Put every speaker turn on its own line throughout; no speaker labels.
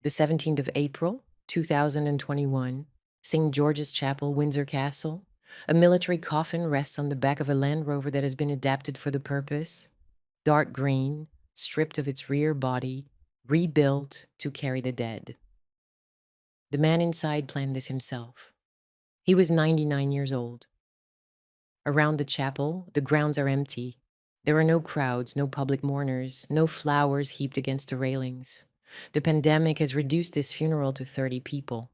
The 17th of April, 2021, St. George's Chapel, Windsor Castle. A military coffin rests on the back of a Land Rover that has been adapted for the purpose. Dark green, stripped of its rear body, rebuilt to carry the dead. The man inside planned this himself. He was 99 years old. Around the chapel, the grounds are empty. There are no crowds, no public mourners, no flowers heaped against the railings. The pandemic has reduced this funeral to 30 people.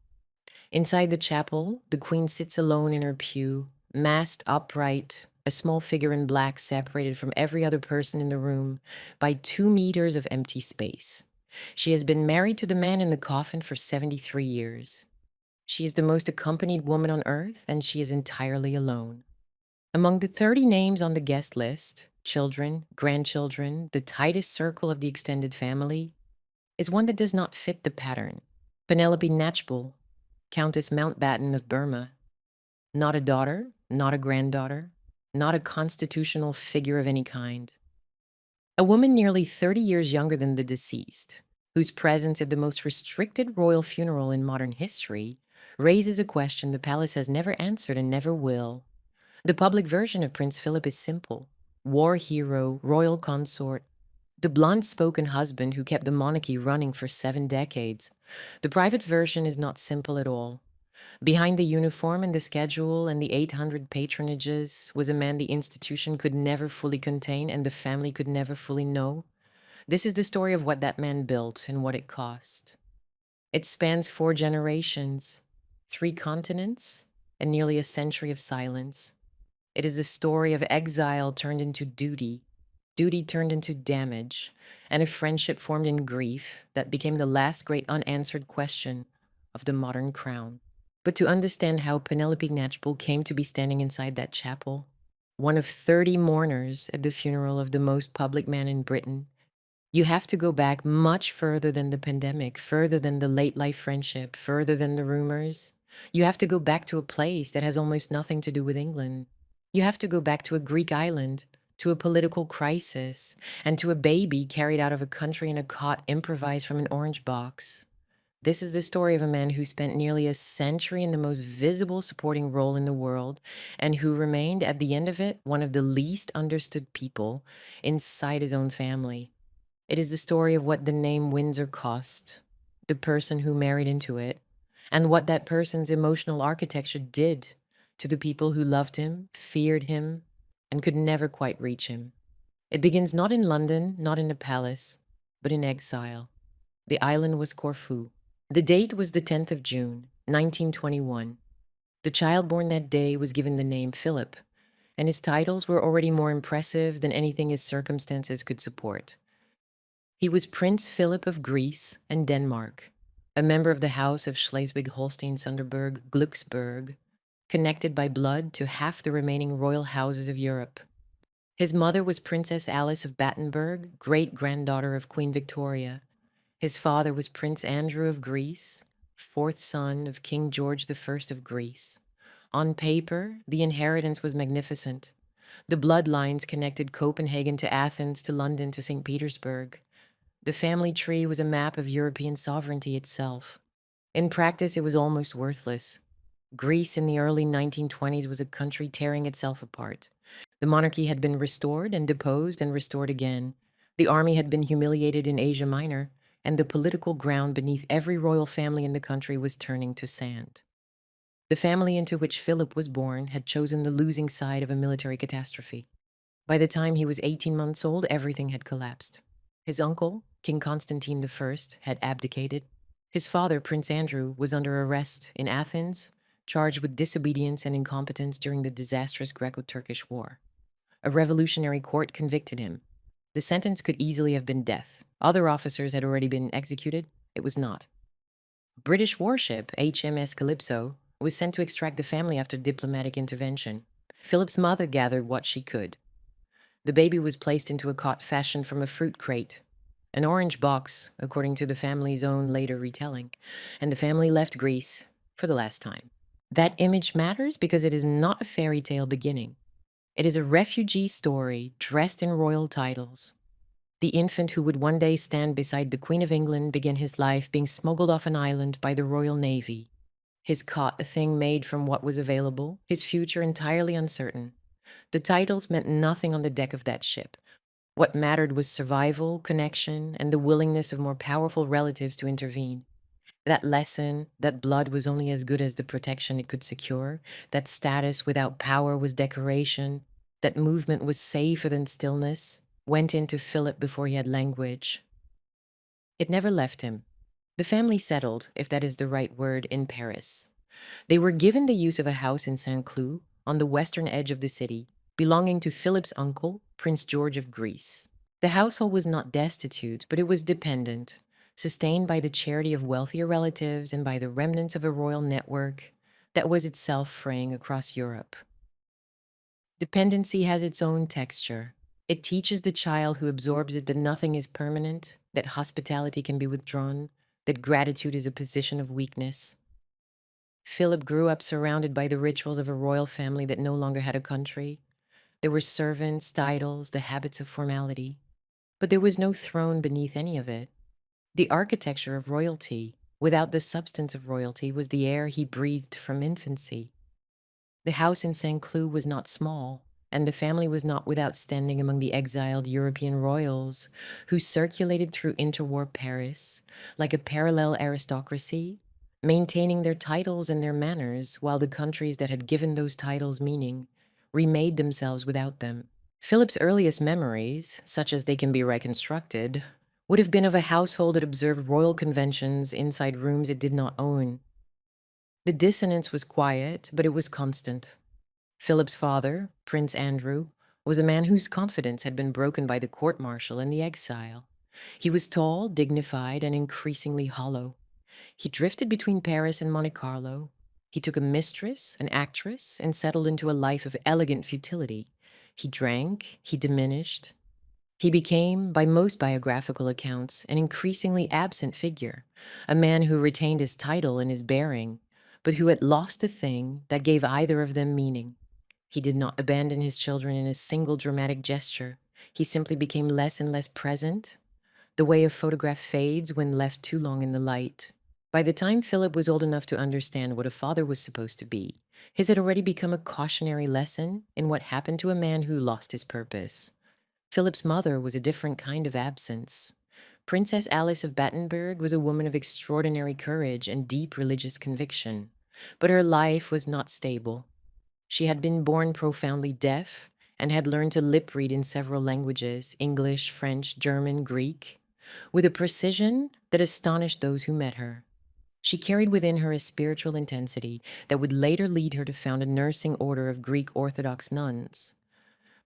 Inside the chapel, the Queen sits alone in her pew, masked upright, a small figure in black separated from every other person in the room by 2 meters of empty space. She has been married to the man in the coffin for 73 years. She is the most accompanied woman on earth, and she is entirely alone. Among the 30 names on the guest list, children, grandchildren, the tightest circle of the extended family, is one that does not fit the pattern. Penelope Knatchbull, Countess Mountbatten of Burma. Not a daughter, not a granddaughter, not a constitutional figure of any kind. A woman nearly 30 years younger than the deceased, whose presence at the most restricted royal funeral in modern history raises a question the palace has never answered and never will. The public version of Prince Philip is simple: war hero, royal consort, the blunt-spoken husband who kept the monarchy running for 7 decades. The private version is not simple at all. Behind the uniform and the schedule and the 800 patronages was a man the institution could never fully contain and the family could never fully know. This is the story of what that man built and what it cost. It spans 4 generations, 3 continents, and nearly a century of silence. It is the story of exile turned into duty, duty turned into damage, and a friendship formed in grief that became the last great unanswered question of the modern crown. But to understand how Penelope Knatchbull came to be standing inside that chapel, one of 30 mourners at the funeral of the most public man in Britain, you have to go back much further than the pandemic, further than the late life friendship, further than the rumors. You have to go back to a place that has almost nothing to do with England. You have to go back to a Greek island, to a political crisis, and to a baby carried out of a country in a cot improvised from an orange box. This is the story of a man who spent nearly a century in the most visible supporting role in the world and who remained, at the end of it, one of the least understood people inside his own family. It is the story of what the name Windsor cost, the person who married into it, and what that person's emotional architecture did to the people who loved him, feared him, and could never quite reach him. It begins not in London, not in a palace, but in exile. The island was Corfu. The date was the 10th of June, 1921. The child born that day was given the name Philip, and his titles were already more impressive than anything his circumstances could support. He was Prince Philip of Greece and Denmark, a member of the House of Schleswig-Holstein-Sonderburg-Glücksburg, connected by blood to half the remaining royal houses of Europe. His mother was Princess Alice of Battenberg, great-granddaughter of Queen Victoria. His father was Prince Andrew of Greece, 4th son of King George I of Greece. On paper, the inheritance was magnificent. The bloodlines connected Copenhagen to Athens to London to St. Petersburg. The family tree was a map of European sovereignty itself. In practice, it was almost worthless. Greece in the early 1920s was a country tearing itself apart. The monarchy had been restored and deposed and restored again. The army had been humiliated in Asia Minor, and the political ground beneath every royal family in the country was turning to sand. The family into which Philip was born had chosen the losing side of a military catastrophe. By the time he was 18 months old, everything had collapsed. His uncle, King Constantine I, had abdicated. His father, Prince Andrew, was under arrest in Athens, charged with disobedience and incompetence during the disastrous Greco-Turkish War. A revolutionary court convicted him. The sentence could easily have been death. Other officers had already been executed. It was not. A British warship, HMS Calypso, was sent to extract the family after diplomatic intervention. Philip's mother gathered what she could. The baby was placed into a cot fashioned from a fruit crate, an orange box, according to the family's own later retelling, and the family left Greece for the last time. That image matters because it is not a fairy tale beginning. It is a refugee story dressed in royal titles. The infant who would one day stand beside the Queen of England began his life being smuggled off an island by the Royal Navy. His cot a thing made from what was available, his future entirely uncertain. The titles meant nothing on the deck of that ship. What mattered was survival, connection, and the willingness of more powerful relatives to intervene. That lesson, that blood was only as good as the protection it could secure, that status without power was decoration, that movement was safer than stillness, went into Philip before he had language. It never left him. The family settled, if that is the right word, in Paris. They were given the use of a house in Saint-Cloud, on the western edge of the city, belonging to Philip's uncle, Prince George of Greece. The household was not destitute, but it was dependent, sustained by the charity of wealthier relatives and by the remnants of a royal network that was itself fraying across Europe. Dependency has its own texture. It teaches the child who absorbs it that nothing is permanent, that hospitality can be withdrawn, that gratitude is a position of weakness. Philip grew up surrounded by the rituals of a royal family that no longer had a country. There were servants, titles, the habits of formality. But there was no throne beneath any of it. The architecture of royalty, without the substance of royalty, was the air he breathed from infancy. The house in St. Cloud was not small, and the family was not without standing among the exiled European royals who circulated through interwar Paris like a parallel aristocracy, maintaining their titles and their manners while the countries that had given those titles meaning remade themselves without them. Philip's earliest memories, such as they can be reconstructed, would have been of a household that observed royal conventions inside rooms it did not own. The dissonance was quiet, but it was constant. Philip's father, Prince Andrew, was a man whose confidence had been broken by the court-martial and the exile. He was tall, dignified, and increasingly hollow. He drifted between Paris and Monte Carlo. He took a mistress, an actress, and settled into a life of elegant futility. He drank, he diminished. He became, by most biographical accounts, an increasingly absent figure, a man who retained his title and his bearing, but who had lost the thing that gave either of them meaning. He did not abandon his children in a single dramatic gesture. He simply became less and less present, the way a photograph fades when left too long in the light. By the time Philip was old enough to understand what a father was supposed to be, his had already become a cautionary lesson in what happened to a man who lost his purpose. Philip's mother was a different kind of absence. Princess Alice of Battenberg was a woman of extraordinary courage and deep religious conviction, but her life was not stable. She had been born profoundly deaf and had learned to lip read in several languages, English, French, German, Greek, with a precision that astonished those who met her. She carried within her a spiritual intensity that would later lead her to found a nursing order of Greek Orthodox nuns.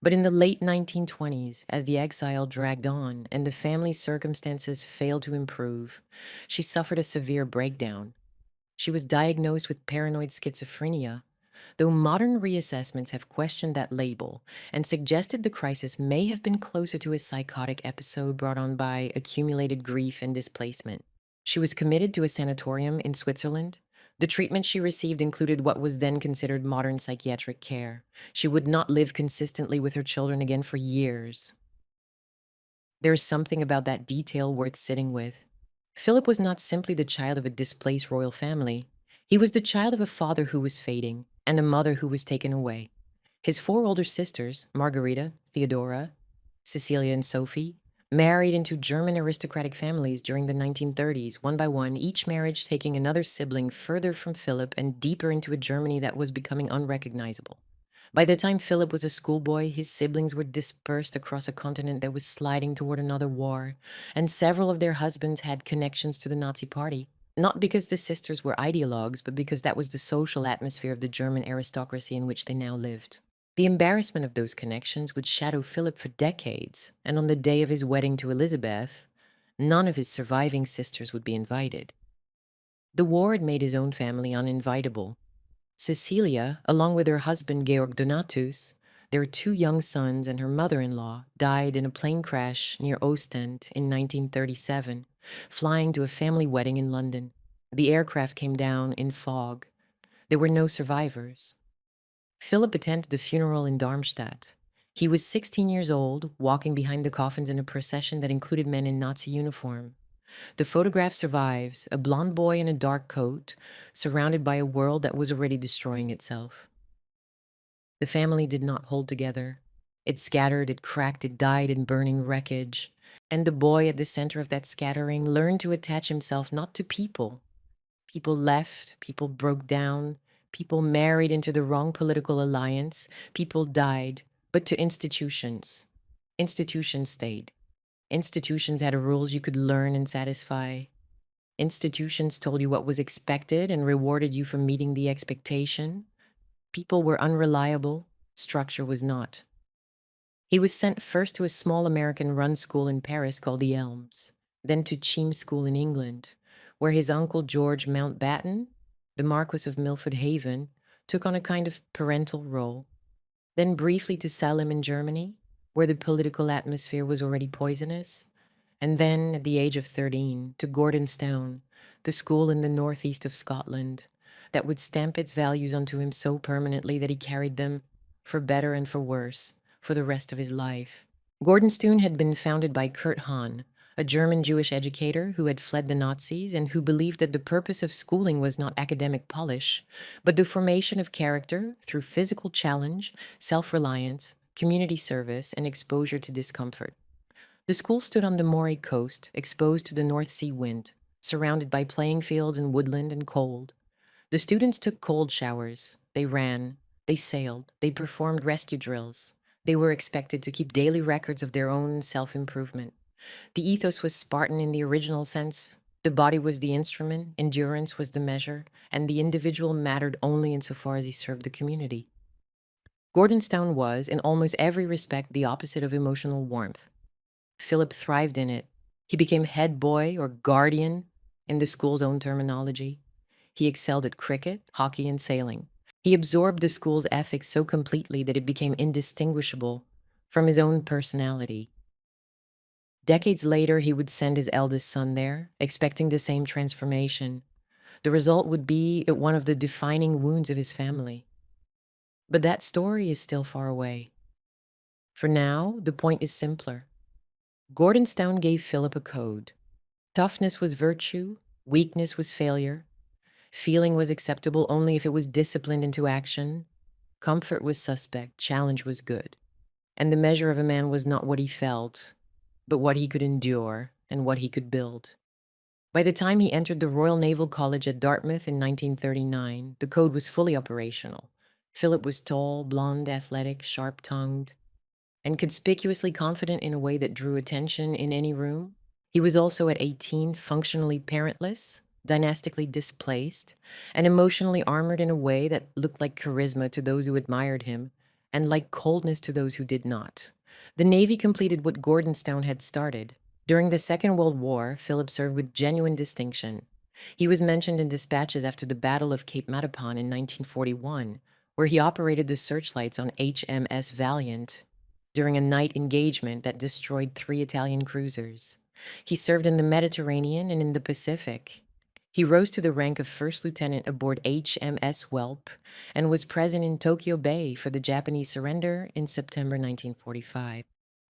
But in the late 1920s, as the exile dragged on and the family's circumstances failed to improve, she suffered a severe breakdown. She was diagnosed with paranoid schizophrenia, though modern reassessments have questioned that label and suggested the crisis may have been closer to a psychotic episode brought on by accumulated grief and displacement. She was committed to a sanatorium in Switzerland. The treatment she received included what was then considered modern psychiatric care. She would not live consistently with her children again for years. There is something about that detail worth sitting with. Philip was not simply the child of a displaced royal family. He was the child of a father who was fading and a mother who was taken away. His four older sisters, Margarita, Theodora, Cecilia, and Sophie, married into German aristocratic families during the 1930s, one by one, each marriage taking another sibling further from Philip and deeper into a Germany that was becoming unrecognizable. By the time Philip was a schoolboy, his siblings were dispersed across a continent that was sliding toward another war, and several of their husbands had connections to the Nazi Party. Not because the sisters were ideologues, but because that was the social atmosphere of the German aristocracy in which they now lived. The embarrassment of those connections would shadow Philip for decades, and on the day of his wedding to Elizabeth, none of his surviving sisters would be invited. The war had made his own family uninvitable. Cecilia, along with her husband Georg Donatus, their two young sons, and her mother-in-law, died in a plane crash near Ostend in 1937, flying to a family wedding in London. The aircraft came down in fog. There were no survivors. Philip attended the funeral in Darmstadt. He was 16 years old, walking behind the coffins in a procession that included men in Nazi uniform. The photograph survives, a blond boy in a dark coat, surrounded by a world that was already destroying itself. The family did not hold together. It scattered, it cracked, it died in burning wreckage. And the boy at the center of that scattering learned to attach himself not to people. People left, people broke down, people married into the wrong political alliance, people died, but to institutions. Institutions stayed. Institutions had rules you could learn and satisfy. Institutions told you what was expected and rewarded you for meeting the expectation. People were unreliable, structure was not. He was sent first to a small American run school in Paris called the Elms, then to Cheam School in England, where his uncle George Mountbatten, the Marquis of Milford Haven, took on a kind of parental role, then briefly to Salem in Germany, where the political atmosphere was already poisonous, and then, at the age of 13, to Gordonstown, the school in the northeast of Scotland, that would stamp its values onto him so permanently that he carried them, for better and for worse, for the rest of his life. Gordonstown had been founded by Kurt Hahn, a German Jewish educator who had fled the Nazis and who believed that the purpose of schooling was not academic polish, but the formation of character through physical challenge, self-reliance, community service, and exposure to discomfort. The school stood on the Moray coast, exposed to the North Sea wind, surrounded by playing fields and woodland and cold. The students took cold showers. They ran. They sailed. They performed rescue drills. They were expected to keep daily records of their own self-improvement. The ethos was Spartan in the original sense. The body was the instrument, endurance was the measure, and the individual mattered only insofar as he served the community. Gordonstown was, in almost every respect, the opposite of emotional warmth. Philip thrived in it. He became head boy or guardian in the school's own terminology. He excelled at cricket, hockey, and sailing. He absorbed the school's ethics so completely that it became indistinguishable from his own personality. Decades later, he would send his eldest son there, expecting the same transformation. The result would be one of the defining wounds of his family. But that story is still far away. For now, the point is simpler. Gordonstown gave Philip a code. Toughness was virtue, weakness was failure. Feeling was acceptable only if it was disciplined into action. Comfort was suspect, challenge was good. And the measure of a man was not what he felt, but what he could endure and what he could build. By the time he entered the Royal Naval College at Dartmouth in 1939, the code was fully operational. Philip was tall, blonde, athletic, sharp-tongued, and conspicuously confident in a way that drew attention in any room. He was also at 18 functionally parentless, dynastically displaced, and emotionally armored in a way that looked like charisma to those who admired him and like coldness to those who did not. The Navy completed what Gordonstown had started. During the Second World War, Philip served with genuine distinction. He was mentioned in dispatches after the Battle of Cape Matapan in 1941, where he operated the searchlights on HMS Valiant during a night engagement that destroyed 3 Italian cruisers. He served in the Mediterranean and in the Pacific. He rose to the rank of first lieutenant aboard HMS Whelp and was present in Tokyo Bay for the Japanese surrender in September 1945.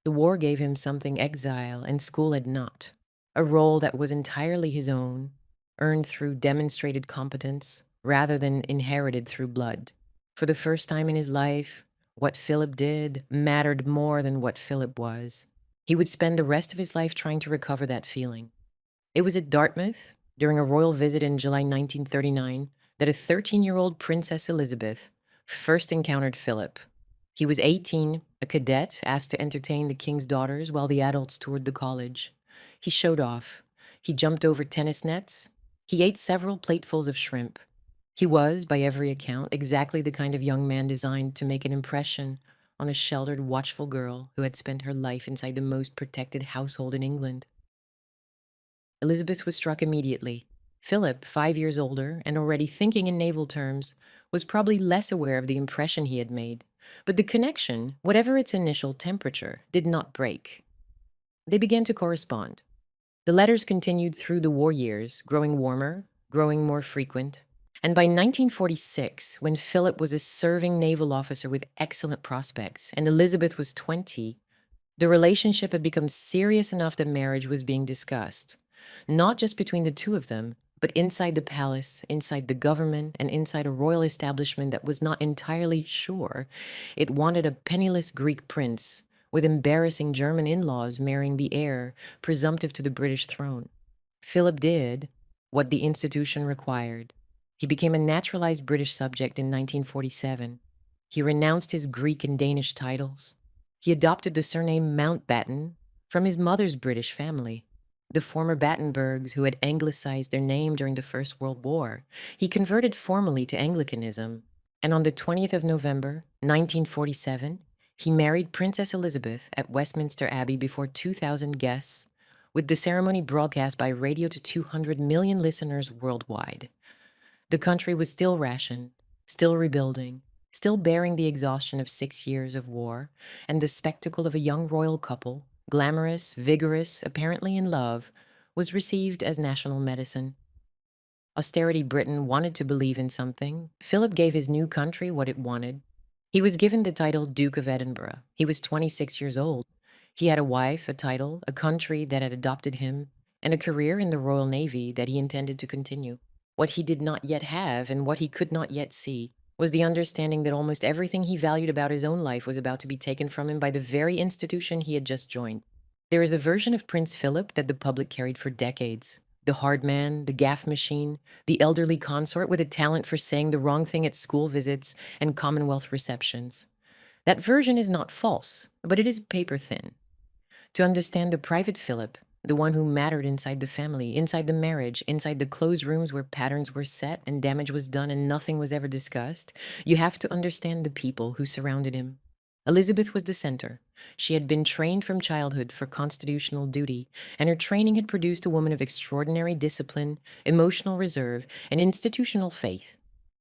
The war gave him something Exile and school had not, a role that was entirely his own, earned through demonstrated competence rather than inherited through blood. For the first time in his life, what Philip did mattered more than what Philip was. He would spend the rest of his life trying to recover that feeling. It was at Dartmouth, during a royal visit in July 1939, that a 13-year-old Princess Elizabeth first encountered Philip. He was 18, a cadet asked to entertain the king's daughters while the adults toured the college. He showed off. He jumped over tennis nets. He ate several platefuls of shrimp. He was, by every account, exactly the kind of young man designed to make an impression on a sheltered, watchful girl who had spent her life inside the most protected household in England. Elizabeth was struck immediately. Philip, 5 years older and already thinking in naval terms, was probably less aware of the impression he had made. But the connection, whatever its initial temperature, did not break. They began to correspond. The letters continued through the war years, growing warmer, growing more frequent. And by 1946, when Philip was a serving naval officer with excellent prospects and Elizabeth was 20, the relationship had become serious enough that marriage was being discussed, not just between the two of them, but inside the palace, inside the government, and inside a royal establishment that was not entirely sure. It wanted a penniless Greek prince with embarrassing German in-laws marrying the heir presumptive to the British throne. Philip did what the institution required. He became a naturalized British subject in 1947. He renounced his Greek and Danish titles. He adopted the surname Mountbatten from his mother's British family, the former Battenbergs who had anglicized their name during the First World War. He converted formally to Anglicanism, and on the 20th of November, 1947, he married Princess Elizabeth at Westminster Abbey before 2,000 guests, with the ceremony broadcast by radio to 200 million listeners worldwide. The country was still rationed, still rebuilding, still bearing the exhaustion of 6 years of war, and the spectacle of a young royal couple, glamorous, vigorous, apparently in love, was received as national medicine. Austerity Britain wanted to believe in something. Philip gave his new country what it wanted. He was given the title Duke of Edinburgh. He was 26 years old. He had a wife, a title, a country that had adopted him, and a career in the Royal Navy that he intended to continue. What he did not yet have and what he could not yet see was the understanding that almost everything he valued about his own life was about to be taken from him by the very institution he had just joined. There is a version of Prince Philip that the public carried for decades. The hard man, the gaff machine, the elderly consort with a talent for saying the wrong thing at school visits and Commonwealth receptions. That version is not false, but it is paper thin. To understand the private Philip, the one who mattered inside the family, inside the marriage, inside the closed rooms where patterns were set and damage was done and nothing was ever discussed, you have to understand the people who surrounded him. Elizabeth was the center. She had been trained from childhood for constitutional duty, and her training had produced a woman of extraordinary discipline, emotional reserve, and institutional faith.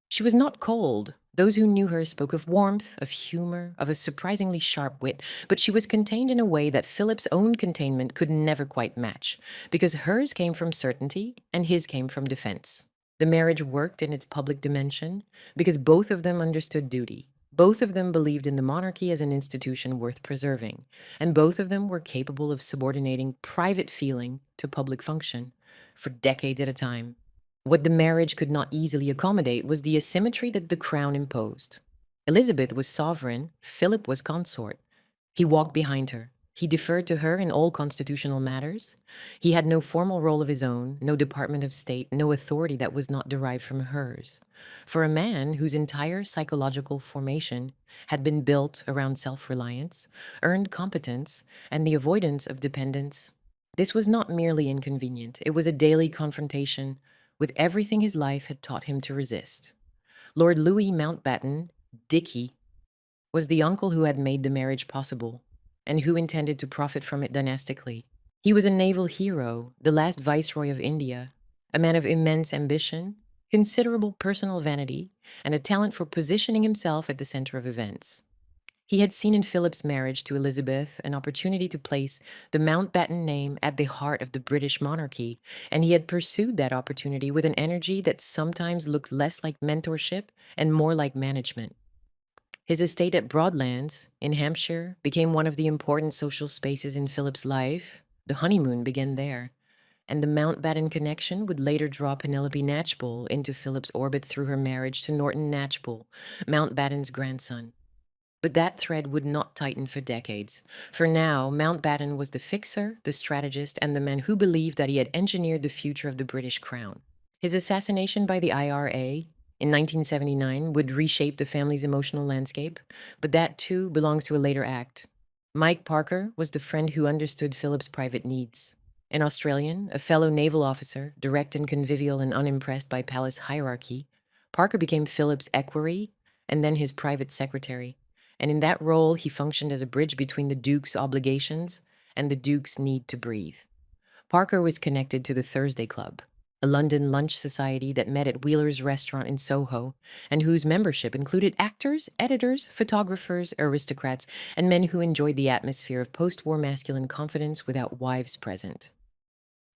She was not cold. Those who knew her spoke of warmth, of humor, of a surprisingly sharp wit, but she was contained in a way that Philip's own containment could never quite match, because hers came from certainty and his came from defense. The marriage worked in its public dimension because both of them understood duty. Both of them believed in the monarchy as an institution worth preserving, and both of them were capable of subordinating private feeling to public function for decades at a time. What the marriage could not easily accommodate was the asymmetry that the crown imposed. Elizabeth was sovereign, Philip was consort. He walked behind her. He deferred to her in all constitutional matters. He had no formal role of his own, no department of state, no authority that was not derived from hers. For a man whose entire psychological formation had been built around self-reliance, earned competence, and the avoidance of dependence, this was not merely inconvenient. It was a daily confrontation with everything his life had taught him to resist. Lord Louis Mountbatten, Dicky, was the uncle who had made the marriage possible and who intended to profit from it dynastically. He was a naval hero, the last viceroy of India, a man of immense ambition, considerable personal vanity, and a talent for positioning himself at the center of events. He had seen in Philip's marriage to Elizabeth an opportunity to place the Mountbatten name at the heart of the British monarchy, and he had pursued that opportunity with an energy that sometimes looked less like mentorship and more like management. His estate at Broadlands, in Hampshire, became one of the important social spaces in Philip's life. The honeymoon began there, and the Mountbatten connection would later draw Penelope Knatchbull into Philip's orbit through her marriage to Norton Knatchbull, Mountbatten's grandson. But that thread would not tighten for decades. For now, Mountbatten was the fixer, the strategist, and the man who believed that he had engineered the future of the British crown. His assassination by the IRA in 1979 would reshape the family's emotional landscape, but that too belongs to a later act. Mike Parker was the friend who understood Philip's private needs. An Australian, a fellow naval officer, direct and convivial and unimpressed by palace hierarchy, Parker became Philip's equerry and then his private secretary. And in that role, he functioned as a bridge between the Duke's obligations and the Duke's need to breathe. Parker was connected to the Thursday Club, a London lunch society that met at Wheeler's restaurant in Soho, and whose membership included actors, editors, photographers, aristocrats, and men who enjoyed the atmosphere of post-war masculine confidence without wives present.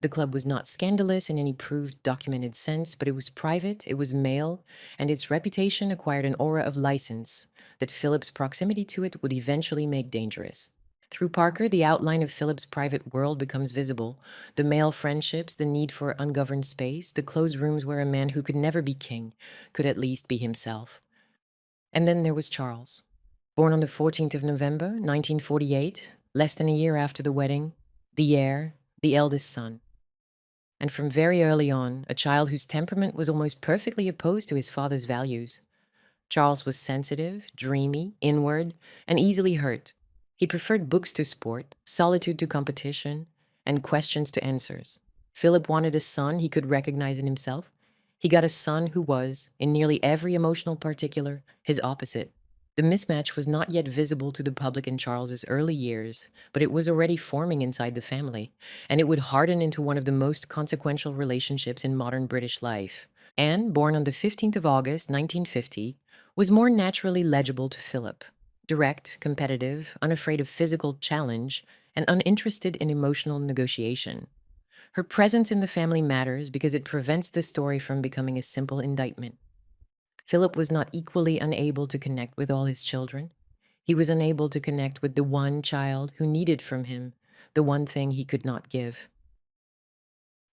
The club was not scandalous in any proved documented sense, but it was private, it was male, and its reputation acquired an aura of license that Philip's proximity to it would eventually make dangerous. Through Parker, the outline of Philip's private world becomes visible. The male friendships, the need for ungoverned space, the closed rooms where a man who could never be king could at least be himself. And then there was Charles. Born on the 14th of November, 1948, less than a year after the wedding, the heir, the eldest son. And from very early on, a child whose temperament was almost perfectly opposed to his father's values. Charles was sensitive, dreamy, inward, and easily hurt. He preferred books to sport, solitude to competition, and questions to answers. Philip wanted a son he could recognize in himself. He got a son who was, in nearly every emotional particular, his opposite. The mismatch was not yet visible to the public in Charles's early years, but it was already forming inside the family, and it would harden into one of the most consequential relationships in modern British life. Anne, born on the 15th of August, 1950, was more naturally legible to Philip. Direct, competitive, unafraid of physical challenge, and uninterested in emotional negotiation. Her presence in the family matters because it prevents the story from becoming a simple indictment. Philip was not equally unable to connect with all his children. He was unable to connect with the one child who needed from him the one thing he could not give.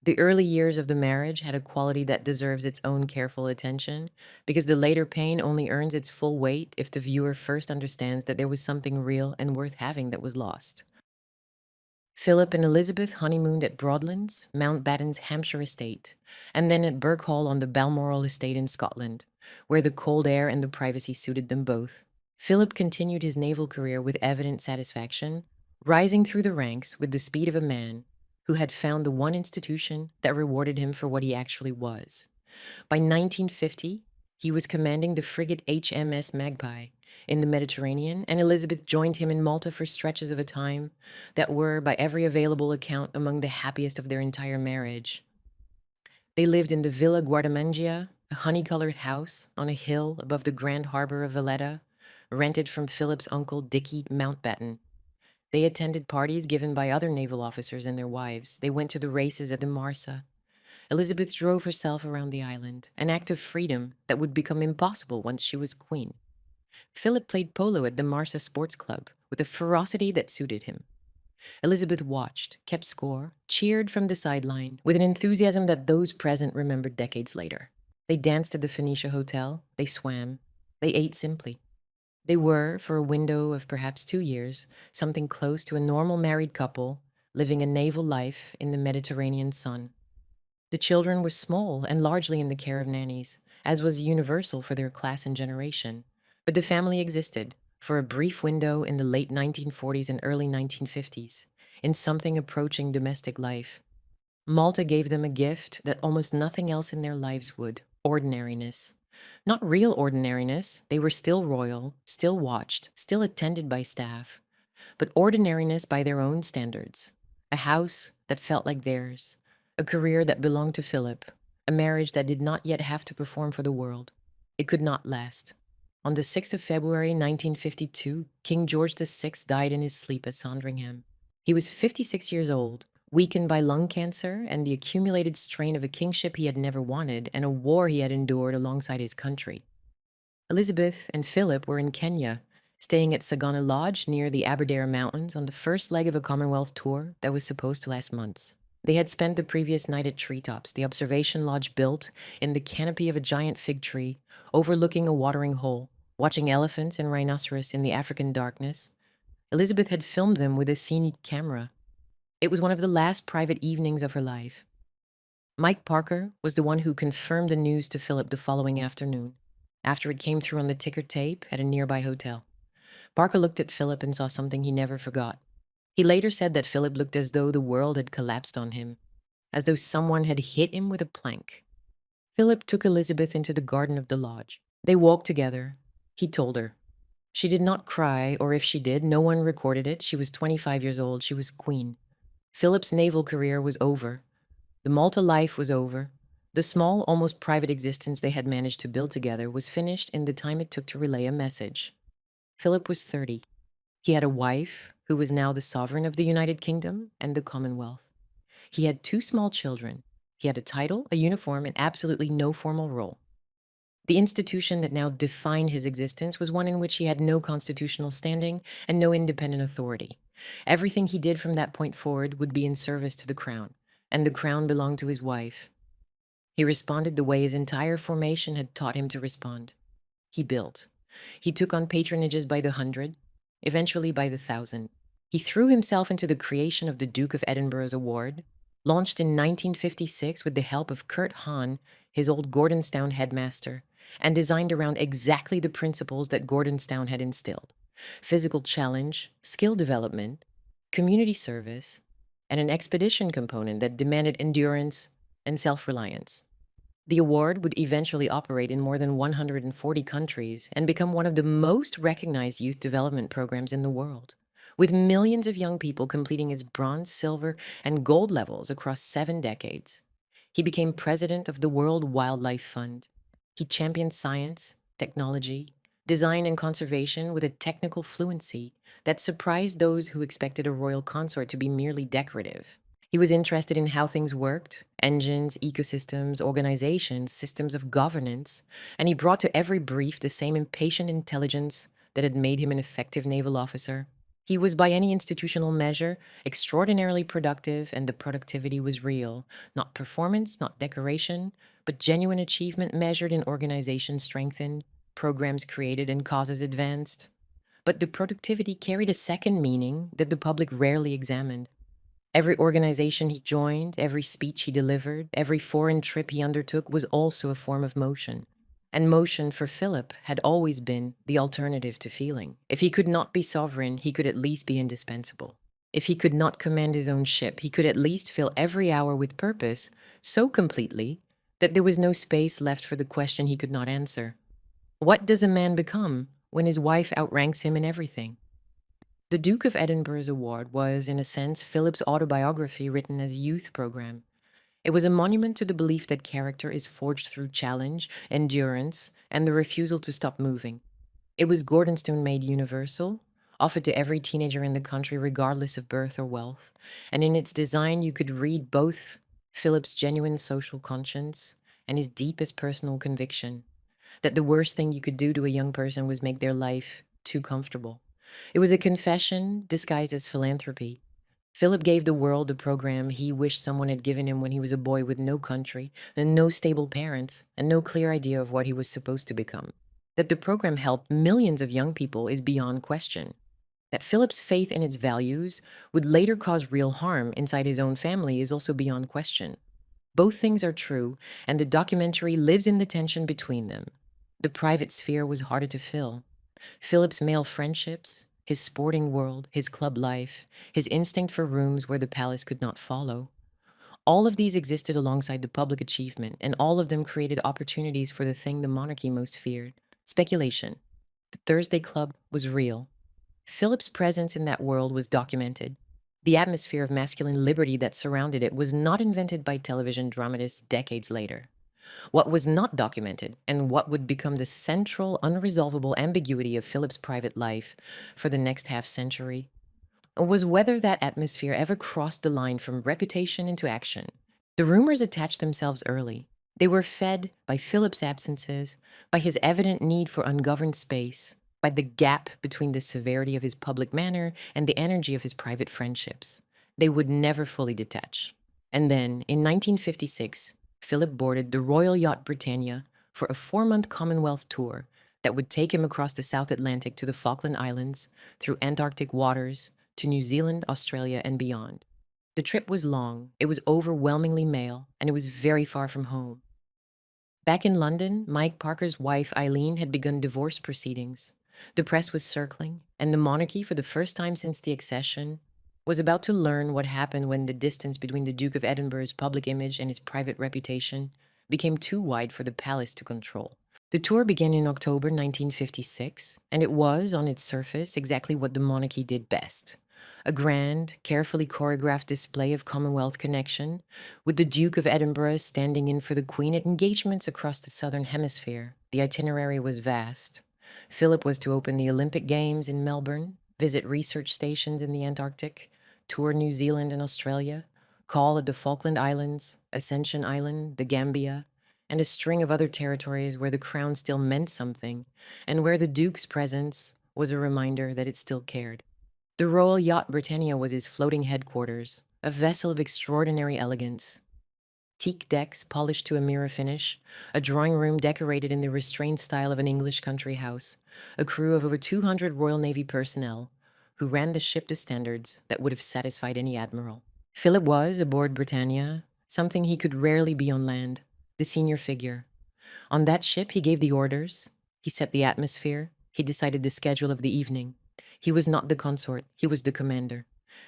The early years of the marriage had a quality that deserves its own careful attention, because the later pain only earns its full weight if the viewer first understands that there was something real and worth having that was lost. Philip and Elizabeth honeymooned at Broadlands, Mountbatten's Hampshire estate, and then at Birkhall on the Balmoral estate in Scotland, where the cold air and the privacy suited them both. Philip continued his naval career with evident satisfaction, rising through the ranks with the speed of a man who had found the one institution that rewarded him for what he actually was. By 1950, he was commanding the frigate HMS Magpie in the Mediterranean, and Elizabeth joined him in Malta for stretches of a time that were, by every available account, among the happiest of their entire marriage. They lived in the Villa Guardamangia, a honey-colored house on a hill above the grand harbor of Valletta, rented from Philip's uncle Dicky Mountbatten. They attended parties given by other naval officers and their wives. They went to the races at the Marsa. Elizabeth drove herself around the island, an act of freedom that would become impossible once she was queen. Philip played polo at the Marsa Sports Club with a ferocity that suited him. Elizabeth watched, kept score, cheered from the sideline with an enthusiasm that those present remembered decades later. They danced at the Phoenicia Hotel, they swam, they ate simply. They were, for a window of perhaps 2 years, something close to a normal married couple living a naval life in the Mediterranean sun. The children were small and largely in the care of nannies, as was universal for their class and generation. But the family existed, for a brief window in the late 1940s and early 1950s, in something approaching domestic life. Malta gave them a gift that almost nothing else in their lives would: ordinariness. Not real ordinariness, they were still royal, still watched, still attended by staff, but ordinariness by their own standards. A house that felt like theirs, a career that belonged to Philip, a marriage that did not yet have to perform for the world. It could not last. On the 6th of February 1952, King George VI died in his sleep at Sandringham. He was 56 years old, weakened by lung cancer and the accumulated strain of a kingship he had never wanted and a war he had endured alongside his country. Elizabeth and Philip were in Kenya, staying at Sagana Lodge near the Aberdare Mountains on the first leg of a Commonwealth tour that was supposed to last months. They had spent the previous night at Treetops, the observation lodge built in the canopy of a giant fig tree, overlooking a watering hole, watching elephants and rhinoceros in the African darkness. Elizabeth had filmed them with a scenic camera. It was one of the last private evenings of her life. Mike Parker was the one who confirmed the news to Philip the following afternoon, after it came through on the ticker tape at a nearby hotel. Parker looked at Philip and saw something he never forgot. He later said that Philip looked as though the world had collapsed on him, as though someone had hit him with a plank. Philip took Elizabeth into the garden of the lodge. They walked together. He told her. She did not cry, or if she did, no one recorded it. She was 25 years old. She was queen. Philip's naval career was over. The Malta life was over. The small, almost private existence they had managed to build together was finished in the time it took to relay a message. Philip was 30. He had a wife who was now the sovereign of the United Kingdom and the Commonwealth. He had two small children. He had a title, a uniform, and absolutely no formal role. The institution that now defined his existence was one in which he had no constitutional standing and no independent authority. Everything he did from that point forward would be in service to the crown, and the crown belonged to his wife. He responded the way his entire formation had taught him to respond. He built. He took on patronages by the hundred, eventually by the thousand. He threw himself into the creation of the Duke of Edinburgh's award, launched in 1956 with the help of Kurt Hahn, his old Gordonstown headmaster, and designed around exactly the principles that Gordonstown had instilled: physical challenge, skill development, community service, and an expedition component that demanded endurance and self-reliance. The award would eventually operate in more than 140 countries and become one of the most recognized youth development programs in the world, with millions of young people completing its bronze, silver, and gold levels across 7 decades. He became president of the World Wildlife Fund. He championed science, technology, design, and conservation with a technical fluency that surprised those who expected a royal consort to be merely decorative. He was interested in how things worked: engines, ecosystems, organizations, systems of governance, and he brought to every brief the same impatient intelligence that had made him an effective naval officer. He was, by any institutional measure, extraordinarily productive, and the productivity was real: not performance, not decoration, but genuine achievement measured in organization strengthened, programs created, and causes advanced. But the productivity carried a second meaning that the public rarely examined. Every organization he joined, every speech he delivered, every foreign trip he undertook was also a form of motion. And motion for Philip had always been the alternative to feeling. If he could not be sovereign, he could at least be indispensable. If he could not command his own ship, he could at least fill every hour with purpose so completely that there was no space left for the question he could not answer: what does a man become when his wife outranks him in everything? The Duke of Edinburgh's award was, in a sense, Philip's autobiography written as a youth program. It was a monument to the belief that character is forged through challenge, endurance, and the refusal to stop moving. It was Gordonstone made universal, offered to every teenager in the country regardless of birth or wealth, and in its design you could read both Philip's genuine social conscience and his deepest personal conviction that the worst thing you could do to a young person was make their life too comfortable. It was a confession disguised as philanthropy. Philip gave the world a program he wished someone had given him when he was a boy with no country and no stable parents and no clear idea of what he was supposed to become. That the program helped millions of young people is beyond question. That Philip's faith in its values would later cause real harm inside his own family is also beyond question. Both things are true, and the documentary lives in the tension between them. The private sphere was harder to fill. Philip's male friendships, his sporting world, his club life, his instinct for rooms where the palace could not follow. All of these existed alongside the public achievement, and all of them created opportunities for the thing the monarchy most feared: speculation. The Thursday Club was real. Philip's presence in that world was documented. The atmosphere of masculine liberty that surrounded it was not invented by television dramatists decades later. What was not documented, and what would become the central, unresolvable ambiguity of Philip's private life for the next half century, was whether that atmosphere ever crossed the line from reputation into action. The rumors attached themselves early. They were fed by Philip's absences, by his evident need for ungoverned space, by the gap between the severity of his public manner and the energy of his private friendships. They would never fully detach. And then, in 1956, Philip boarded the Royal Yacht Britannia for a 4-month Commonwealth tour that would take him across the South Atlantic to the Falkland Islands, through Antarctic waters, to New Zealand, Australia, and beyond. The trip was long, it was overwhelmingly male, and it was very far from home. Back in London, Mike Parker's wife Eileen had begun divorce proceedings. The press was circling, and the monarchy, for the first time since the Accession, was about to learn what happened when the distance between the Duke of Edinburgh's public image and his private reputation became too wide for the palace to control. The tour began in October 1956, and it was, on its surface, exactly what the monarchy did best: a grand, carefully choreographed display of Commonwealth connection, with the Duke of Edinburgh standing in for the Queen at engagements across the Southern Hemisphere. The itinerary was vast. Philip was to open the Olympic Games in Melbourne, visit research stations in the Antarctic, tour New Zealand and Australia, call at the Falkland Islands, Accession Island, the Gambia, and a string of other territories where the crown still meant something, and where the Duke's presence was a reminder that it still cared. The Royal Yacht Britannia was his floating headquarters, a vessel of extraordinary elegance. Teak decks polished to a mirror finish, a drawing room decorated in the restrained style of an English country house, a crew of over 200 Royal Navy personnel who ran the ship to standards that would have satisfied any admiral. Philip was, aboard Britannia, something he could rarely be on land, the senior figure. On that ship, he gave the orders, he set the atmosphere, he decided the schedule of the evening. He was not the consort, he was the commander.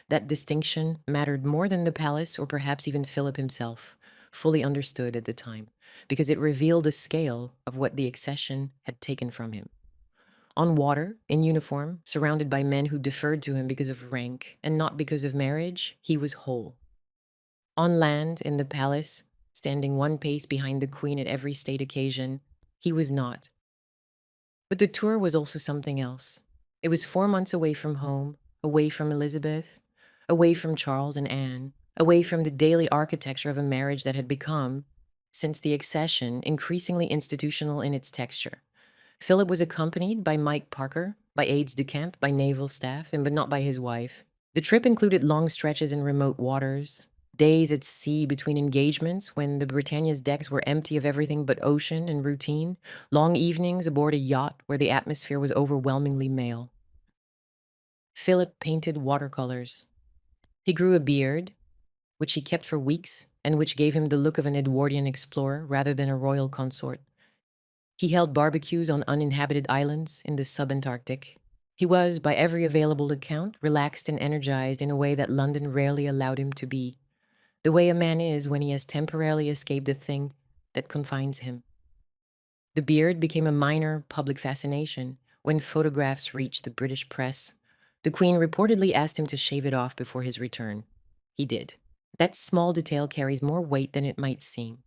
That distinction mattered more than the palace or perhaps even Philip himself, fully understood at the time, because it revealed a scale of what the Accession had taken from him. On water, in uniform, surrounded by men who deferred to him because of rank and not because of marriage, he was whole. On land, in the palace, standing one pace behind the queen at every state occasion, he was not. But the tour was also something else. It was 4 months away from home, away from Elizabeth, away from Charles and Anne, away from the daily architecture of a marriage that had become, since the accession, increasingly institutional in its texture. Philip was accompanied by Mike Parker, by aides de camp, by naval staff, but not by his wife. The trip included long stretches in remote waters, days at sea between engagements when the Britannia's decks were empty of everything but ocean and routine, long evenings aboard a yacht where the atmosphere was overwhelmingly male. Philip painted watercolors. He grew a beard, which he kept for weeks and which gave him the look of an Edwardian explorer rather than a royal consort. He held barbecues on uninhabited islands in the sub-Antarctic. He was, by every available account, relaxed and energized in a way that London rarely allowed him to be, the way a man is when he has temporarily escaped the thing that confines him. The beard became a minor public fascination when photographs reached the British press. The Queen reportedly asked him to shave it off before his return. He did. That small detail carries more weight than it might seem.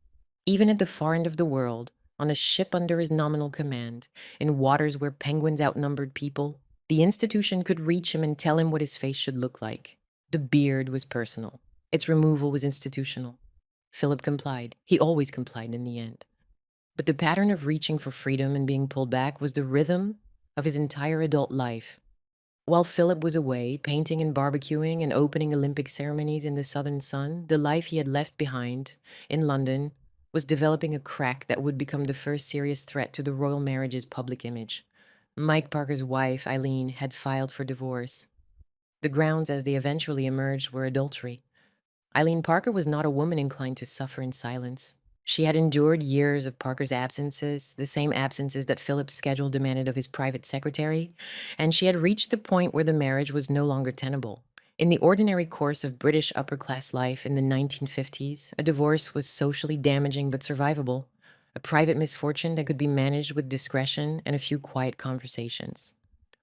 Even at the far end of the world, on a ship under his nominal command, in waters where penguins outnumbered people, the institution could reach him and tell him what his face should look like. The beard was personal. Its removal was institutional. Philip complied. He always complied in the end. But the pattern of reaching for freedom and being pulled back was the rhythm of his entire adult life. While Philip was away, painting and barbecuing and opening Olympic ceremonies in the southern sun, the life he had left behind in London was developing a crack that would become the first serious threat to the royal marriage's public image. Mike Parker's wife, Eileen, had filed for divorce. The grounds, as they eventually emerged, were adultery. Eileen Parker was not a woman inclined to suffer in silence. She had endured years of Parker's absences, the same absences that Philip's schedule demanded of his private secretary, and she had reached the point where the marriage was no longer tenable. In the ordinary course of British upper-class life in the 1950s, a divorce was socially damaging but survivable, a private misfortune that could be managed with discretion and a few quiet conversations.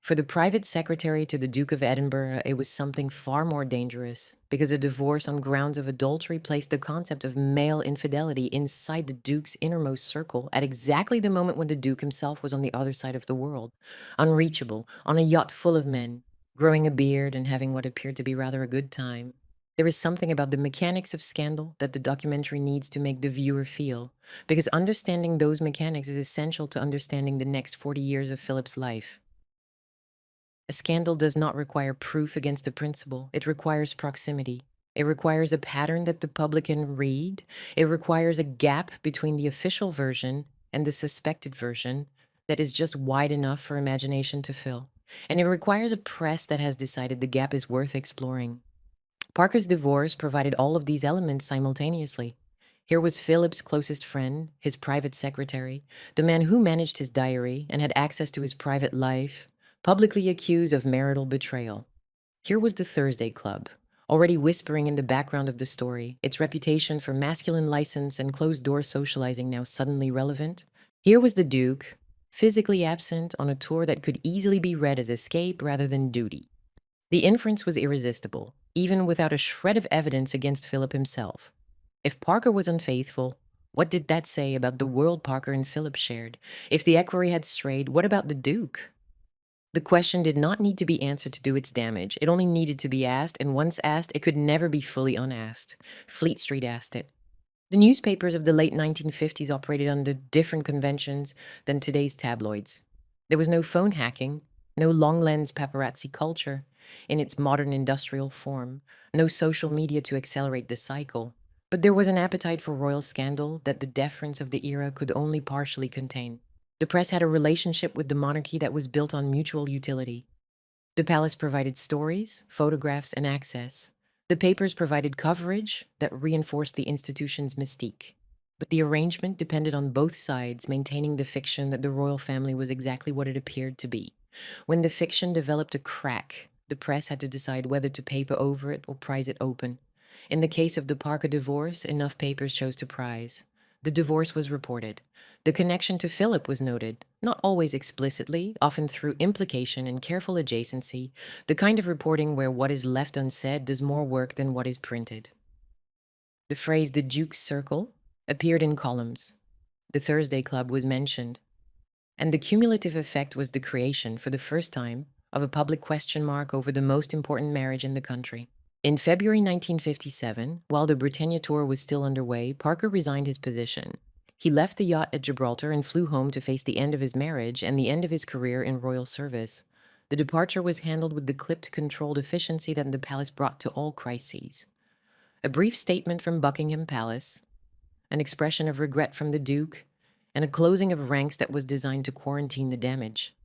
For the private secretary to the Duke of Edinburgh, it was something far more dangerous, because a divorce on grounds of adultery placed the concept of male infidelity inside the Duke's innermost circle at exactly the moment when the Duke himself was on the other side of the world, unreachable, on a yacht full of men, growing a beard and having what appeared to be rather a good time. There is something about the mechanics of scandal that the documentary needs to make the viewer feel, because understanding those mechanics is essential to understanding the next 40 years of Philip's life. A scandal does not require proof against a principle. It requires proximity. It requires a pattern that the public can read. It requires a gap between the official version and the suspected version that is just wide enough for imagination to fill. And it requires a press that has decided the gap is worth exploring. Parker's divorce provided all of these elements simultaneously. Here was Philip's closest friend, his private secretary, the man who managed his diary and had access to his private life, publicly accused of marital betrayal. Here was the Thursday Club, already whispering in the background of the story, its reputation for masculine license and closed-door socializing now suddenly relevant. Here was the Duke, physically absent on a tour that could easily be read as escape rather than duty. The inference was irresistible, even without a shred of evidence against Philip himself. If Parker was unfaithful, what did that say about the world Parker and Philip shared? If the equerry had strayed, what about the Duke? The question did not need to be answered to do its damage. It only needed to be asked, and once asked, it could never be fully unasked. Fleet Street asked it. The newspapers of the late 1950s operated under different conventions than today's tabloids. There was no phone hacking, no long-lens paparazzi culture in its modern industrial form, no social media to accelerate the cycle. But there was an appetite for royal scandal that the deference of the era could only partially contain. The press had a relationship with the monarchy that was built on mutual utility. The palace provided stories, photographs, and access. The papers provided coverage that reinforced the institution's mystique. But the arrangement depended on both sides maintaining the fiction that the royal family was exactly what it appeared to be. When the fiction developed a crack, the press had to decide whether to paper over it or prize it open. In the case of the Parker divorce, enough papers chose to prize. The divorce was reported. The connection to Philip was noted, not always explicitly, often through implication and careful adjacency, the kind of reporting where what is left unsaid does more work than what is printed. The phrase "the Duke's Circle" appeared in columns. The Thursday Club was mentioned. And the cumulative effect was the creation, for the first time, of a public question mark over the most important marriage in the country. In February 1957, while the Britannia tour was still underway, Parker resigned his position. He left the yacht at Gibraltar and flew home to face the end of his marriage and the end of his career in royal service. The departure was handled with the clipped, controlled efficiency that the palace brought to all crises. A brief statement from Buckingham Palace, an expression of regret from the Duke, and a closing of ranks that was designed to quarantine the damage.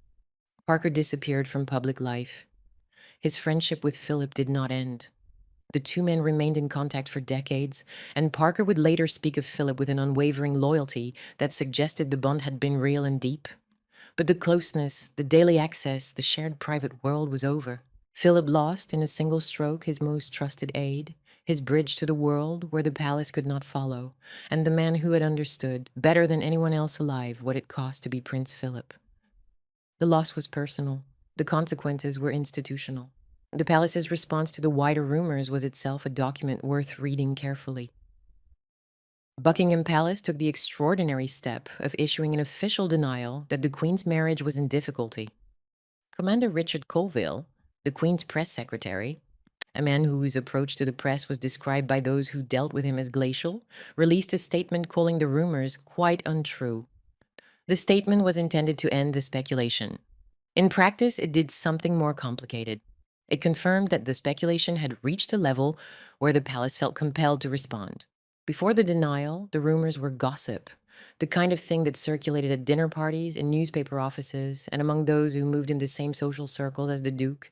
Parker disappeared from public life. His friendship with Philip did not end. The two men remained in contact for decades, and Parker would later speak of Philip with an unwavering loyalty that suggested the bond had been real and deep. But the closeness, the daily access, the shared private world was over. Philip lost, in a single stroke, his most trusted aide, his bridge to the world where the palace could not follow, and the man who had understood, better than anyone else alive, what it cost to be Prince Philip. The loss was personal. The consequences were institutional. The palace's response to the wider rumors was itself a document worth reading carefully. Buckingham Palace took the extraordinary step of issuing an official denial that the Queen's marriage was in difficulty. Commander Richard Colville, the Queen's press secretary, a man whose approach to the press was described by those who dealt with him as glacial, released a statement calling the rumors quite untrue. The statement was intended to end the speculation. In practice, it did something more complicated. It confirmed that the speculation had reached a level where the palace felt compelled to respond. Before the denial, the rumors were gossip, the kind of thing that circulated at dinner parties, in newspaper offices, and among those who moved in the same social circles as the Duke,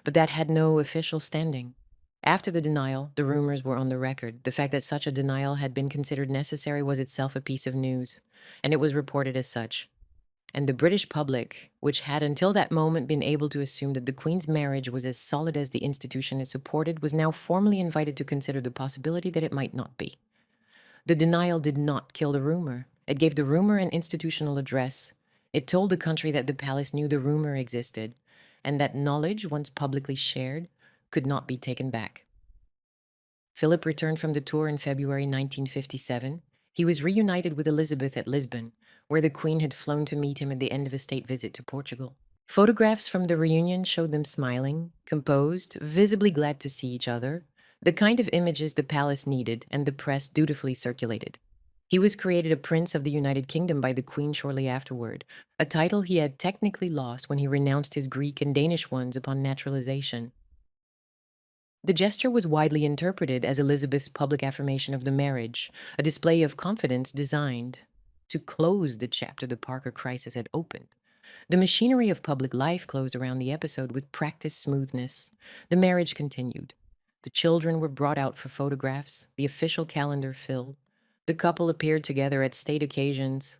but that had no official standing. After the denial, the rumors were on the record. The fact that such a denial had been considered necessary was itself a piece of news, and it was reported as such. And the British public, which had until that moment been able to assume that the Queen's marriage was as solid as the institution it supported, was now formally invited to consider the possibility that it might not be. The denial did not kill the rumor. It gave the rumor an institutional address. It told the country that the palace knew the rumor existed, and that knowledge, once publicly shared, could not be taken back. Philip returned from the tour in February 1957. He was reunited with Elizabeth at Lisbon, where the Queen had flown to meet him at the end of a state visit to Portugal. Photographs from the reunion showed them smiling, composed, visibly glad to see each other, the kind of images the palace needed and the press dutifully circulated. He was created a Prince of the United Kingdom by the Queen shortly afterward, a title he had technically lost when he renounced his Greek and Danish ones upon naturalization. The gesture was widely interpreted as Elizabeth's public affirmation of the marriage, a display of confidence designed to close the chapter the Parker crisis had opened. The machinery of public life closed around the episode with practiced smoothness. The marriage continued. The children were brought out for photographs, the official calendar filled. The couple appeared together at state occasions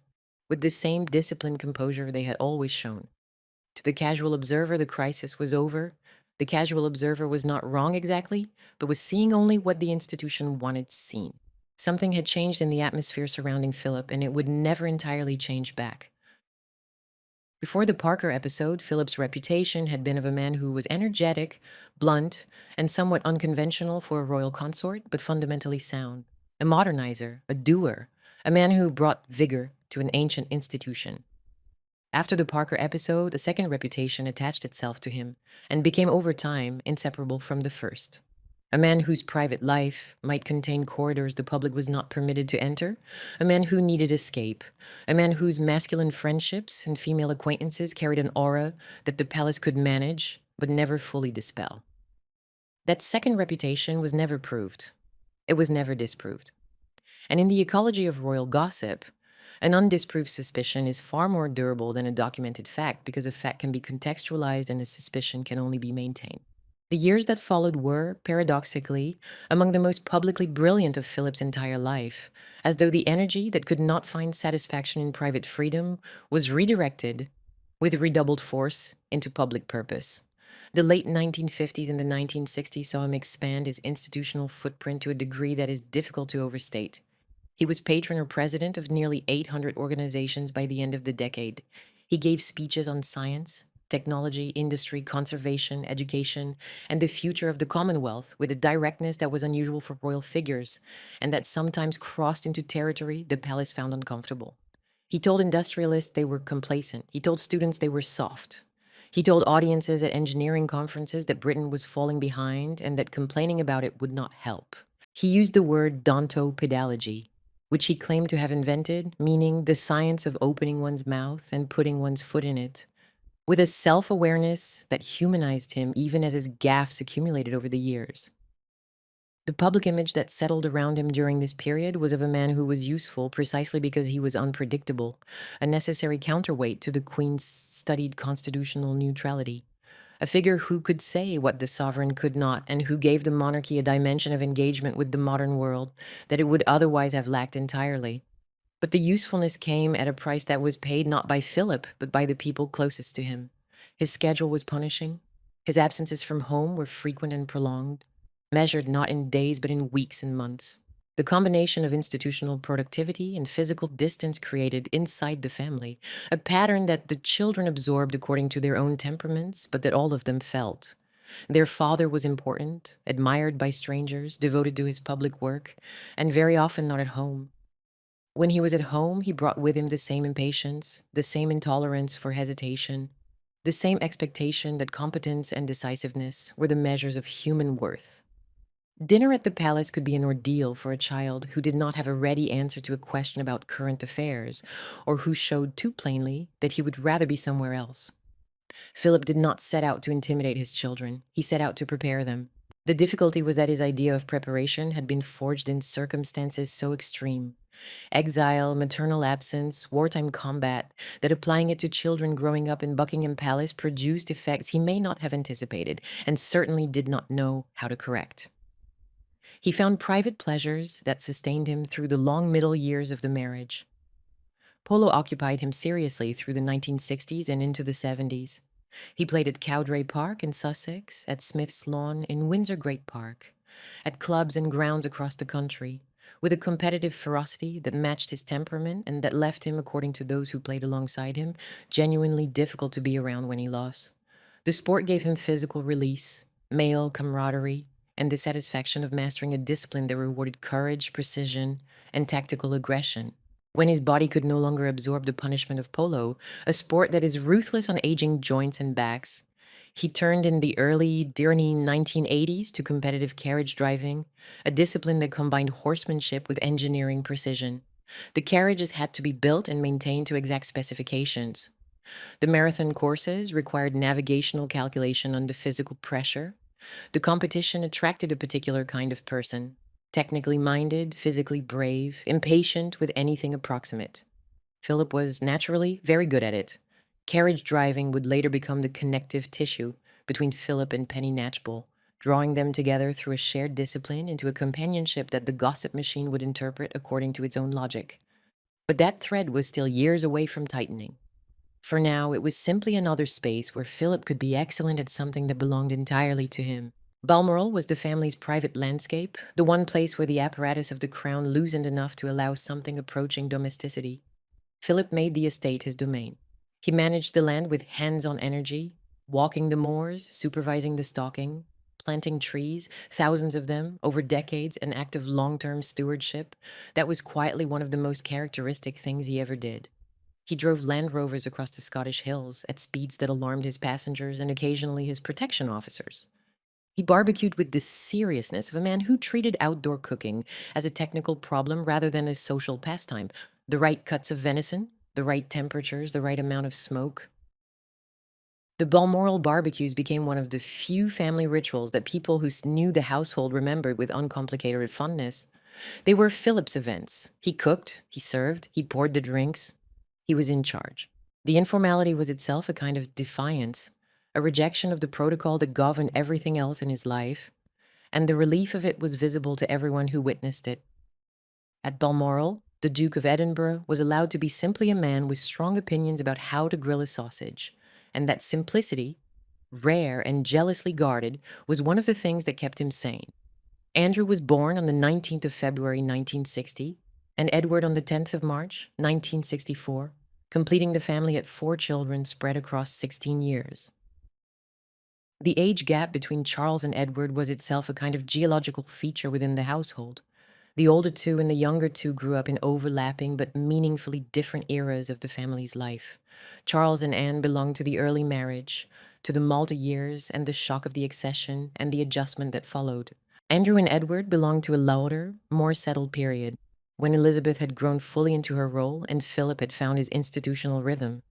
with the same disciplined composure they had always shown. To the casual observer, the crisis was over. The casual observer was not wrong exactly, but was seeing only what the institution wanted seen. Something had changed in the atmosphere surrounding Philip, and it would never entirely change back. Before the Parker episode, Philip's reputation had been of a man who was energetic, blunt, and somewhat unconventional for a royal consort, but fundamentally sound. A modernizer, a doer, a man who brought vigor to an ancient institution. After the Parker episode, a second reputation attached itself to him and became over time inseparable from the first. A man whose private life might contain corridors the public was not permitted to enter, a man who needed escape, a man whose masculine friendships and female acquaintances carried an aura that the palace could manage but never fully dispel. That second reputation was never proved. It was never disproved. And in the ecology of royal gossip, an undisproved suspicion is far more durable than a documented fact because a fact can be contextualized and a suspicion can only be maintained. The years that followed were, paradoxically, among the most publicly brilliant of Philip's entire life, as though the energy that could not find satisfaction in private freedom was redirected with redoubled force into public purpose. The late 1950s and the 1960s saw him expand his institutional footprint to a degree that is difficult to overstate. He was patron or president of nearly 800 organizations by the end of the decade. He gave speeches on science, technology, industry, conservation, education, and the future of the Commonwealth with a directness that was unusual for royal figures and that sometimes crossed into territory the palace found uncomfortable. He told industrialists they were complacent. He told students they were soft. He told audiences at engineering conferences that Britain was falling behind and that complaining about it would not help. He used the word dontopedology, which he claimed to have invented, meaning the science of opening one's mouth and putting one's foot in it, with a self-awareness that humanized him even as his gaffes accumulated over the years. The public image that settled around him during this period was of a man who was useful precisely because he was unpredictable, a necessary counterweight to the Queen's studied constitutional neutrality. A figure who could say what the sovereign could not, and who gave the monarchy a dimension of engagement with the modern world that it would otherwise have lacked entirely. But the usefulness came at a price that was paid not by Philip, but by the people closest to him. His schedule was punishing. His absences from home were frequent and prolonged, measured not in days but in weeks and months. The combination of institutional productivity and physical distance created, inside the family, a pattern that the children absorbed according to their own temperaments, but that all of them felt. Their father was important, admired by strangers, devoted to his public work, and very often not at home. When he was at home, he brought with him the same impatience, the same intolerance for hesitation, the same expectation that competence and decisiveness were the measures of human worth. Dinner at the palace could be an ordeal for a child who did not have a ready answer to a question about current affairs, or who showed too plainly that he would rather be somewhere else. Philip did not set out to intimidate his children. He set out to prepare them. The difficulty was that his idea of preparation had been forged in circumstances so extreme. Exile, maternal absence, wartime combat, that applying it to children growing up in Buckingham Palace produced effects he may not have anticipated and certainly did not know how to correct. He found private pleasures that sustained him through the long middle years of the marriage. Polo occupied him seriously through the 1960s and into the 70s. He played at Cowdray Park in Sussex, at Smith's Lawn in Windsor Great Park, at clubs and grounds across the country, with a competitive ferocity that matched his temperament and that left him, according to those who played alongside him, genuinely difficult to be around when he lost. The sport gave him physical release, male camaraderie, and the satisfaction of mastering a discipline that rewarded courage, precision, and tactical aggression. When his body could no longer absorb the punishment of polo, a sport that is ruthless on aging joints and backs, he turned in the early, dirty 1980s to competitive carriage driving, a discipline that combined horsemanship with engineering precision. The carriages had to be built and maintained to exact specifications. The marathon courses required navigational calculation under physical pressure. The competition attracted a particular kind of person, technically minded, physically brave, impatient with anything approximate. Philip was naturally very good at it. Carriage driving would later become the connective tissue between Philip and Penny Knatchbull, drawing them together through a shared discipline into a companionship that the gossip machine would interpret according to its own logic. But that thread was still years away from tightening. For now, it was simply another space where Philip could be excellent at something that belonged entirely to him. Balmoral was the family's private landscape, the one place where the apparatus of the crown loosened enough to allow something approaching domesticity. Philip made the estate his domain. He managed the land with hands-on energy, walking the moors, supervising the stalking, planting trees, thousands of them, over decades, an act of long-term stewardship that was quietly one of the most characteristic things he ever did. He drove Land Rovers across the Scottish hills at speeds that alarmed his passengers and occasionally his protection officers. He barbecued with the seriousness of a man who treated outdoor cooking as a technical problem rather than a social pastime. The right cuts of venison, the right temperatures, the right amount of smoke. The Balmoral barbecues became one of the few family rituals that people who knew the household remembered with uncomplicated fondness. They were Philip's events. He cooked, he served, he poured the drinks. He was in charge. The informality was itself a kind of defiance, a rejection of the protocol that governed everything else in his life, and the relief of it was visible to everyone who witnessed it. At Balmoral, the Duke of Edinburgh was allowed to be simply a man with strong opinions about how to grill a sausage, and that simplicity, rare and jealously guarded, was one of the things that kept him sane. Andrew was born on the 19th of February 1960, and Edward on the 10th of March 1964, completing the family at 4 children spread across 16 years. The age gap between Charles and Edward was itself a kind of geological feature within the household. The older two and the younger two grew up in overlapping but meaningfully different eras of the family's life. Charles and Anne belonged to the early marriage, to the Malta years and the shock of the accession and the adjustment that followed. Andrew and Edward belonged to a louder, more settled period, when Elizabeth had grown fully into her role and Philip had found his institutional rhythm.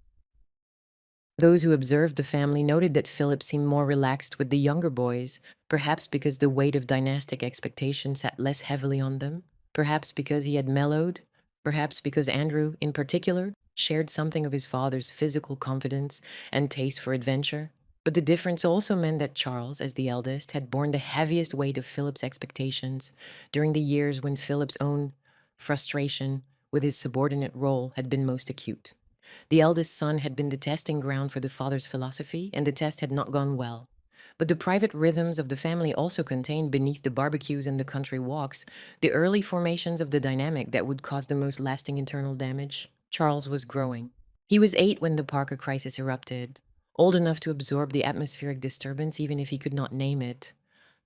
Those who observed the family noted that Philip seemed more relaxed with the younger boys, perhaps because the weight of dynastic expectation sat less heavily on them, perhaps because he had mellowed, perhaps because Andrew, in particular, shared something of his father's physical confidence and taste for adventure. But the difference also meant that Charles, as the eldest, had borne the heaviest weight of Philip's expectations during the years when Philip's own frustration with his subordinate role had been most acute. The eldest son had been the testing ground for the father's philosophy, and the test had not gone well. But the private rhythms of the family also contained, beneath the barbecues and the country walks, the early formations of the dynamic that would cause the most lasting internal damage. Charles was growing. He was 8 when the Parker crisis erupted, old enough to absorb the atmospheric disturbance even if he could not name it.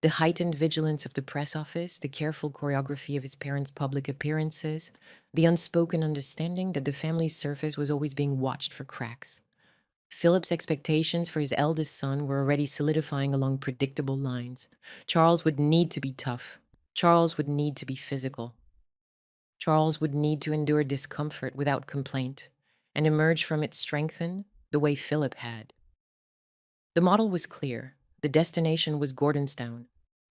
The heightened vigilance of the press office, the careful choreography of his parents' public appearances, the unspoken understanding that the family's surface was always being watched for cracks. Philip's expectations for his eldest son were already solidifying along predictable lines. Charles would need to be tough. Charles would need to be physical. Charles would need to endure discomfort without complaint and emerge from it strengthened the way Philip had. The model was clear. The destination was Gordonstown,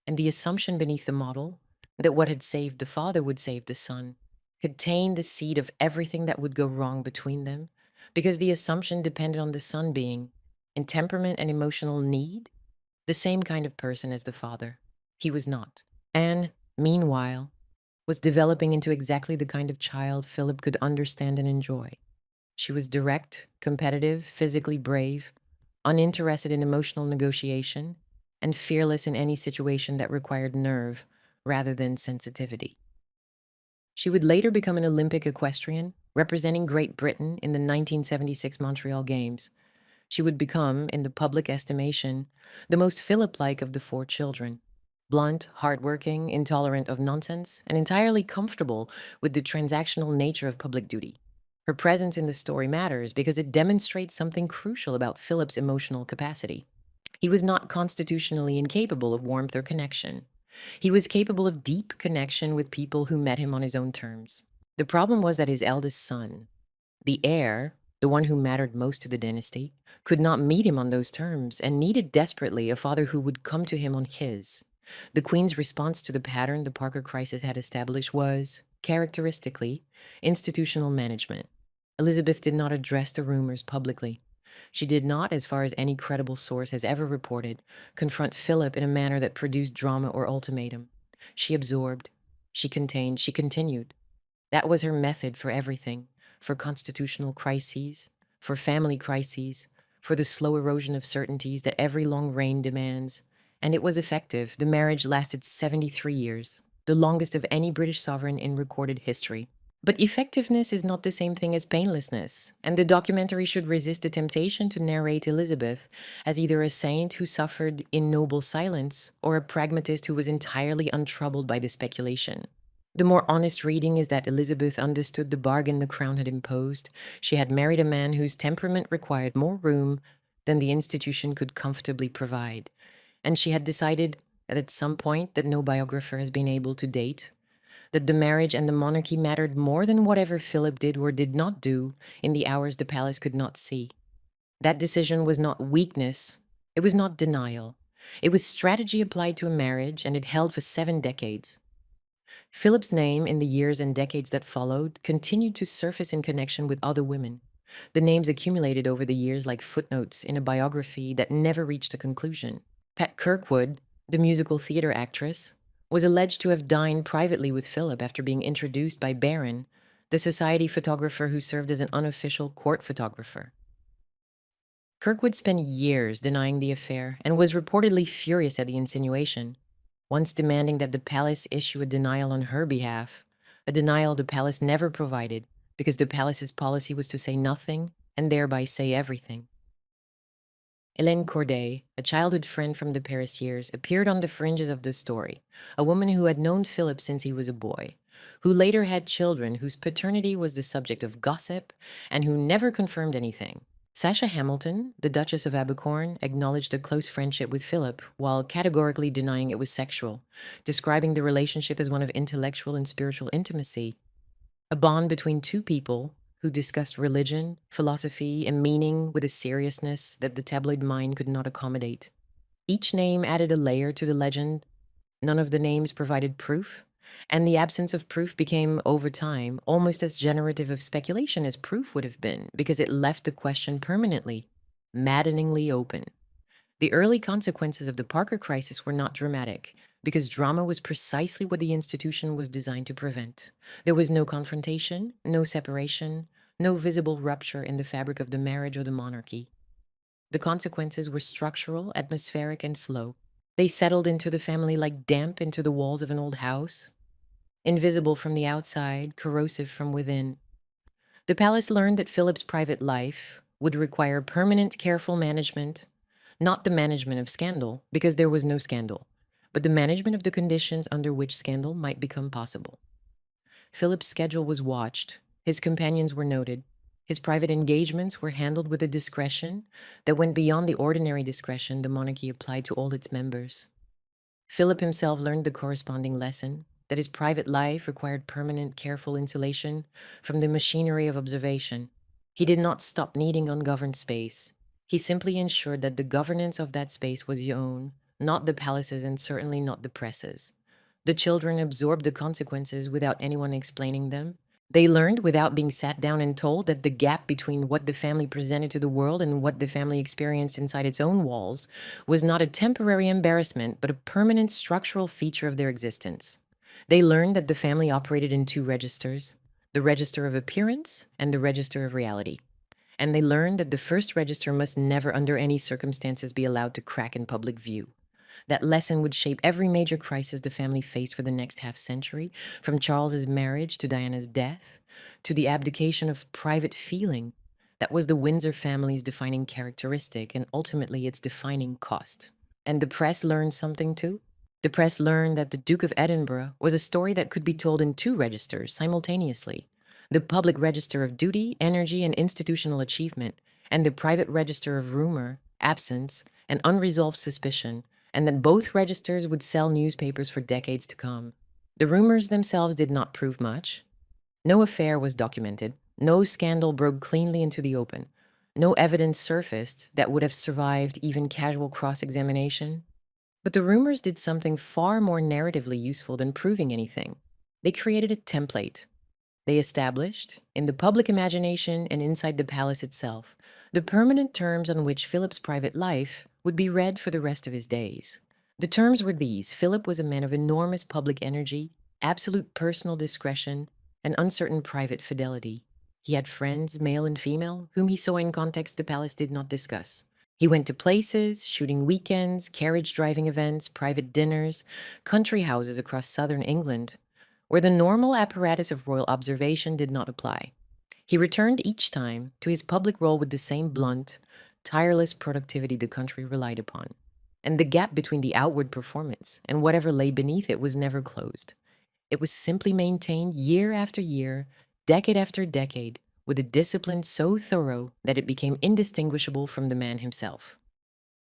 and the assumption beneath the model, that what had saved the father would save the son, contained the seed of everything that would go wrong between them, because the assumption depended on the son being, in temperament and emotional need, the same kind of person as the father. He was not. Anne, meanwhile, was developing into exactly the kind of child Philip could understand and enjoy. She was direct, competitive, physically brave, uninterested in emotional negotiation, and fearless in any situation that required nerve rather than sensitivity. She would later become an Olympic equestrian, representing Great Britain in the 1976 Montreal Games. She would become, in the public estimation, the most Philip-like of the 4 children. Blunt, hardworking, intolerant of nonsense, and entirely comfortable with the transactional nature of public duty. Her presence in the story matters because it demonstrates something crucial about Philip's emotional capacity. He was not constitutionally incapable of warmth or connection. He was capable of deep connection with people who met him on his own terms. The problem was that his eldest son, the heir, the one who mattered most to the dynasty, could not meet him on those terms and needed desperately a father who would come to him on his. The Queen's response to the pattern the Parker crisis had established was, characteristically, institutional management. Elizabeth did not address the rumors publicly. She did not, as far as any credible source has ever reported, confront Philip in a manner that produced drama or ultimatum. She absorbed, she contained, she continued. That was her method for everything, for constitutional crises, for family crises, for the slow erosion of certainties that every long reign demands. And it was effective. The marriage lasted 73 years, the longest of any British sovereign in recorded history. But effectiveness is not the same thing as painlessness, and the documentary should resist the temptation to narrate Elizabeth as either a saint who suffered in noble silence or a pragmatist who was entirely untroubled by the speculation. The more honest reading is that Elizabeth understood the bargain the crown had imposed. She had married a man whose temperament required more room than the institution could comfortably provide. And she had decided that at some point that no biographer has been able to date, that the marriage and the monarchy mattered more than whatever Philip did or did not do in the hours the palace could not see. That decision was not weakness, it was not denial. It was strategy applied to a marriage, and it held for 7 decades. Philip's name, in the years and decades that followed, continued to surface in connection with other women. The names accumulated over the years like footnotes in a biography that never reached a conclusion. Pat Kirkwood, the musical theater actress, was alleged to have dined privately with Philip after being introduced by Barron, the society photographer who served as an unofficial court photographer. Kirkwood spent years denying the affair and was reportedly furious at the insinuation, once demanding that the palace issue a denial on her behalf, a denial the palace never provided because the palace's policy was to say nothing and thereby say everything. Hélène Corday, a childhood friend from the Paris years, appeared on the fringes of the story, a woman who had known Philip since he was a boy, who later had children whose paternity was the subject of gossip and who never confirmed anything. Sasha Hamilton, the Duchess of Abercorn, acknowledged a close friendship with Philip while categorically denying it was sexual, describing the relationship as one of intellectual and spiritual intimacy, a bond between two people who discussed religion, philosophy, and meaning with a seriousness that the tabloid mind could not accommodate. Each name added a layer to the legend. None of the names provided proof, and the absence of proof became, over time, almost as generative of speculation as proof would have been, because it left the question permanently, maddeningly open. The early consequences of the Parker crisis were not dramatic, because drama was precisely what the institution was designed to prevent. There was no confrontation, no separation, no visible rupture in the fabric of the marriage or the monarchy. The consequences were structural, atmospheric, and slow. They settled into the family like damp into the walls of an old house, invisible from the outside, corrosive from within. The palace learned that Philip's private life would require permanent, careful management, not the management of scandal, because there was no scandal, but the management of the conditions under which scandal might become possible. Philip's schedule was watched, his companions were noted, his private engagements were handled with a discretion that went beyond the ordinary discretion the monarchy applied to all its members. Philip himself learned the corresponding lesson, that his private life required permanent, careful insulation from the machinery of observation. He did not stop needing ungoverned space. He simply ensured that the governance of that space was his own, not the palace's, and certainly not the press's. The children absorbed the consequences without anyone explaining them. They learned without being sat down and told that the gap between what the family presented to the world and what the family experienced inside its own walls was not a temporary embarrassment, but a permanent structural feature of their existence. They learned that the family operated in 2 registers, the register of appearance and the register of reality. And they learned that the first register must never under any circumstances be allowed to crack in public view. That lesson would shape every major crisis the family faced for the next half-century, from Charles's marriage to Diana's death, to the abdication of private feeling. That was the Windsor family's defining characteristic and ultimately its defining cost. And the press learned something too. The press learned that the Duke of Edinburgh was a story that could be told in 2 registers simultaneously. The public register of duty, energy, and institutional achievement, and the private register of rumor, absence, and unresolved suspicion, and that both registers would sell newspapers for decades to come. The rumors themselves did not prove much. No affair was documented. No scandal broke cleanly into the open. No evidence surfaced that would have survived even casual cross-examination. But the rumors did something far more narratively useful than proving anything. They created a template. They established, in the public imagination and inside the palace itself, the permanent terms on which Philip's private life would be read for the rest of his days. The terms were these: Philip was a man of enormous public energy, absolute personal discretion, and uncertain private fidelity. He had friends, male and female, whom he saw in contexts the palace did not discuss. He went to places, shooting weekends, carriage driving events, private dinners, country houses across southern England, where the normal apparatus of royal observation did not apply. He returned each time to his public role with the same blunt, tireless productivity the country relied upon. And the gap between the outward performance and whatever lay beneath it was never closed. It was simply maintained year after year, decade after decade, with a discipline so thorough that it became indistinguishable from the man himself.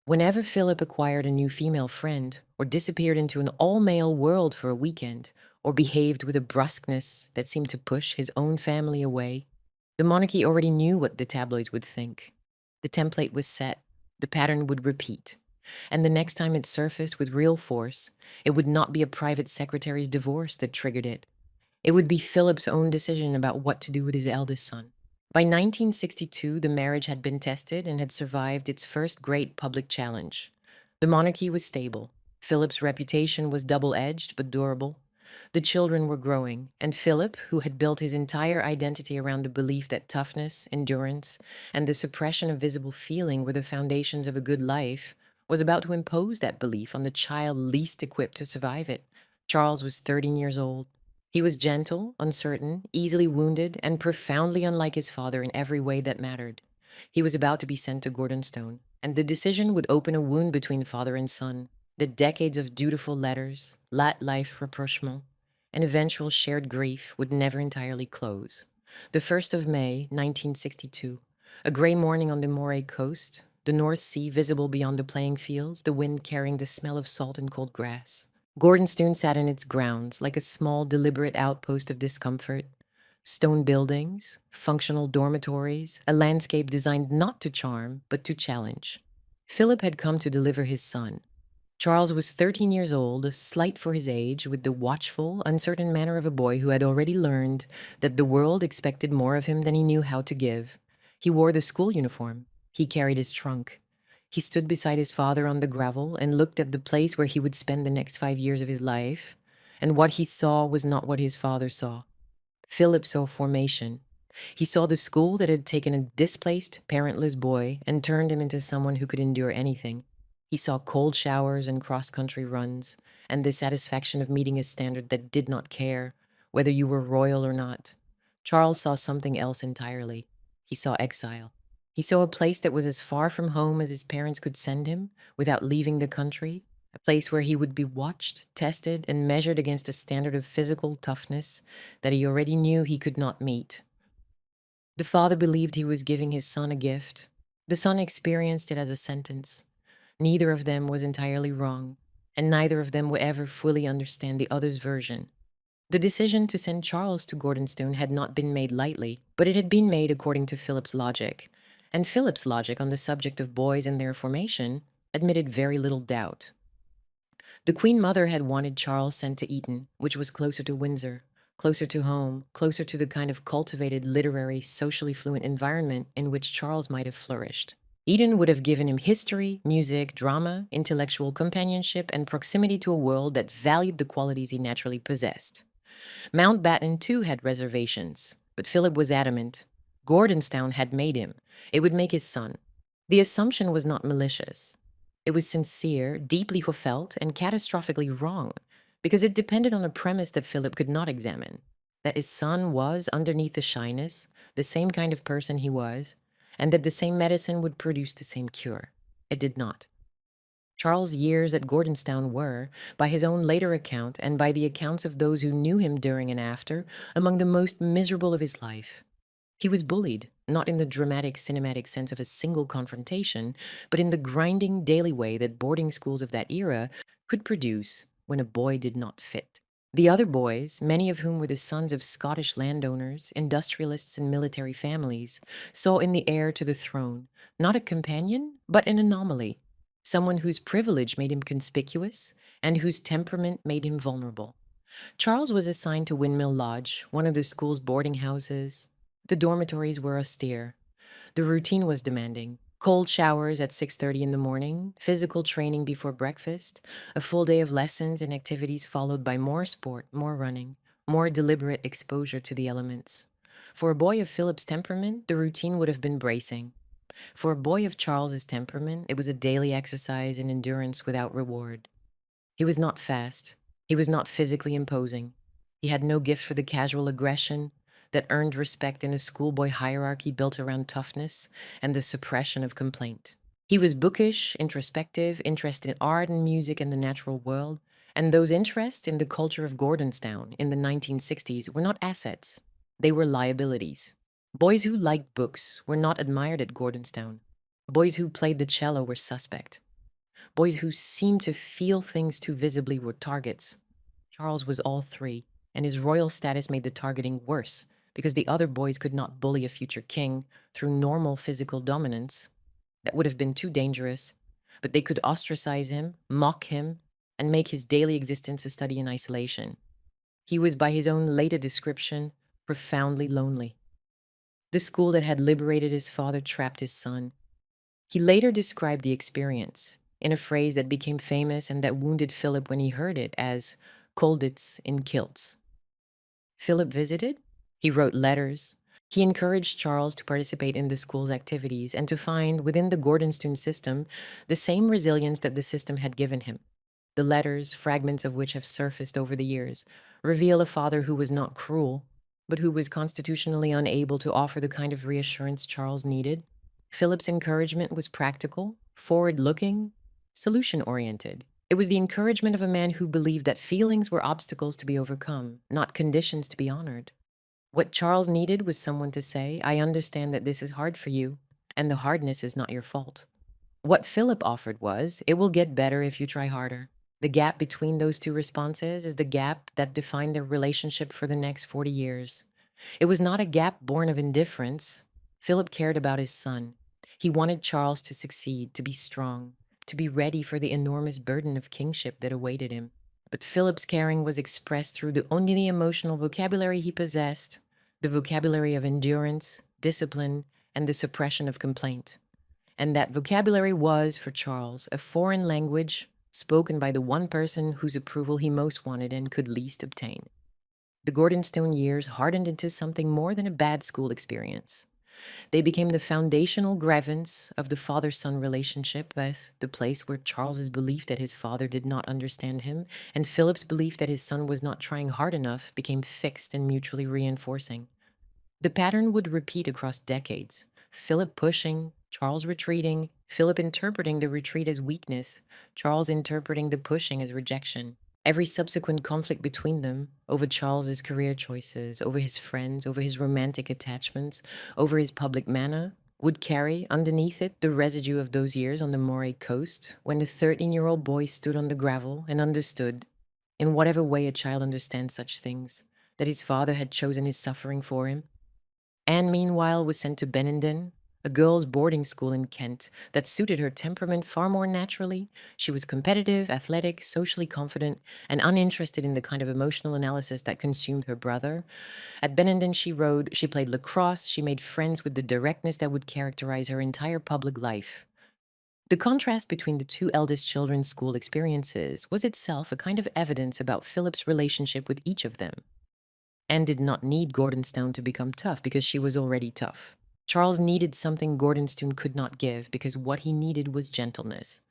Whenever Philip acquired a new female friend, or disappeared into an all male world for a weekend, or behaved with a brusqueness that seemed to push his own family away, the monarchy already knew what the tabloids would think. The template was set, the pattern would repeat, and the next time it surfaced with real force, it would not be a private secretary's divorce that triggered it. It would be Philip's own decision about what to do with his eldest son. By 1962, the marriage had been tested and had survived its first great public challenge. The monarchy was stable. Philip's reputation was double-edged but durable. The children were growing, and Philip, who had built his entire identity around the belief that toughness, endurance, and the suppression of visible feeling were the foundations of a good life, was about to impose that belief on the child least equipped to survive it. Charles was 13 years old. He was gentle, uncertain, easily wounded, and profoundly unlike his father in every way that mattered. He was about to be sent to Gordonstone, and the decision would open a wound between father and son. The decades of dutiful letters, life rapprochement, and eventual shared grief would never entirely close. The 1st of May, 1962, a gray morning on the Moray coast, the North Sea visible beyond the playing fields, the wind carrying the smell of salt and cold grass. Gordonstone sat in its grounds like a small, deliberate outpost of discomfort. Stone buildings, functional dormitories, a landscape designed not to charm, but to challenge. Philip had come to deliver his son. Charles was 13 years old, slight for his age, with the watchful, uncertain manner of a boy who had already learned that the world expected more of him than he knew how to give. He wore the school uniform. He carried his trunk. He stood beside his father on the gravel and looked at the place where he would spend the next 5 years of his life. And what he saw was not what his father saw. Philip saw formation. He saw the school that had taken a displaced, parentless boy and turned him into someone who could endure anything. He saw cold showers and cross-country runs, and the satisfaction of meeting a standard that did not care whether you were royal or not. Charles saw something else entirely. He saw exile. He saw a place that was as far from home as his parents could send him without leaving the country, a place where he would be watched, tested, and measured against a standard of physical toughness that he already knew he could not meet. The father believed he was giving his son a gift. The son experienced it as a sentence. Neither of them was entirely wrong, and neither of them would ever fully understand the other's version. The decision to send Charles to Gordonstone had not been made lightly, but it had been made according to Philip's logic. And Philip's logic on the subject of boys and their formation admitted very little doubt. The Queen Mother had wanted Charles sent to Eton, which was closer to Windsor, closer to home, closer to the kind of cultivated, literary, socially fluent environment in which Charles might have flourished. Eton would have given him history, music, drama, intellectual companionship, and proximity to a world that valued the qualities he naturally possessed. Mountbatten, too, had reservations, but Philip was adamant. Gordonstown had made him. It would make his son. The assumption was not malicious. It was sincere, deeply felt, and catastrophically wrong, because it depended on a premise that Philip could not examine, that his son was, underneath the shyness, the same kind of person he was, and that the same medicine would produce the same cure. It did not. Charles' years at Gordonstown were, by his own later account and by the accounts of those who knew him during and after, among the most miserable of his life. He was bullied, not in the dramatic, cinematic sense of a single confrontation, but in the grinding, daily way that boarding schools of that era could produce when a boy did not fit. The other boys, many of whom were the sons of Scottish landowners, industrialists, and military families, saw in the heir to the throne not a companion, but an anomaly, someone whose privilege made him conspicuous and whose temperament made him vulnerable. Charles was assigned to Windmill Lodge, one of the school's boarding houses. The dormitories were austere. The routine was demanding. Cold showers at 6:30 in the morning, physical training before breakfast, a full day of lessons and activities followed by more sport, more running, more deliberate exposure to the elements. For a boy of Philip's temperament, the routine would have been bracing. For a boy of Charles's temperament, it was a daily exercise in endurance without reward. He was not fast. He was not physically imposing. He had no gift for the casual aggression that earned respect in a schoolboy hierarchy built around toughness and the suppression of complaint. He was bookish, introspective, interested in art and music and the natural world, And those interests in the culture of Gordonstown in the 1960s were not assets, they were liabilities. Boys who liked books were not admired at Gordonstown. Boys who played the cello were suspect. Boys who seemed to feel things too visibly were targets. Charles was all three, and his royal status made the targeting worse because the other boys could not bully a future king through normal physical dominance. That would have been too dangerous, but they could ostracize him, mock him, and make his daily existence a study in isolation. He was, by his own later description, profoundly lonely. The school that had liberated his father trapped his son. He later described the experience in a phrase that became famous and that wounded Philip when he heard it as "coldits in kilts." Philip visited. He wrote letters. He encouraged Charles to participate in the school's activities and to find within the Gordonstoun system the same resilience that the system had given him. The letters, fragments of which have surfaced over the years, reveal a father who was not cruel, but who was constitutionally unable to offer the kind of reassurance Charles needed. Philip's encouragement was practical, forward-looking, solution-oriented. It was the encouragement of a man who believed that feelings were obstacles to be overcome, not conditions to be honored. What Charles needed was someone to say, "I understand that this is hard for you, and the hardness is not your fault." What Philip offered was, "It will get better if you try harder." The gap between those two responses is the gap that defined their relationship for the next 40 years. It was not a gap born of indifference. Philip cared about his son. He wanted Charles to succeed, to be strong, to be ready for the enormous burden of kingship that awaited him. But Philip's caring was expressed through the only emotional vocabulary he possessed, the vocabulary of endurance, discipline, and the suppression of complaint. And that vocabulary was, for Charles, a foreign language spoken by the one person whose approval he most wanted and could least obtain. The Gordonstoun years hardened into something more than a bad school experience. They became the foundational grievance of the father-son relationship, with the place where Charles's belief that his father did not understand him and Philip's belief that his son was not trying hard enough became fixed and mutually reinforcing. The pattern would repeat across decades. Philip pushing, Charles retreating, Philip interpreting the retreat as weakness, Charles interpreting the pushing as rejection. Every subsequent conflict between them, over Charles's career choices, over his friends, over his romantic attachments, over his public manner, would carry underneath it the residue of those years on the Moray coast, when the 13-year-old boy stood on the gravel and understood, in whatever way a child understands such things, that his father had chosen his suffering for him. Anne, meanwhile, was sent to Benenden, a girls' boarding school in Kent that suited her temperament far more naturally. She was competitive, athletic, socially confident, and uninterested in the kind of emotional analysis that consumed her brother. At Benenden, she rode, she played lacrosse, she made friends with the directness that would characterize her entire public life. The contrast between the two eldest children's school experiences was itself a kind of evidence about Philip's relationship with each of them. Anne did not need Gordonstoun to become tough because she was already tough. Charles needed something Gordonstoun could not give because what he needed was gentleness.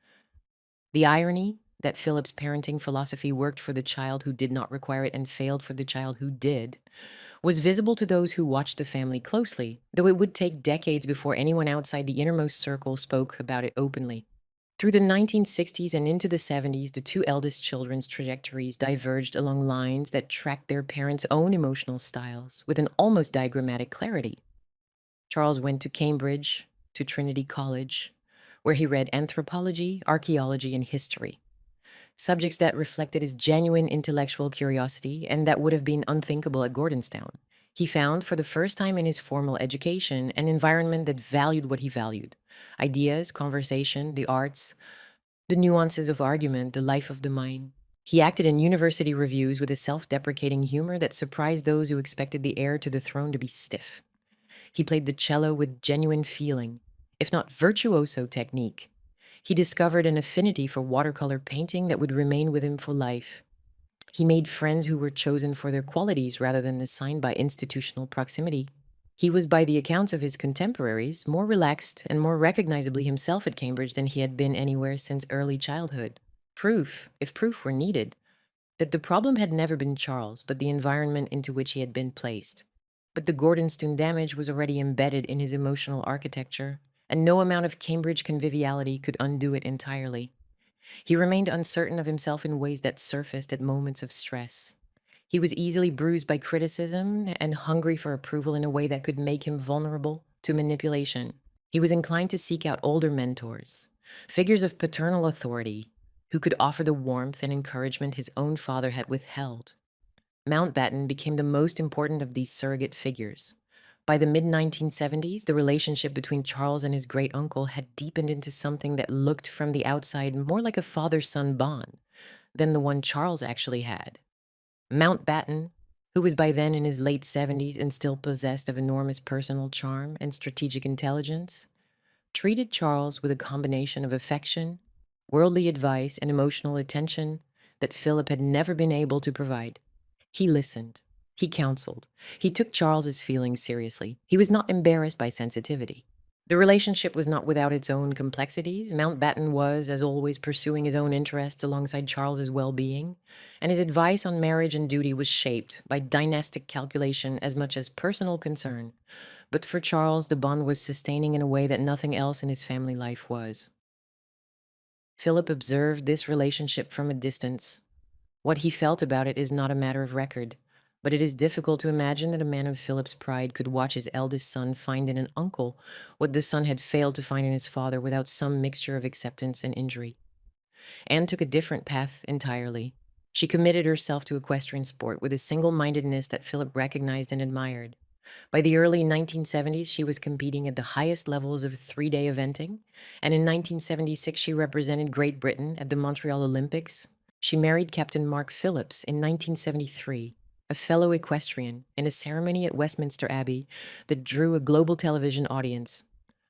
The irony that Philip's parenting philosophy worked for the child who did not require it and failed for the child who did was visible to those who watched the family closely, though it would take decades before anyone outside the innermost circle spoke about it openly. Through the 1960s and into the 70s, the two eldest children's trajectories diverged along lines that tracked their parents' own emotional styles with an almost diagrammatic clarity. Charles went to Cambridge, to Trinity College, where he read anthropology, archaeology, and history, subjects that reflected his genuine intellectual curiosity and that would have been unthinkable at Gordonstoun. He found, for the first time in his formal education, an environment that valued what he valued: ideas, conversation, the arts, the nuances of argument, the life of the mind. He acted in university reviews with a self-deprecating humor that surprised those who expected the heir to the throne to be stiff. He played the cello with genuine feeling, if not virtuoso technique. He discovered an affinity for watercolor painting that would remain with him for life. He made friends who were chosen for their qualities rather than assigned by institutional proximity. He was, by the accounts of his contemporaries, more relaxed and more recognizably himself at Cambridge than he had been anywhere since early childhood. Proof, if proof were needed, that the problem had never been Charles, but the environment into which he had been placed. But the Gordonstoun damage was already embedded in his emotional architecture, and no amount of Cambridge conviviality could undo it entirely. He remained uncertain of himself in ways that surfaced at moments of stress. He was easily bruised by criticism and hungry for approval in a way that could make him vulnerable to manipulation. He was inclined to seek out older mentors, figures of paternal authority, who could offer the warmth and encouragement his own father had withheld. Mountbatten became the most important of these surrogate figures. By the mid 1970s, the relationship between Charles and his great uncle had deepened into something that looked from the outside more like a father son bond than the one Charles actually had. Mountbatten, who was by then in his late 70s and still possessed of enormous personal charm and strategic intelligence, treated Charles with a combination of affection, worldly advice, and emotional attention that Philip had never been able to provide. He listened. He counseled. He took Charles's feelings seriously. He was not embarrassed by sensitivity. The relationship was not without its own complexities. Mountbatten was, as always, pursuing his own interests alongside Charles's well-being, and his advice on marriage and duty was shaped by dynastic calculation as much as personal concern. But for Charles, the bond was sustaining in a way that nothing else in his family life was. Philip observed this relationship from a distance. What he felt about it is not a matter of record, but it is difficult to imagine that a man of Philip's pride could watch his eldest son find in an uncle what the son had failed to find in his father without some mixture of acceptance and injury. Anne took a different path entirely. She committed herself to equestrian sport with a single-mindedness that Philip recognized and admired. By the early 1970s, she was competing at the highest levels of three-day eventing, and in 1976 she represented Great Britain at the Montreal Olympics. She married Captain Mark Phillips in 1973, a fellow equestrian, in a ceremony at Westminster Abbey that drew a global television audience.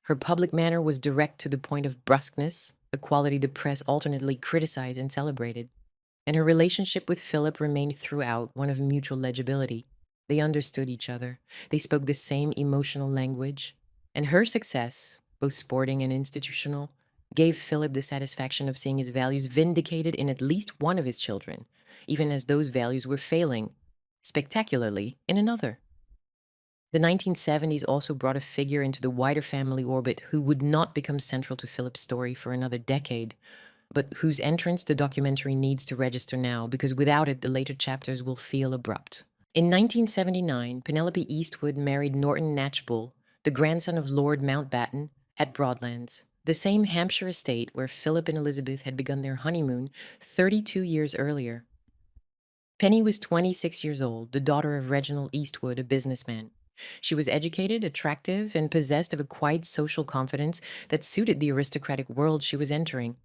Her public manner was direct to the point of brusqueness, a quality the press alternately criticized and celebrated. And her relationship with Philip remained throughout one of mutual legibility. They understood each other. They spoke the same emotional language. And her success, both sporting and institutional, gave Philip the satisfaction of seeing his values vindicated in at least one of his children, even as those values were failing, spectacularly, in another. The 1970s also brought a figure into the wider family orbit who would not become central to Philip's story for another decade, but whose entrance the documentary needs to register now, because without it, the later chapters will feel abrupt. In 1979, Penelope Eastwood married Norton Knatchbull, the grandson of Lord Mountbatten, at Broadlands, the same Hampshire estate where Philip and Elizabeth had begun their honeymoon 32 years earlier. Penny was 26 years old, the daughter of Reginald Eastwood, a businessman. She was educated, attractive, and possessed of a quiet social confidence that suited the aristocratic world she was entering.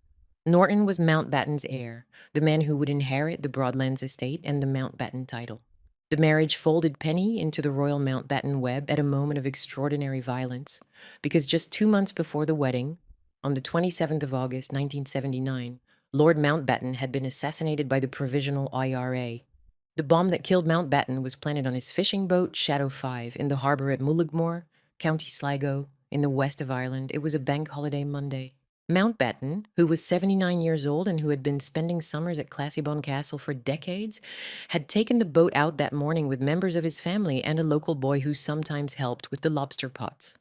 Norton was Mountbatten's heir, the man who would inherit the Broadlands estate and the Mountbatten title. The marriage folded Penny into the royal Mountbatten web at a moment of extraordinary violence, because just 2 months before the wedding, on the 27th of August, 1979, Lord Mountbatten had been assassinated by the Provisional IRA. The bomb that killed Mountbatten was planted on his fishing boat, Shadow 5, in the harbour at Mullaghmore, County Sligo, in the west of Ireland. It was a bank holiday Monday. Mountbatten, who was 79 years old and who had been spending summers at Classybone Castle for decades, had taken the boat out that morning with members of his family and a local boy who sometimes helped with the lobster pots.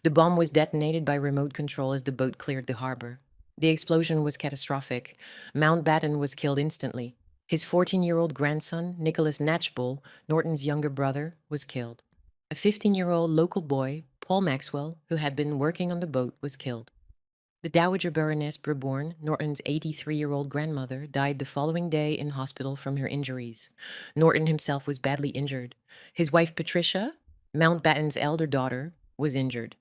The bomb was detonated by remote control as the boat cleared the harbor. The explosion was catastrophic. Mountbatten was killed instantly. His 14-year-old grandson, Nicholas Knatchbull, Norton's younger brother, was killed. A 15-year-old local boy, Paul Maxwell, who had been working on the boat, was killed. The Dowager Baroness Brabourne, Norton's 83-year-old grandmother, died the following day in hospital from her injuries. Norton himself was badly injured. His wife Patricia, Mountbatten's elder daughter, was injured.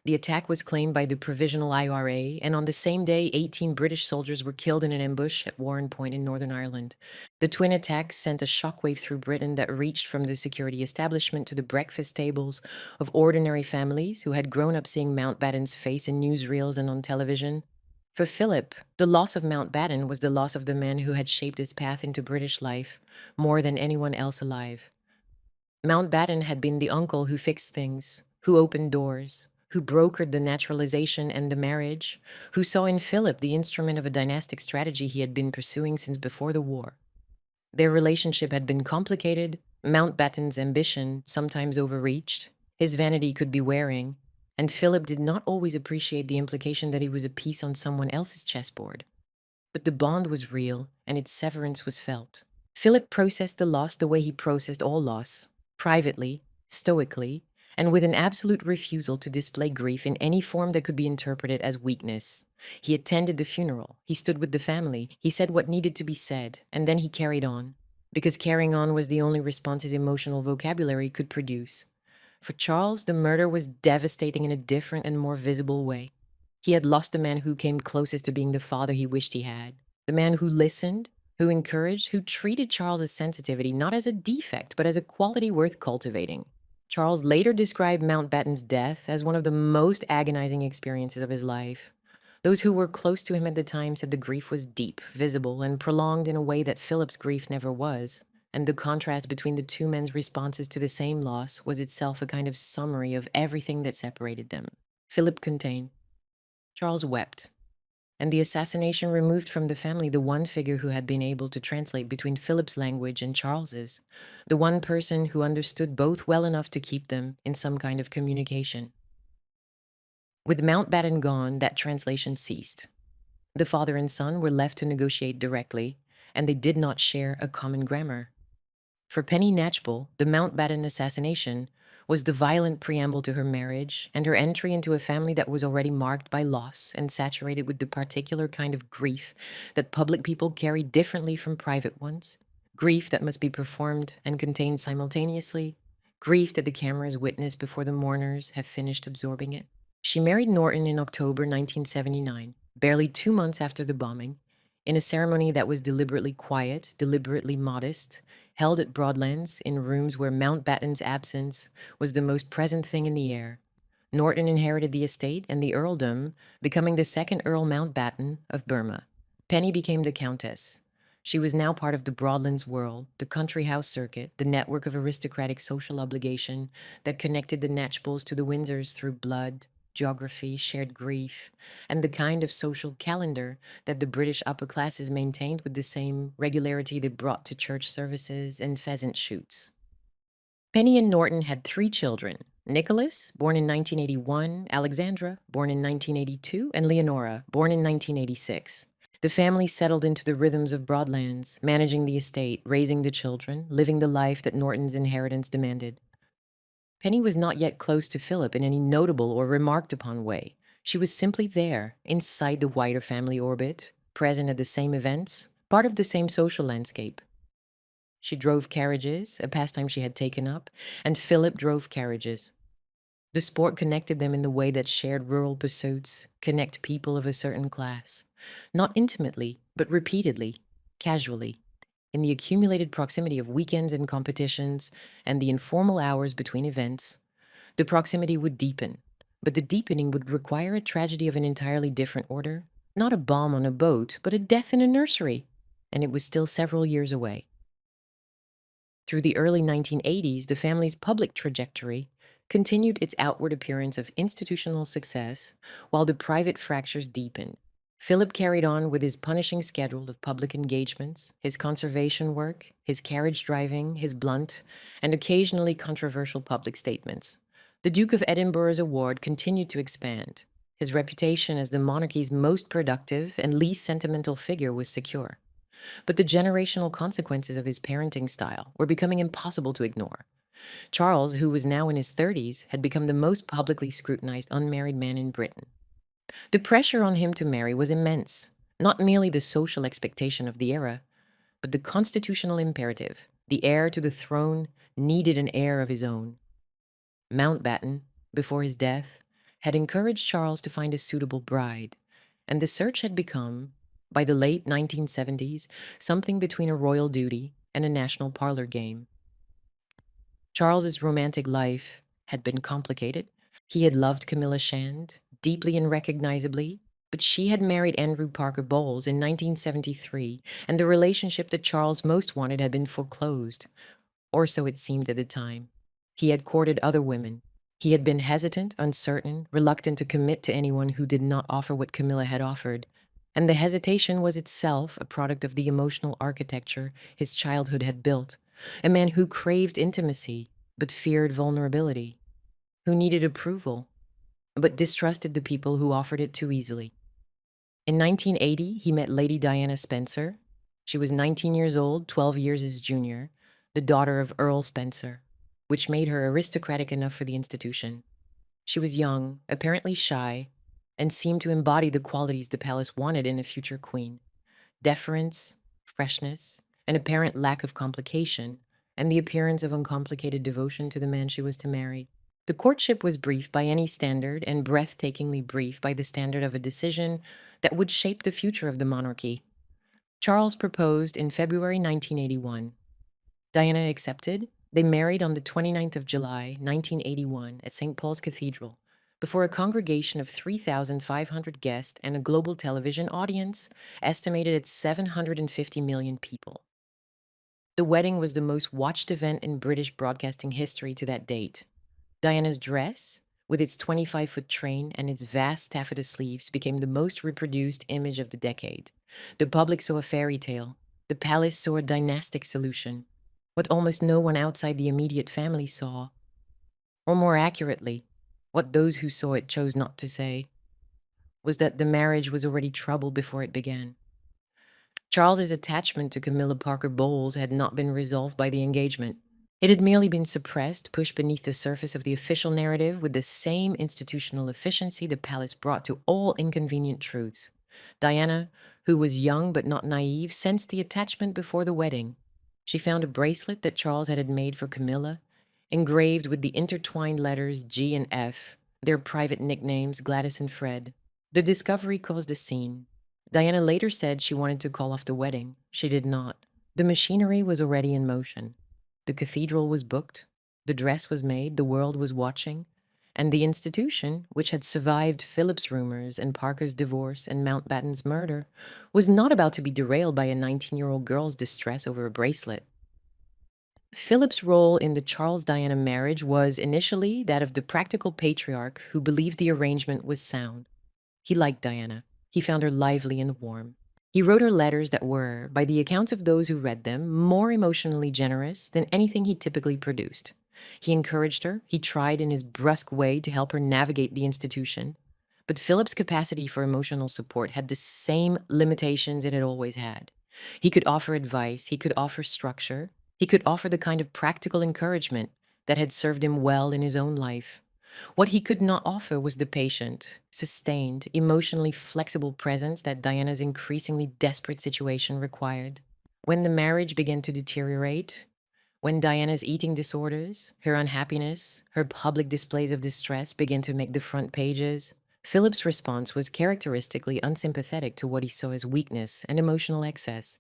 The attack was claimed by the Provisional IRA, and on the same day, 18 British soldiers were killed in an ambush at Warren Point in Northern Ireland. The twin attacks sent a shockwave through Britain that reached from the security establishment to the breakfast tables of ordinary families who had grown up seeing Mountbatten's face in newsreels and on television. For Philip, the loss of Mountbatten was the loss of the man who had shaped his path into British life more than anyone else alive. Mountbatten had been the uncle who fixed things, who opened doors, who brokered the naturalization and the marriage, who saw in Philip the instrument of a dynastic strategy he had been pursuing since before the war. Their relationship had been complicated, Mountbatten's ambition sometimes overreached, his vanity could be wearing, and Philip did not always appreciate the implication that he was a piece on someone else's chessboard. But the bond was real, and its severance was felt. Philip processed the loss the way he processed all loss, privately, stoically, and with an absolute refusal to display grief in any form that could be interpreted as weakness. He attended the funeral, he stood with the family, he said what needed to be said, and then he carried on. Because carrying on was the only response his emotional vocabulary could produce. For Charles, the murder was devastating in a different and more visible way. He had lost the man who came closest to being the father he wished he had, the man who listened, who encouraged, who treated Charles's sensitivity not as a defect, but as a quality worth cultivating. Charles later described Mountbatten's death as one of the most agonizing experiences of his life. Those who were close to him at the time said the grief was deep, visible, and prolonged in a way that Philip's grief never was. And the contrast between the two men's responses to the same loss was itself a kind of summary of everything that separated them. Philip contained. Charles wept. And the assassination removed from the family the one figure who had been able to translate between Philip's language and Charles's, the one person who understood both well enough to keep them in some kind of communication. With Mountbatten gone, that translation ceased. The father and son were left to negotiate directly, and they did not share a common grammar. For Penny Knatchbull, the Mountbatten assassination was the violent preamble to her marriage and her entry into a family that was already marked by loss and saturated with the particular kind of grief that public people carry differently from private ones, grief that must be performed and contained simultaneously, grief that the cameras witness before the mourners have finished absorbing it. She married Norton in October 1979, barely 2 months after the bombing, in a ceremony that was deliberately quiet, deliberately modest, held at Broadlands in rooms where Mountbatten's absence was the most present thing in the air. Norton inherited the estate and the earldom, becoming the second Earl Mountbatten of Burma. Penny became the Countess. She was now part of the Broadlands world, the country house circuit, the network of aristocratic social obligation that connected the Knatchbulls to the Windsors through blood, geography, shared grief, and the kind of social calendar that the British upper classes maintained with the same regularity they brought to church services and pheasant shoots. Penny and Norton had 3 children: Nicholas, born in 1981, Alexandra, born in 1982, and Leonora, born in 1986. The family settled into the rhythms of Broadlands, managing the estate, raising the children, living the life that Norton's inheritance demanded. Penny was not yet close to Philip in any notable or remarked upon way. She was simply there, inside the wider family orbit, present at the same events, part of the same social landscape. She drove carriages, a pastime she had taken up, and Philip drove carriages. The sport connected them in the way that shared rural pursuits connect people of a certain class, not intimately, but repeatedly, casually, in the accumulated proximity of weekends and competitions and the informal hours between events. The proximity would deepen, but the deepening would require a tragedy of an entirely different order, not a bomb on a boat, but a death in a nursery, and it was still several years away. Through the early 1980s, the family's public trajectory continued its outward appearance of institutional success, while the private fractures deepened. Philip carried on with his punishing schedule of public engagements, his conservation work, his carriage driving, his blunt, and occasionally controversial public statements. The Duke of Edinburgh's award continued to expand. His reputation as the monarchy's most productive and least sentimental figure was secure. But the generational consequences of his parenting style were becoming impossible to ignore. Charles, who was now in his 30s, had become the most publicly scrutinized unmarried man in Britain. The pressure on him to marry was immense, not merely the social expectation of the era, but the constitutional imperative. The heir to the throne needed an heir of his own. Mountbatten, before his death, had encouraged Charles to find a suitable bride, and the search had become, by the late 1970s, something between a royal duty and a national parlor game. Charles's romantic life had been complicated. He had loved Camilla Shand, deeply and recognizably, but she had married Andrew Parker Bowles in 1973, and the relationship that Charles most wanted had been foreclosed, or so it seemed at the time. He had courted other women. He had been hesitant, uncertain, reluctant to commit to anyone who did not offer what Camilla had offered, and the hesitation was itself a product of the emotional architecture his childhood had built. A man who craved intimacy, but feared vulnerability, who needed approval, but distrusted the people who offered it too easily. In 1980, he met Lady Diana Spencer. She was 19 years old, 12 years his junior, the daughter of Earl Spencer, which made her aristocratic enough for the institution. She was young, apparently shy, and seemed to embody the qualities the palace wanted in a future queen: deference, freshness, an apparent lack of complication, and the appearance of uncomplicated devotion to the man she was to marry. The courtship was brief by any standard, and breathtakingly brief by the standard of a decision that would shape the future of the monarchy. Charles proposed in February 1981. Diana accepted. They married on the 29th of July, 1981, at St. Paul's Cathedral, before a congregation of 3,500 guests and a global television audience estimated at 750 million people. The wedding was the most watched event in British broadcasting history to that date. Diana's dress, with its 25-foot train and its vast taffeta sleeves, became the most reproduced image of the decade. The public saw a fairy tale. The palace saw a dynastic solution. What almost no one outside the immediate family saw. Or more accurately, what those who saw it chose not to say, was that the marriage was already troubled before it began. Charles's attachment to Camilla Parker Bowles had not been resolved by the engagement. It had merely been suppressed, pushed beneath the surface of the official narrative with the same institutional efficiency the palace brought to all inconvenient truths. Diana, who was young but not naive, sensed the attachment before the wedding. She found a bracelet that Charles had made for Camilla, engraved with the intertwined letters G and F, their private nicknames Gladys and Fred. The discovery caused a scene. Diana later said she wanted to call off the wedding. She did not. The machinery was already in motion. The cathedral was booked, the dress was made, the world was watching, and the institution, which had survived Philip's rumors and Parker's divorce and Mountbatten's murder, was not about to be derailed by a 19-year-old girl's distress over a bracelet. Philip's role in the Charles-Diana marriage was initially that of the practical patriarch who believed the arrangement was sound. He liked Diana. He found her lively and warm. He wrote her letters that were, by the accounts of those who read them, more emotionally generous than anything he typically produced. He encouraged her. He tried in his brusque way to help her navigate the institution. But Philip's capacity for emotional support had the same limitations it had always had. He could offer advice. He could offer structure. He could offer the kind of practical encouragement that had served him well in his own life. What he could not offer was the patient, sustained, emotionally flexible presence that Diana's increasingly desperate situation required. When the marriage began to deteriorate, when Diana's eating disorders, her unhappiness, her public displays of distress began to make the front pages, Philip's response was characteristically unsympathetic to what he saw as weakness and emotional excess.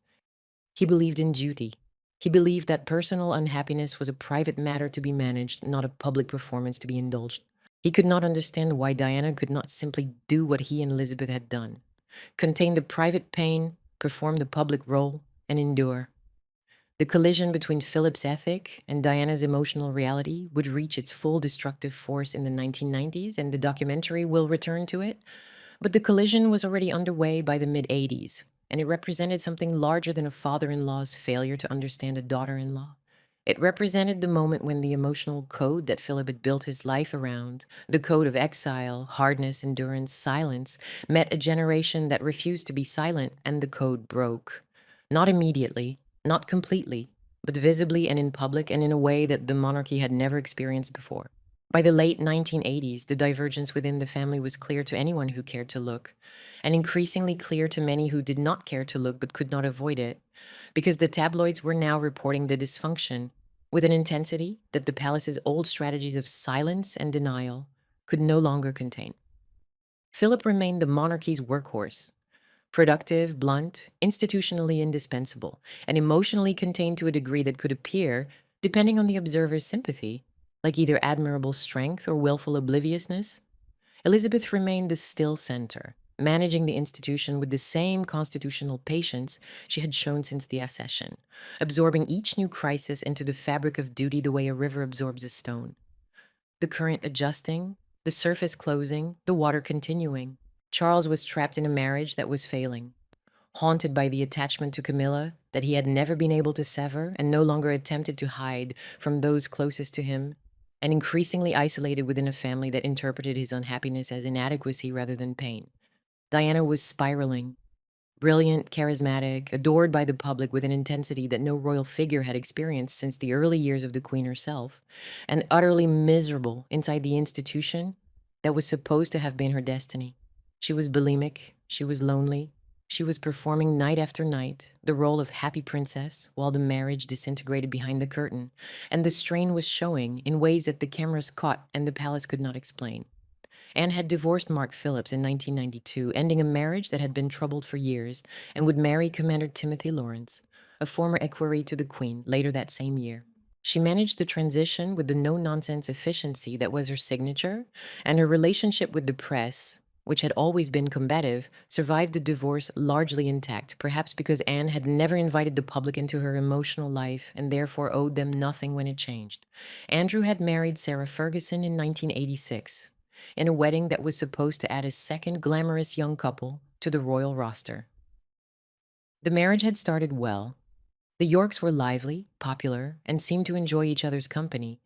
He believed in duty. He believed that personal unhappiness was a private matter to be managed, not a public performance to be indulged. He could not understand why Diana could not simply do what he and Elizabeth had done: contain the private pain, perform the public role, and endure. The collision between Philip's ethic and Diana's emotional reality would reach its full destructive force in the 1990s, and the documentary will return to it. But the collision was already underway by the mid-80s, and it represented something larger than a father-in-law's failure to understand a daughter-in-law. It represented the moment when the emotional code that Philip had built his life around, the code of exile, hardness, endurance, silence, met a generation that refused to be silent, and the code broke. Not immediately, not completely, but visibly and in public, and in a way that the monarchy had never experienced before. By the late 1980s, the divergence within the family was clear to anyone who cared to look, and increasingly clear to many who did not care to look but could not avoid it, because the tabloids were now reporting the dysfunction with an intensity that the palace's old strategies of silence and denial could no longer contain. Philip remained the monarchy's workhorse, productive, blunt, institutionally indispensable, and emotionally contained to a degree that could appear, depending on the observer's sympathy, like either admirable strength or willful obliviousness. Elizabeth remained the still center, managing the institution with the same constitutional patience she had shown since the accession, absorbing each new crisis into the fabric of duty the way a river absorbs a stone. The current adjusting, the surface closing, the water continuing. Charles was trapped in a marriage that was failing, haunted by the attachment to Camilla that he had never been able to sever and no longer attempted to hide from those closest to him, and increasingly isolated within a family that interpreted his unhappiness as inadequacy rather than pain. Diana was spiraling. Brilliant, charismatic, adored by the public with an intensity that no royal figure had experienced since the early years of the Queen herself, and utterly miserable inside the institution that was supposed to have been her destiny. She was bulimic, she was lonely, she was performing night after night the role of happy princess while the marriage disintegrated behind the curtain, and the strain was showing in ways that the cameras caught and the palace could not explain. Anne had divorced Mark Phillips in 1992, ending a marriage that had been troubled for years, and would marry Commander Timothy Lawrence, a former equerry to the Queen, later that same year. She managed the transition with the no-nonsense efficiency that was her signature, and her relationship with the press, which had always been combative, survived the divorce largely intact, perhaps because Anne had never invited the public into her emotional life and therefore owed them nothing when it changed. Andrew had married Sarah Ferguson in 1986, in a wedding that was supposed to add a second glamorous young couple to the royal roster. The marriage had started well. The Yorks were lively, popular, and seemed to enjoy each other's company.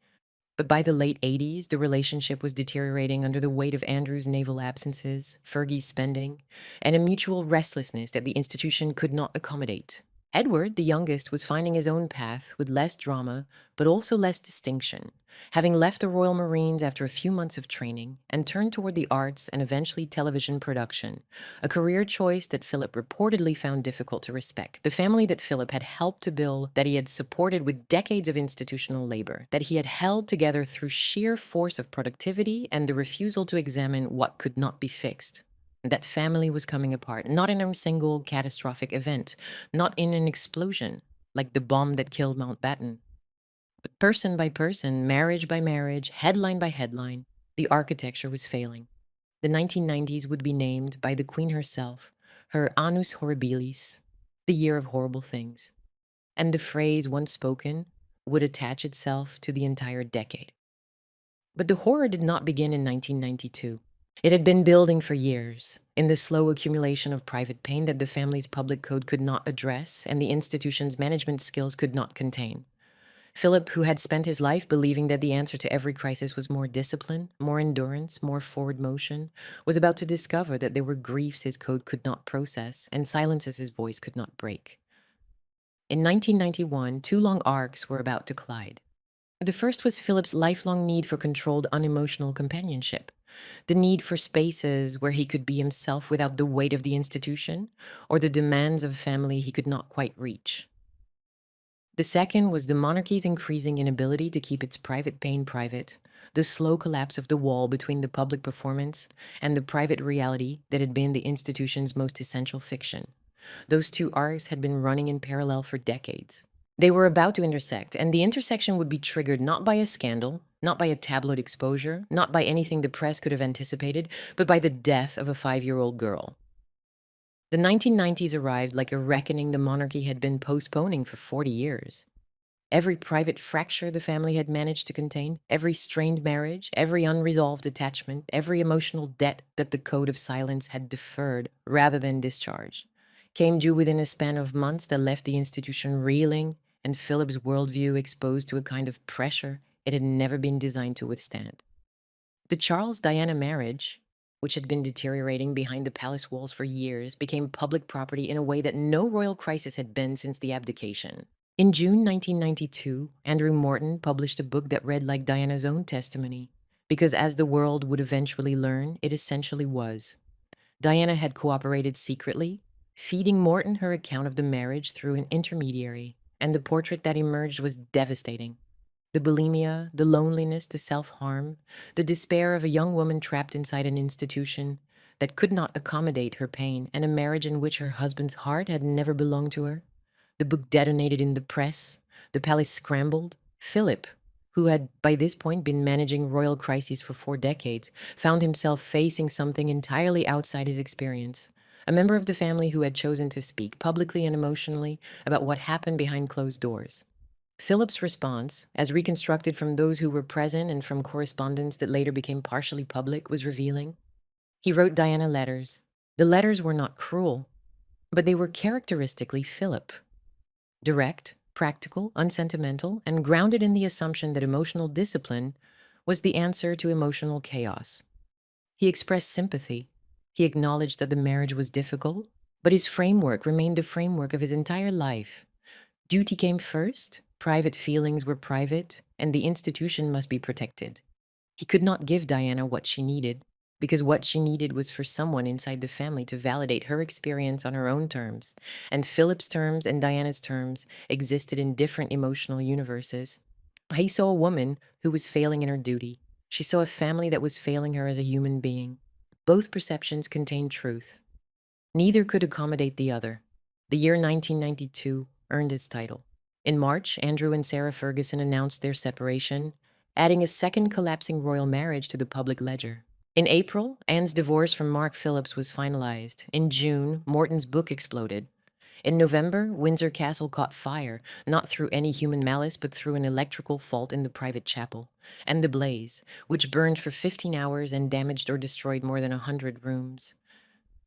But by the late 80s, the relationship was deteriorating under the weight of Andrew's naval absences, Fergie's spending, and a mutual restlessness that the institution could not accommodate. Edward, the youngest, was finding his own path with less drama, but also less distinction, having left the Royal Marines after a few months of training and turned toward the arts and eventually television production, a career choice that Philip reportedly found difficult to respect. The family that Philip had helped to build, that he had supported with decades of institutional labor, that he had held together through sheer force of productivity and the refusal to examine what could not be fixed. That family was coming apart, not in a single catastrophic event, not in an explosion like the bomb that killed Mountbatten, but person by person, marriage by marriage, headline by headline, the architecture was failing. The 1990s would be named by the Queen herself her annus horribilis, the year of horrible things, and the phrase once spoken would attach itself to the entire decade. But the horror did not begin in 1992. It had been building for years, in the slow accumulation of private pain that the family's public code could not address and the institution's management skills could not contain. Philip, who had spent his life believing that the answer to every crisis was more discipline, more endurance, more forward motion, was about to discover that there were griefs his code could not process and silences his voice could not break. In 1991, two long arcs were about to collide. The first was Philip's lifelong need for controlled, unemotional companionship, the need for spaces where he could be himself without the weight of the institution or the demands of a family he could not quite reach. The second was the monarchy's increasing inability to keep its private pain private, the slow collapse of the wall between the public performance and the private reality that had been the institution's most essential fiction. Those two arcs had been running in parallel for decades. They were about to intersect, and the intersection would be triggered not by a scandal, not by a tabloid exposure, not by anything the press could have anticipated, but by the death of a 5-year-old girl. The 1990s arrived like a reckoning the monarchy had been postponing for 40 years. Every private fracture the family had managed to contain, every strained marriage, every unresolved attachment, every emotional debt that the code of silence had deferred rather than discharged, came due within a span of months that left the institution reeling and Philip's worldview exposed to a kind of pressure it had never been designed to withstand. The Charles-Diana marriage, which had been deteriorating behind the palace walls for years, became public property in a way that no royal crisis had been since the abdication. In June 1992, Andrew Morton published a book that read like Diana's own testimony, because as the world would eventually learn, it essentially was. Diana had cooperated secretly, feeding Morton her account of the marriage through an intermediary, and the portrait that emerged was devastating. The bulimia, the loneliness, the self-harm, the despair of a young woman trapped inside an institution that could not accommodate her pain and a marriage in which her husband's heart had never belonged to her. The book detonated in the press. The palace scrambled. Philip, who had by this point been managing royal crises for 4 decades, found himself facing something entirely outside his experience. A member of the family who had chosen to speak publicly and emotionally about what happened behind closed doors. Philip's response, as reconstructed from those who were present and from correspondence that later became partially public, was revealing. He wrote Diana letters. The letters were not cruel, but they were characteristically Philip. Direct, practical, unsentimental, and grounded in the assumption that emotional discipline was the answer to emotional chaos. He expressed sympathy. He acknowledged that the marriage was difficult, but his framework remained the framework of his entire life. Duty came first, private feelings were private, and the institution must be protected. He could not give Diana what she needed, because what she needed was for someone inside the family to validate her experience on her own terms, and Philip's terms and Diana's terms existed in different emotional universes. He saw a woman who was failing in her duty. She saw a family that was failing her as a human being. Both perceptions contained truth. Neither could accommodate the other. The year 1992 earned its title. In March, Andrew and Sarah Ferguson announced their separation, adding a second collapsing royal marriage to the public ledger. In April, Anne's divorce from Mark Phillips was finalized. In June, Morton's book exploded. In November, Windsor Castle caught fire, not through any human malice, but through an electrical fault in the private chapel. And the blaze, which burned for 15 hours and damaged or destroyed more than 100 rooms,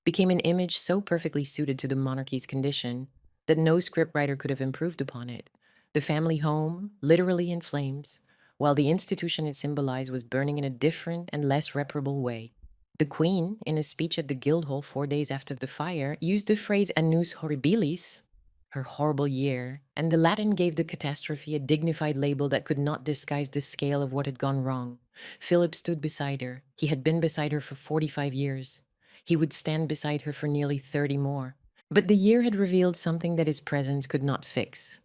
became an image so perfectly suited to the monarchy's condition that no scriptwriter could have improved upon it. The family home, literally in flames, while the institution it symbolized was burning in a different and less reparable way. The Queen, in a speech at the Guildhall 4 days after the fire, used the phrase annus horribilis, her horrible year, and the Latin gave the catastrophe a dignified label that could not disguise the scale of what had gone wrong. Philip stood beside her. He had been beside her for 45 years. He would stand beside her for nearly 30 more. But the year had revealed something that his presence could not fix.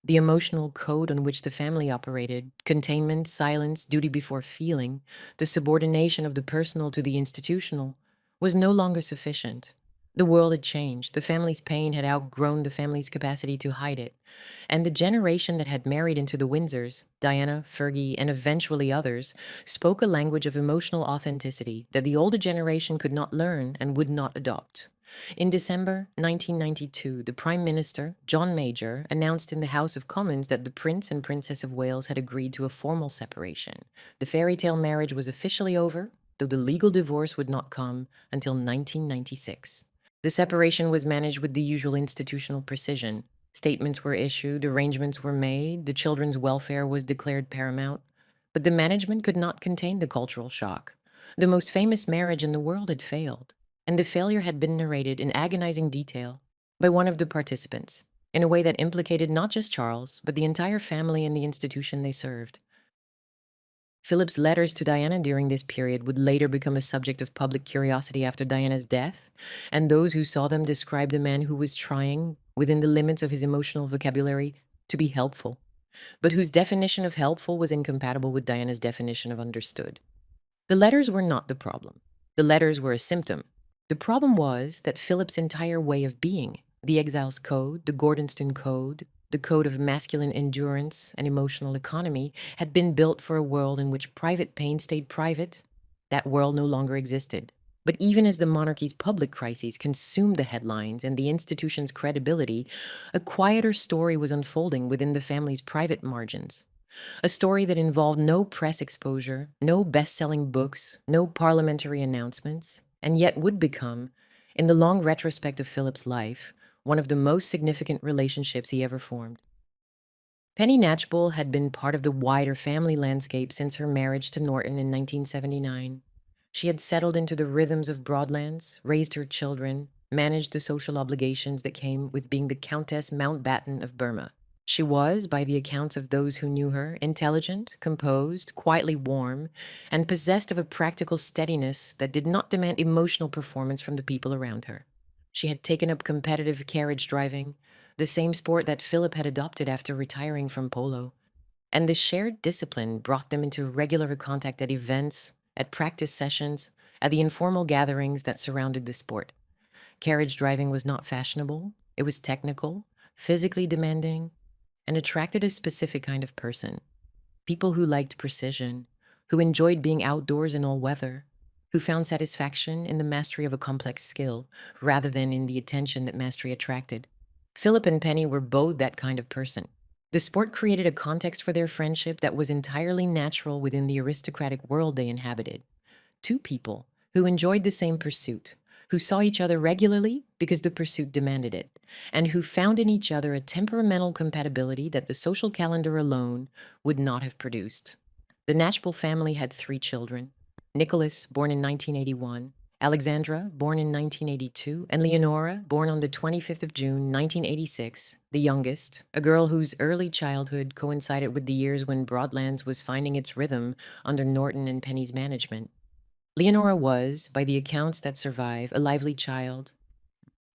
The emotional code on which the family operated, containment, silence, duty before feeling, the subordination of the personal to the institutional, was no longer sufficient. The world had changed. The family's pain had outgrown the family's capacity to hide it. And the generation that had married into the Windsors, Diana, Fergie, and eventually others, spoke a language of emotional authenticity that the older generation could not learn and would not adopt. In December 1992, the Prime Minister, John Major, announced in the House of Commons that the Prince and Princess of Wales had agreed to a formal separation. The fairy tale marriage was officially over, though the legal divorce would not come until 1996. The separation was managed with the usual institutional precision. Statements were issued, arrangements were made, the children's welfare was declared paramount. But the management could not contain the cultural shock. The most famous marriage in the world had failed, and the failure had been narrated in agonizing detail by one of the participants, in a way that implicated not just Charles, but the entire family and the institution they served. Philip's letters to Diana during this period would later become a subject of public curiosity after Diana's death, and those who saw them described a man who was trying, within the limits of his emotional vocabulary, to be helpful, but whose definition of helpful was incompatible with Diana's definition of understood. The letters were not the problem. The letters were a symptom. The problem was that Philip's entire way of being, the Exile's Code, the Gordonston Code, the code of masculine endurance and emotional economy, had been built for a world in which private pain stayed private. That world no longer existed. But even as the monarchy's public crises consumed the headlines and the institution's credibility, a quieter story was unfolding within the family's private margins. A story that involved no press exposure, no best-selling books, no parliamentary announcements, and yet would become, in the long retrospect of Philip's life, one of the most significant relationships he ever formed. Penny Knatchbull had been part of the wider family landscape since her marriage to Norton in 1979. She had settled into the rhythms of Broadlands, raised her children, managed the social obligations that came with being the Countess Mountbatten of Burma. She was, by the accounts of those who knew her, intelligent, composed, quietly warm, and possessed of a practical steadiness that did not demand emotional performance from the people around her. She had taken up competitive carriage driving, the same sport that Philip had adopted after retiring from polo, and the shared discipline brought them into regular contact at events, at practice sessions, at the informal gatherings that surrounded the sport. Carriage driving was not fashionable, it was technical, physically demanding, and attracted a specific kind of person. People who liked precision, who enjoyed being outdoors in all weather, who found satisfaction in the mastery of a complex skill rather than in the attention that mastery attracted. Philip and Penny were both that kind of person. The sport created a context for their friendship that was entirely natural within the aristocratic world they inhabited. Two people who enjoyed the same pursuit, who saw each other regularly because the pursuit demanded it, and who found in each other a temperamental compatibility that the social calendar alone would not have produced. The Knatchbull family had 3 children. Nicholas, born in 1981, Alexandra, born in 1982, and Leonora, born on the 25th of June, 1986, the youngest, a girl whose early childhood coincided with the years when Broadlands was finding its rhythm under Norton and Penny's management. Leonora was, by the accounts that survive, a lively child,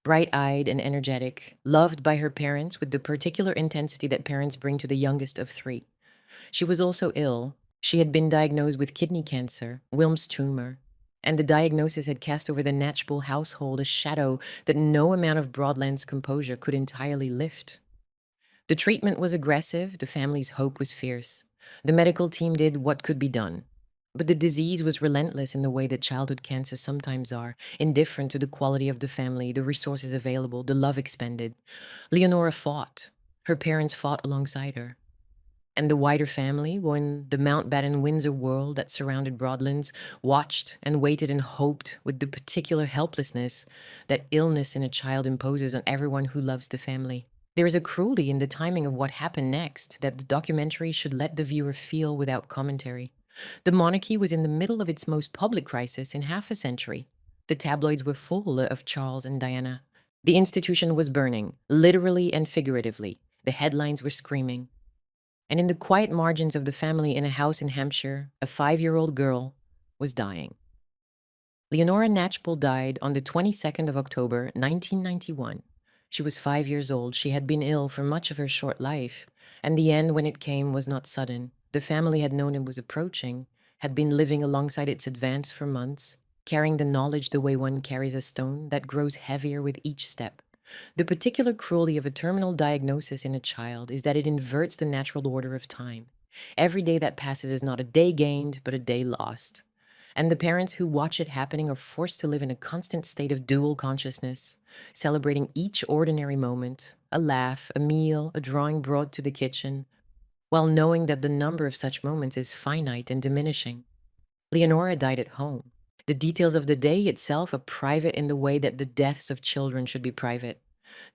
bright-eyed and energetic, loved by her parents with the particular intensity that parents bring to the youngest of three. She was also ill. She had been diagnosed with kidney cancer, Wilms tumor, and the diagnosis had cast over the Knatchbull household a shadow that no amount of Broadland's composure could entirely lift. The treatment was aggressive, the family's hope was fierce. The medical team did what could be done. But the disease was relentless in the way that childhood cancers sometimes are, indifferent to the quality of the family, the resources available, the love expended. Leonora fought. Her parents fought alongside her. And the wider family, when the Mountbatten Windsor world that surrounded Broadlands, watched and waited and hoped with the particular helplessness that illness in a child imposes on everyone who loves the family. There is a cruelty in the timing of what happened next that the documentary should let the viewer feel without commentary. The monarchy was in the middle of its most public crisis in half a century. The tabloids were full of Charles and Diana. The institution was burning, literally and figuratively. The headlines were screaming. And in the quiet margins of the family in a house in Hampshire, a 5-year-old girl was dying. Leonora Knatchbull died on the 22nd of October, 1991. She was 5 years old. She had been ill for much of her short life, and the end, when it came, was not sudden. The family had known it was approaching, had been living alongside its advance for months, carrying the knowledge the way one carries a stone that grows heavier with each step. The particular cruelty of a terminal diagnosis in a child is that it inverts the natural order of time. Every day that passes is not a day gained, but a day lost. And the parents who watch it happening are forced to live in a constant state of dual consciousness, celebrating each ordinary moment, a laugh, a meal, a drawing brought to the kitchen, while knowing that the number of such moments is finite and diminishing. Leonora died at home. The details of the day itself are private in the way that the deaths of children should be private.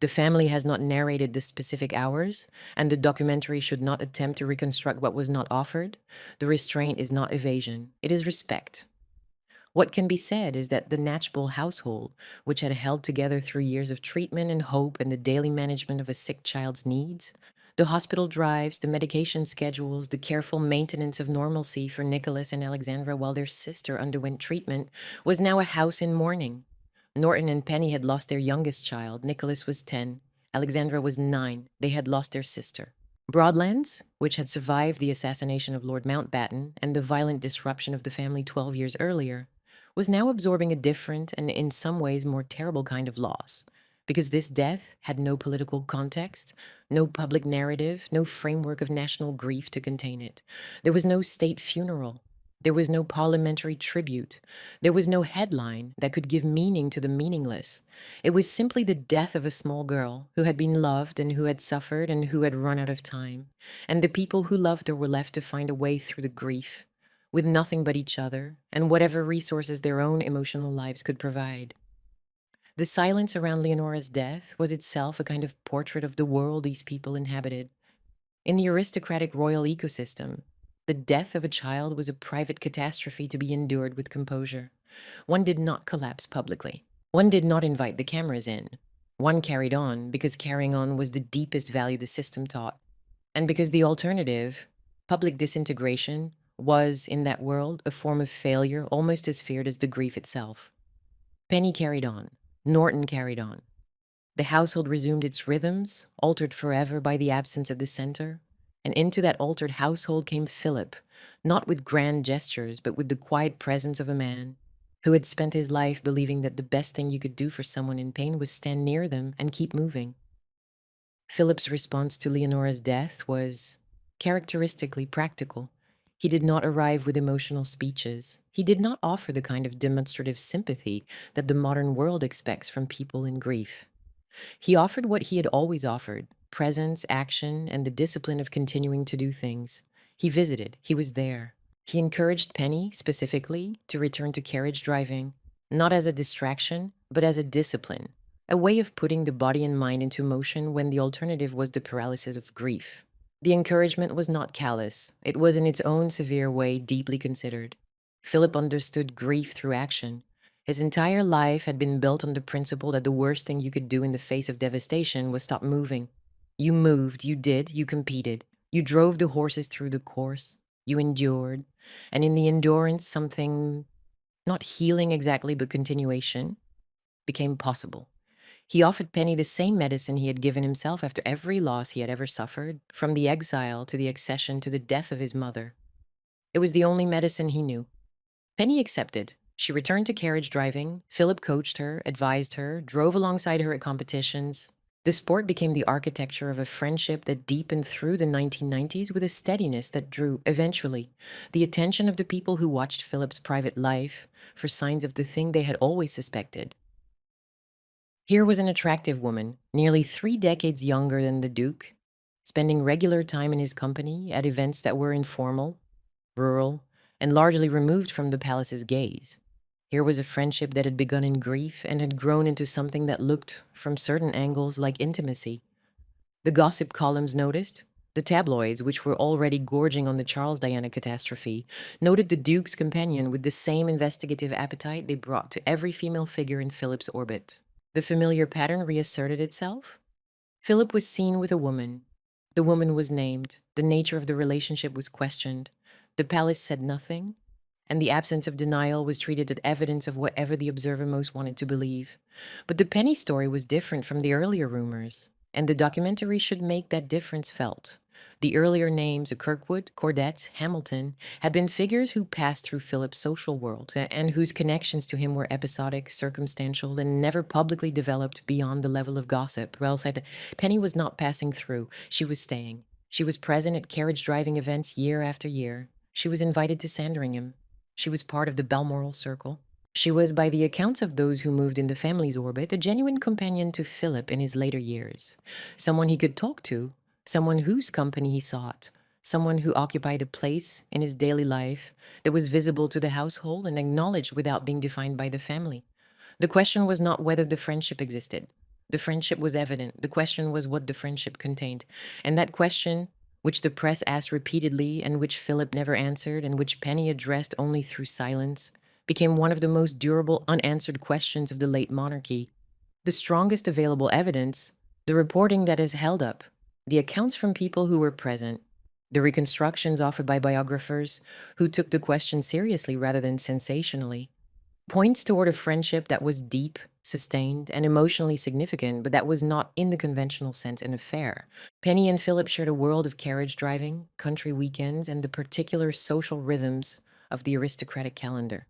The family has not narrated the specific hours, and the documentary should not attempt to reconstruct what was not offered. The restraint is not evasion, it is respect. What can be said is that the Knatchbull household, which had held together through years of treatment and hope and the daily management of a sick child's needs, the hospital drives, the medication schedules, the careful maintenance of normalcy for Nicholas and Alexandra while their sister underwent treatment, was now a house in mourning. Norton and Penny had lost their youngest child. Nicholas was 10. Alexandra was 9. They had lost their sister. Broadlands, which had survived the assassination of Lord Mountbatten and the violent disruption of the family 12 years earlier, was now absorbing a different and in some ways more terrible kind of loss, because this death had no political context, no public narrative, no framework of national grief to contain it. There was no state funeral. There was no parliamentary tribute. There was no headline that could give meaning to the meaningless. It was simply the death of a small girl who had been loved and who had suffered and who had run out of time. And the people who loved her were left to find a way through the grief, with nothing but each other and whatever resources their own emotional lives could provide. The silence around Leonora's death was itself a kind of portrait of the world these people inhabited. In the aristocratic royal ecosystem, the death of a child was a private catastrophe to be endured with composure. One did not collapse publicly. One did not invite the cameras in. One carried on because carrying on was the deepest value the system taught. And because the alternative, public disintegration, was, in that world, a form of failure almost as feared as the grief itself. Penny carried on. Norton carried on. The household resumed its rhythms, altered forever by the absence of the center. And into that altered household came Philip, not with grand gestures, but with the quiet presence of a man who had spent his life believing that the best thing you could do for someone in pain was stand near them and keep moving. Philip's response to Leonora's death was characteristically practical. He did not arrive with emotional speeches. He did not offer the kind of demonstrative sympathy that the modern world expects from people in grief. He offered what he had always offered: presence, action, and the discipline of continuing to do things. He visited. He was there. He encouraged Penny, specifically, to return to carriage driving, not as a distraction, but as a discipline, a way of putting the body and mind into motion when the alternative was the paralysis of grief. The encouragement was not callous. It was in its own severe way deeply considered. Philip understood grief through action. His entire life had been built on the principle that the worst thing you could do in the face of devastation was stop moving. You moved, you competed, you drove the horses through the course, you endured, and in the endurance, something not healing exactly, but continuation became possible. He offered Penny the same medicine he had given himself after every loss he had ever suffered, from the exile to the accession to the death of his mother. It was the only medicine he knew. Penny accepted. She returned to carriage driving. Philip coached her, advised her, drove alongside her at competitions. The sport became the architecture of a friendship that deepened through the 1990s with a steadiness that drew, eventually, the attention of the people who watched Philip's private life for signs of the thing they had always suspected. Here was an attractive woman, nearly 3 decades younger than the Duke, spending regular time in his company at events that were informal, rural, and largely removed from the palace's gaze. Here was a friendship that had begun in grief and had grown into something that looked, from certain angles, like intimacy. The gossip columns noticed. The tabloids, which were already gorging on the Charles Diana catastrophe, noted the Duke's companion with the same investigative appetite they brought to every female figure in Philip's orbit. The familiar pattern reasserted itself. Philip was seen with a woman. The woman was named. The nature of the relationship was questioned. The palace said nothing, and the absence of denial was treated as evidence of whatever the observer most wanted to believe. But the Penny story was different from the earlier rumors, and the documentary should make that difference felt. The earlier names, Kirkwood, Cordet, Hamilton, had been figures who passed through Philip's social world and whose connections to him were episodic, circumstantial, and never publicly developed beyond the level of gossip. Well, Penny was not passing through. She was staying. She was present at carriage driving events year after year. She was invited to Sandringham. She was part of the Balmoral circle. She was, by the accounts of those who moved in the family's orbit, a genuine companion to Philip in his later years. Someone he could talk to, someone whose company he sought, someone who occupied a place in his daily life that was visible to the household and acknowledged without being defined by the family. The question was not whether the friendship existed. The friendship was evident. The question was what the friendship contained. And that question, which the press asked repeatedly and which Philip never answered and which Penny addressed only through silence, became one of the most durable unanswered questions of the late monarchy. The strongest available evidence, the reporting that is held up, the accounts from people who were present, the reconstructions offered by biographers who took the question seriously rather than sensationally, points toward a friendship that was deep, sustained, and emotionally significant, but that was not in the conventional sense an affair. Penny and Philip shared a world of carriage driving, country weekends, and the particular social rhythms of the aristocratic calendar.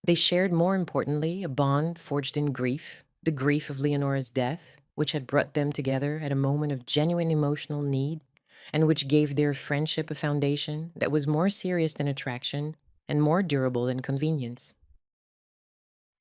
They shared, more importantly, a bond forged in grief, the grief of Leonora's death, which had brought them together at a moment of genuine emotional need, and which gave their friendship a foundation that was more serious than attraction and more durable than convenience.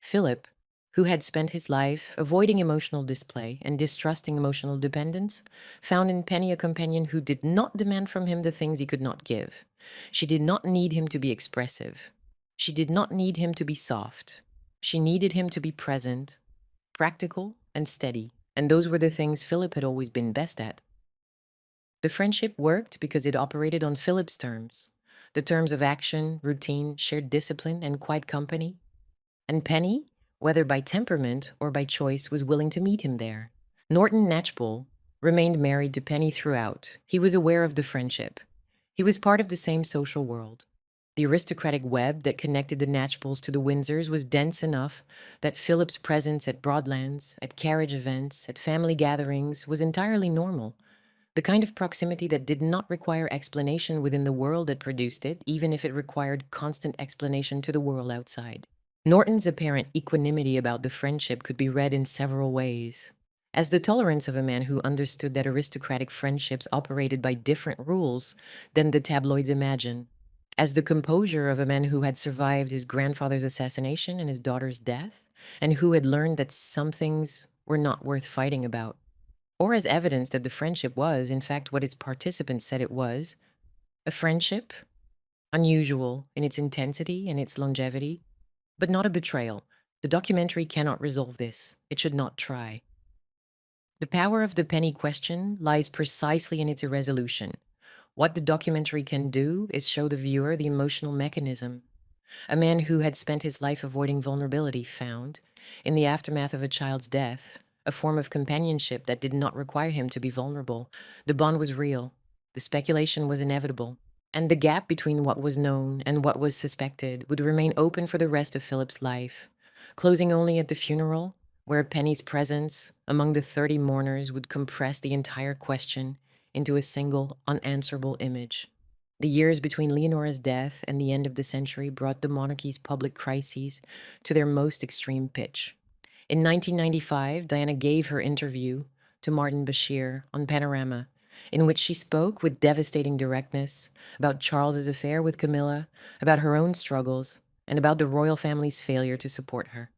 Philip, who had spent his life avoiding emotional display and distrusting emotional dependence, found in Penny a companion who did not demand from him the things he could not give. She did not need him to be expressive. She did not need him to be soft. She needed him to be present, practical, and steady, and those were the things Philip had always been best at. The friendship worked because it operated on Philip's terms, the terms of action, routine, shared discipline, and quiet company. And Penny, whether by temperament or by choice, was willing to meet him there. Norton Knatchbull remained married to Penny throughout. He was aware of the friendship. He was part of the same social world. The aristocratic web that connected the Knatchbulls to the Windsors was dense enough that Philip's presence at Broadlands, at carriage events, at family gatherings was entirely normal. The kind of proximity that did not require explanation within the world that produced it, even if it required constant explanation to the world outside. Norton's apparent equanimity about the friendship could be read in several ways. As the tolerance of a man who understood that aristocratic friendships operated by different rules than the tabloids imagine. As the composure of a man who had survived his grandfather's assassination and his daughter's death, and who had learned that some things were not worth fighting about. Or as evidence that the friendship was, in fact, what its participants said it was, a friendship, unusual in its intensity and its longevity, but not a betrayal. The documentary cannot resolve this. It should not try. The power of the Penny question lies precisely in its irresolution. What the documentary can do is show the viewer the emotional mechanism. A man who had spent his life avoiding vulnerability found, in the aftermath of a child's death, a form of companionship that did not require him to be vulnerable. The bond was real. The speculation was inevitable. And the gap between what was known and what was suspected would remain open for the rest of Philip's life, closing only at the funeral, where Penny's presence among the 30 mourners would compress the entire question into a single, unanswerable image. The years between Leonora's death and the end of the century brought the monarchy's public crises to their most extreme pitch. In 1995, Diana gave her interview to Martin Bashir on Panorama, in which she spoke with devastating directness about Charles's affair with Camilla, about her own struggles, and about the royal family's failure to support her.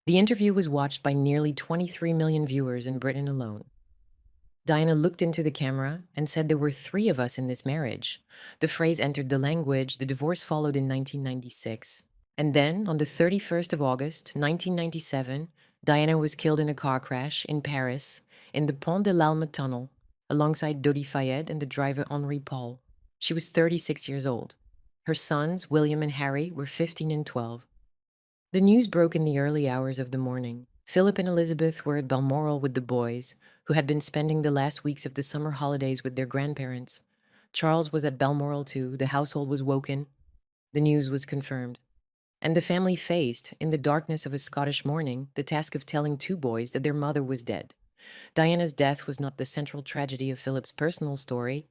The interview was watched by nearly 23 million viewers in Britain alone. Diana looked into the camera and said there were 3 of us in this marriage. The phrase entered the language. The divorce followed in 1996. And then, on the 31st of August, 1997, Diana was killed in a car crash in Paris in the Pont de l'Alma tunnel, alongside Dodi Fayed and the driver Henri Paul. She was 36 years old. Her sons, William and Harry, were 15 and 12. The news broke in the early hours of the morning. Philip and Elizabeth were at Balmoral with the boys, who had been spending the last weeks of the summer holidays with their grandparents. Charles was at Balmoral too. The household was woken. The news was confirmed. And the family faced, in the darkness of a Scottish morning, the task of telling 2 boys that their mother was dead. Diana's death was not the central tragedy of Philip's personal story.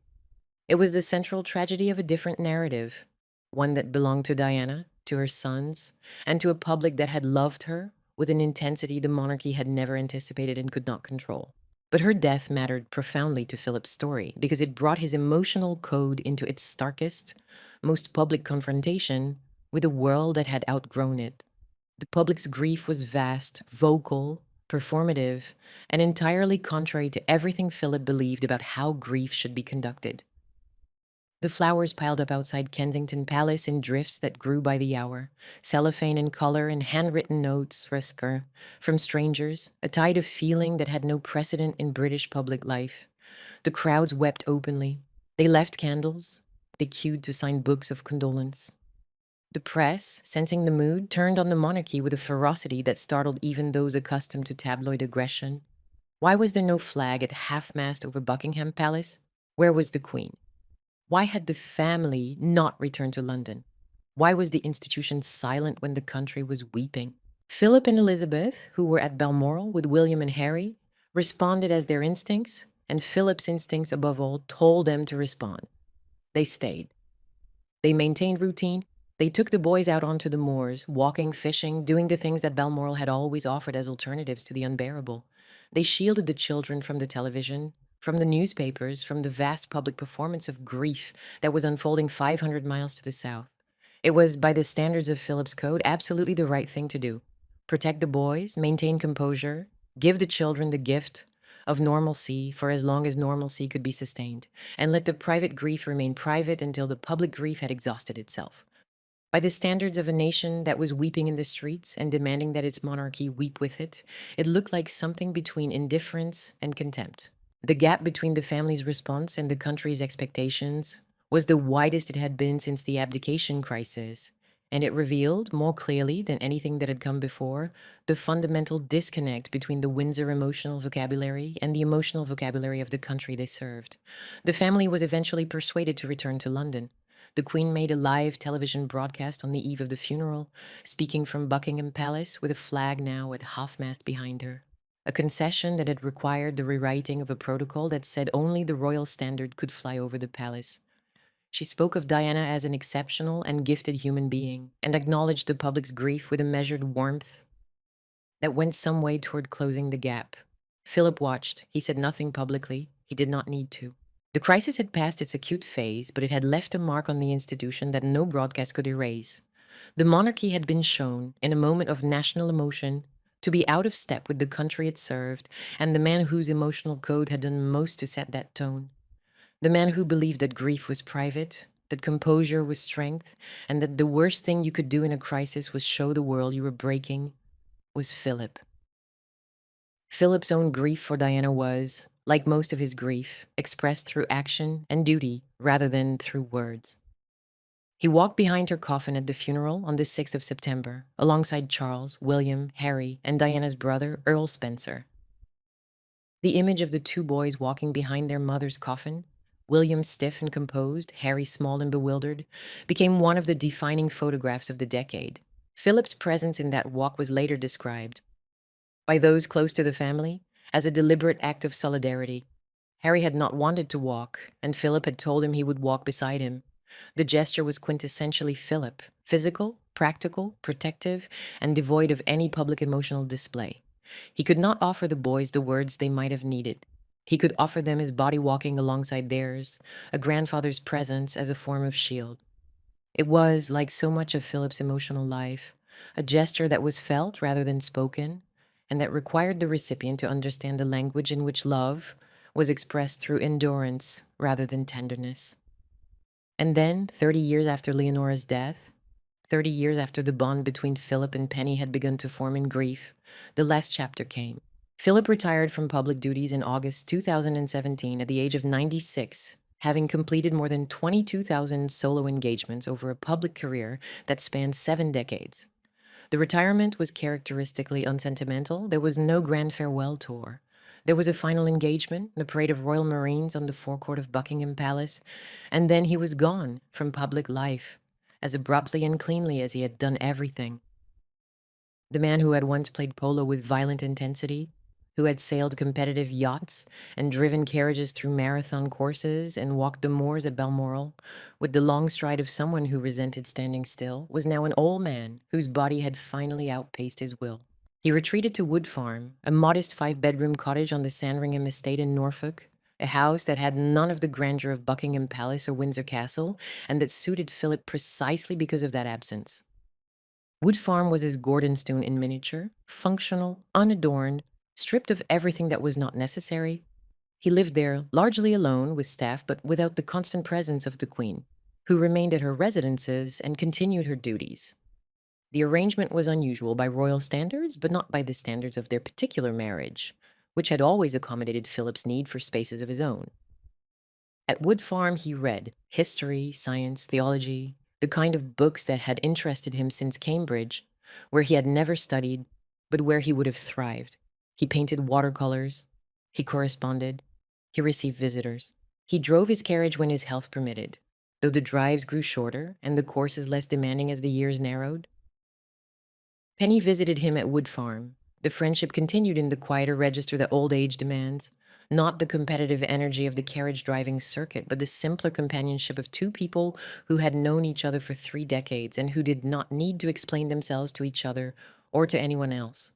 It was the central tragedy of a different narrative, one that belonged to Diana, to her sons, and to a public that had loved her with an intensity the monarchy had never anticipated and could not control. But her death mattered profoundly to Philip's story because it brought his emotional code into its starkest, most public confrontation with a world that had outgrown it. The public's grief was vast, vocal, performative, and entirely contrary to everything Philip believed about how grief should be conducted. The flowers piled up outside Kensington Palace in drifts that grew by the hour, cellophane in color and handwritten notes, Resker, from strangers, a tide of feeling that had no precedent in British public life. The crowds wept openly. They left candles. They queued to sign books of condolence. The press, sensing the mood, turned on the monarchy with a ferocity that startled even those accustomed to tabloid aggression. Why was there no flag at half-mast over Buckingham Palace? Where was the Queen? Why had the family not returned to London? Why was the institution silent when the country was weeping? Philip and Elizabeth, who were at Balmoral with William and Harry, responded as their instincts, and Philip's instincts above all told them to respond. They stayed. They maintained routine. They took the boys out onto the moors, walking, fishing, doing the things that Balmoral had always offered as alternatives to the unbearable. They shielded the children from the television, from the newspapers, from the vast public performance of grief that was unfolding 500 miles to the south. It was, by the standards of Philip's code, absolutely the right thing to do. Protect the boys, maintain composure, give the children the gift of normalcy for as long as normalcy could be sustained, and let the private grief remain private until the public grief had exhausted itself. By the standards of a nation that was weeping in the streets and demanding that its monarchy weep with it, it looked like something between indifference and contempt. The gap between the family's response and the country's expectations was the widest it had been since the abdication crisis, and it revealed, more clearly than anything that had come before, the fundamental disconnect between the Windsor emotional vocabulary and the emotional vocabulary of the country they served. The family was eventually persuaded to return to London. The Queen made a live television broadcast on the eve of the funeral, speaking from Buckingham Palace with a flag now at half-mast behind her. A concession that had required the rewriting of a protocol that said only the royal standard could fly over the palace. She spoke of Diana as an exceptional and gifted human being, and acknowledged the public's grief with a measured warmth that went some way toward closing the gap. Philip watched. He said nothing publicly. He did not need to. The crisis had passed its acute phase, but it had left a mark on the institution that no broadcast could erase. The monarchy had been shown, in a moment of national emotion, to be out of step with the country it served and the man whose emotional code had done most to set that tone. The man who believed that grief was private, that composure was strength, and that the worst thing you could do in a crisis was show the world you were breaking, was Philip. Philip's own grief for Diana was, like most of his grief, expressed through action and duty rather than through words. He walked behind her coffin at the funeral on the 6th of September, alongside Charles, William, Harry, and Diana's brother, Earl Spencer. The image of the two boys walking behind their mother's coffin, William stiff and composed, Harry small and bewildered, became one of the defining photographs of the decade. Philip's presence in that walk was later described, by those close to the family, as a deliberate act of solidarity. Harry had not wanted to walk, and Philip had told him he would walk beside him. The gesture was quintessentially Philip, physical, practical, protective, and devoid of any public emotional display. He could not offer the boys the words they might have needed. He could offer them his body walking alongside theirs, a grandfather's presence as a form of shield. It was, like so much of Philip's emotional life, a gesture that was felt rather than spoken, and that required the recipient to understand the language in which love was expressed through endurance rather than tenderness. And then, 30 years after Leonora's death, 30 years after the bond between Philip and Penny had begun to form in grief, the last chapter came. Philip retired from public duties in August 2017 at the age of 96, having completed more than 22,000 solo engagements over a public career that spanned 7 decades. The retirement was characteristically unsentimental. There was no grand farewell tour. There was a final engagement, the parade of Royal Marines on the forecourt of Buckingham Palace, and then he was gone from public life, as abruptly and cleanly as he had done everything. The man who had once played polo with violent intensity, who had sailed competitive yachts and driven carriages through marathon courses and walked the moors at Balmoral with the long stride of someone who resented standing still, was now an old man whose body had finally outpaced his will. He retreated to Wood Farm, a modest 5-bedroom cottage on the Sandringham estate in Norfolk, a house that had none of the grandeur of Buckingham Palace or Windsor Castle, and that suited Philip precisely because of that absence. Wood Farm was his Gordonstoun in miniature, functional, unadorned, stripped of everything that was not necessary. He lived there largely alone with staff, but without the constant presence of the Queen, who remained at her residences and continued her duties. The arrangement was unusual by royal standards, but not by the standards of their particular marriage, which had always accommodated Philip's need for spaces of his own. At Wood Farm, he read history, science, theology, the kind of books that had interested him since Cambridge, where he had never studied, but where he would have thrived. He painted watercolors. He corresponded. He received visitors. He drove his carriage when his health permitted, though the drives grew shorter and the courses less demanding as the years narrowed. Penny visited him at Wood Farm. The friendship continued in the quieter register that old age demands, not the competitive energy of the carriage-driving circuit, but the simpler companionship of two people who had known each other for 3 decades and who did not need to explain themselves to each other or to anyone else.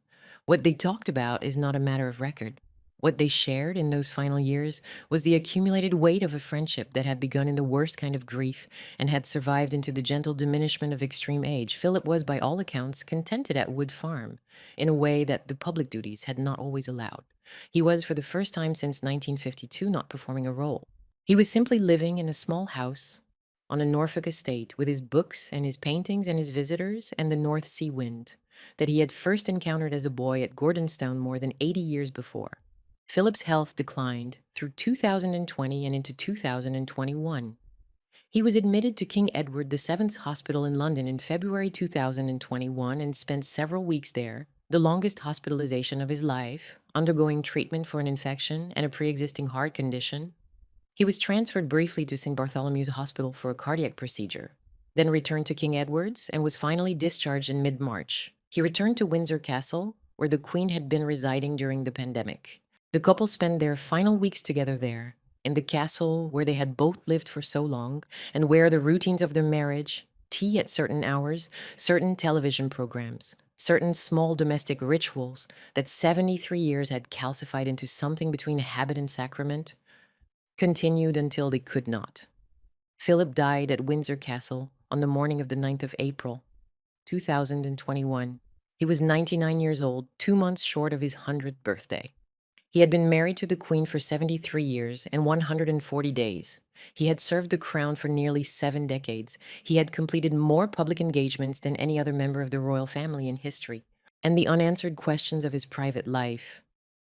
What they talked about is not a matter of record. What they shared in those final years was the accumulated weight of a friendship that had begun in the worst kind of grief and had survived into the gentle diminishment of extreme age. Philip was, by all accounts, contented at Wood Farm, in a way that the public duties had not always allowed. He was, for the first time since 1952, not performing a role. He was simply living in a small house on a Norfolk estate with his books and his paintings and his visitors and the North Sea wind that he had first encountered as a boy at Gordonstoun more than 80 years before. Philip's health declined through 2020 and into 2021. He was admitted to King Edward VII's Hospital in London in February 2021 and spent several weeks there, the longest hospitalization of his life, undergoing treatment for an infection and a pre-existing heart condition. He was transferred briefly to St. Bartholomew's Hospital for a cardiac procedure, then returned to King Edward's and was finally discharged in mid-March. He returned to Windsor Castle, where the Queen had been residing during the pandemic. The couple spent their final weeks together there, in the castle where they had both lived for so long, and where the routines of their marriage, tea at certain hours, certain television programs, certain small domestic rituals that 73 years had calcified into something between habit and sacrament, continued until they could not. Philip died at Windsor Castle on the morning of the 9th of April, 2021. He was 99 years old, 2 months short of his 100th birthday. He had been married to the Queen for 73 years and 140 days. He had served the crown for nearly 7 decades. He had completed more public engagements than any other member of the royal family in history. And the unanswered questions of his private life,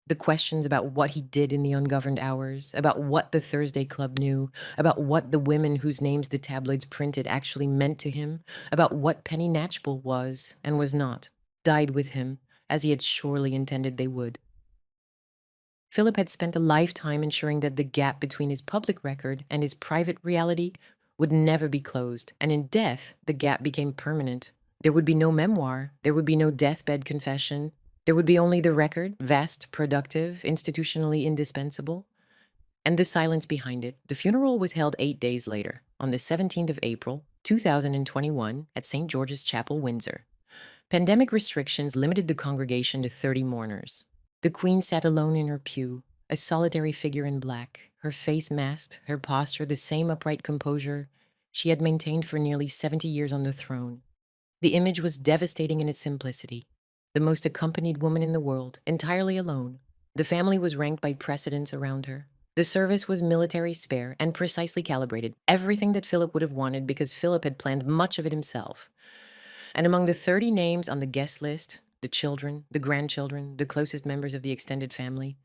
The questions about what he did in the ungoverned hours, about what the Thursday Club knew, about what the women whose names the tabloids printed actually meant to him, about what Penny Knatchbull was and was not, died with him, as he had surely intended they would. Philip had spent a lifetime ensuring that the gap between his public record and his private reality would never be closed, and in death, the gap became permanent. There would be no memoir, there would be no deathbed confession, there would be only the record, vast, productive, institutionally indispensable, and the silence behind it. The funeral was held 8 days later, on the 17th of April, 2021, at St. George's Chapel, Windsor. Pandemic restrictions limited the congregation to 30 mourners. The Queen sat alone in her pew, a solitary figure in black, her face masked, her posture the same upright composure she had maintained for nearly 70 years on the throne. The image was devastating in its simplicity. The most accompanied woman in the world, entirely alone. The family was ranked by precedence around her. The service was military spare and precisely calibrated, everything that Philip would have wanted because Philip had planned much of it himself. And among the 30 names on the guest list, the children, the grandchildren, the closest members of the extended family,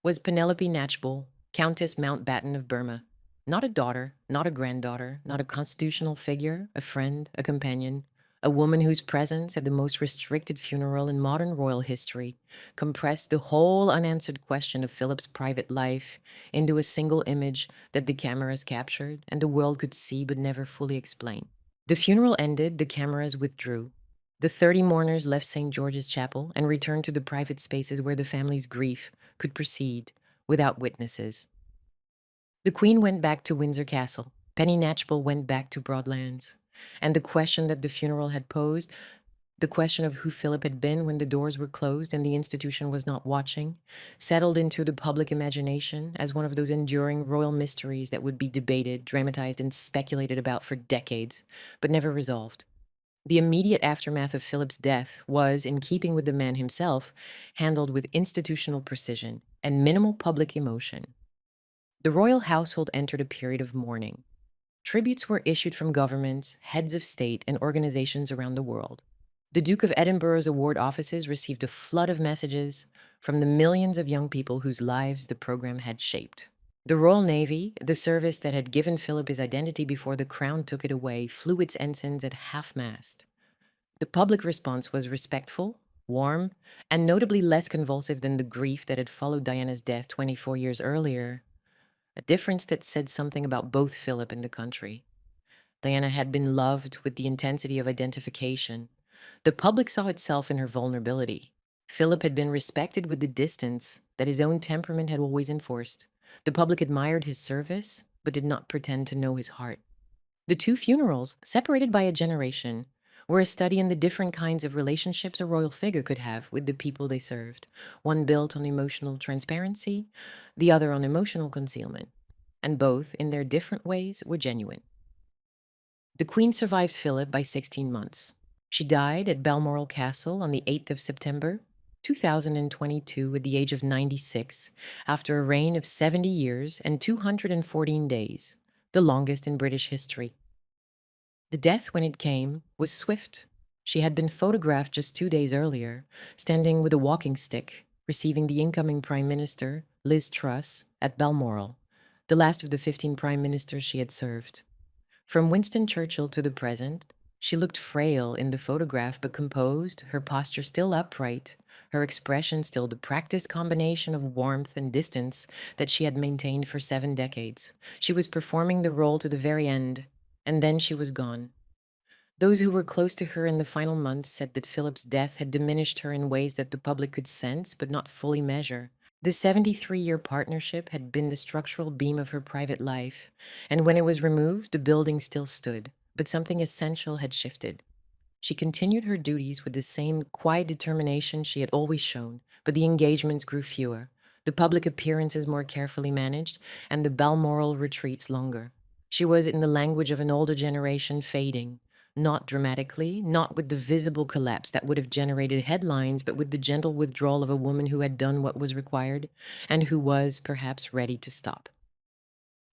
was Penelope Knatchbull, Countess Mountbatten of Burma. Not a daughter, not a granddaughter, not a constitutional figure, a friend, a companion, a woman whose presence at the most restricted funeral in modern royal history compressed the whole unanswered question of Philip's private life into a single image that the cameras captured and the world could see but never fully explain. The funeral ended, the cameras withdrew. The 30 mourners left St. George's Chapel and returned to the private spaces where the family's grief could proceed without witnesses. The Queen went back to Windsor Castle. Penny Knatchbull went back to Broadlands. And the question that the funeral had posed, the question of who Philip had been when the doors were closed and the institution was not watching, settled into the public imagination as one of those enduring royal mysteries that would be debated, dramatized, and speculated about for decades, but never resolved. The immediate aftermath of Philip's death was, in keeping with the man himself, handled with institutional precision and minimal public emotion. The royal household entered a period of mourning. Tributes were issued from governments, heads of state, and organizations around the world. The Duke of Edinburgh's award offices received a flood of messages from the millions of young people whose lives the program had shaped. The Royal Navy, the service that had given Philip his identity before the crown took it away, flew its ensigns at half-mast. The public response was respectful, warm, and notably less convulsive than the grief that had followed Diana's death 24 years earlier, a difference that said something about both Philip and the country. Diana had been loved with the intensity of identification. The public saw itself in her vulnerability. Philip had been respected with the distance that his own temperament had always enforced. The public admired his service, but did not pretend to know his heart. The two funerals, separated by a generation, were a study in the different kinds of relationships a royal figure could have with the people they served, one built on emotional transparency, the other on emotional concealment, and both, in their different ways, were genuine. The Queen survived Philip by 16 months. She died at Balmoral Castle on the 8th of September, 2022, at the age of 96, after a reign of 70 years and 214 days, the longest in British history. The death, when it came, was swift. She had been photographed just 2 days earlier, standing with a walking stick, receiving the incoming Prime Minister, Liz Truss, at Balmoral, the last of the 15 Prime Ministers she had served. From Winston Churchill to the present, she looked frail in the photograph but composed, her posture still upright, her expression still the practiced combination of warmth and distance that she had maintained for 7 decades. She was performing the role to the very end, and then she was gone. Those who were close to her in the final months said that Philip's death had diminished her in ways that the public could sense but not fully measure. The 73-year partnership had been the structural beam of her private life, and when it was removed, the building still stood, but something essential had shifted. She continued her duties with the same quiet determination she had always shown, but the engagements grew fewer, the public appearances more carefully managed, and the Balmoral retreats longer. She was, in the language of an older generation, fading, not dramatically, not with the visible collapse that would have generated headlines, but with the gentle withdrawal of a woman who had done what was required and who was, perhaps, ready to stop.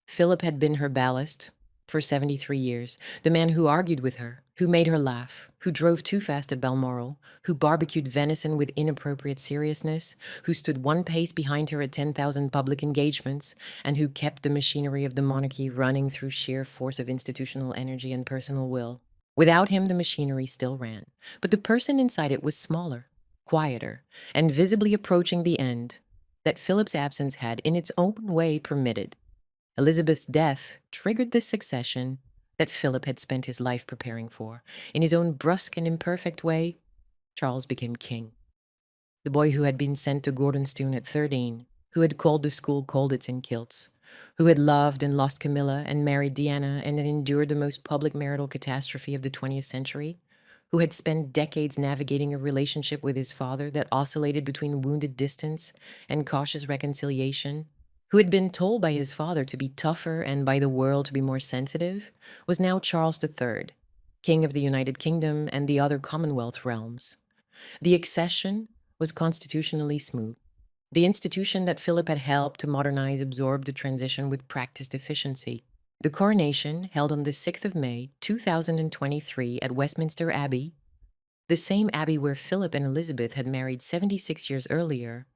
Philip had been her ballast, for 73 years, the man who argued with her, who made her laugh, who drove too fast at Balmoral, who barbecued venison with inappropriate seriousness, who stood one pace behind her at 10,000 public engagements, and who kept the machinery of the monarchy running through sheer force of institutional energy and personal will. Without him, the machinery still ran, but the person inside it was smaller, quieter, and visibly approaching the end that Philip's absence had in its own way permitted. Elizabeth's death triggered the succession that Philip had spent his life preparing for. In his own brusque and imperfect way, Charles became king. The boy who had been sent to Gordonstoun at 13, who had called the school Colditz in kilts, who had loved and lost Camilla and married Diana and had endured the most public marital catastrophe of the 20th century, who had spent decades navigating a relationship with his father that oscillated between wounded distance and cautious reconciliation, who had been told by his father to be tougher and by the world to be more sensitive, was now Charles III, King of the United Kingdom and the other Commonwealth realms. The accession was constitutionally smooth. The institution that Philip had helped to modernize absorbed the transition with practiced efficiency. The coronation, held on the 6th of May, 2023 at Westminster Abbey, the same abbey where Philip and Elizabeth had married 76 years earlier,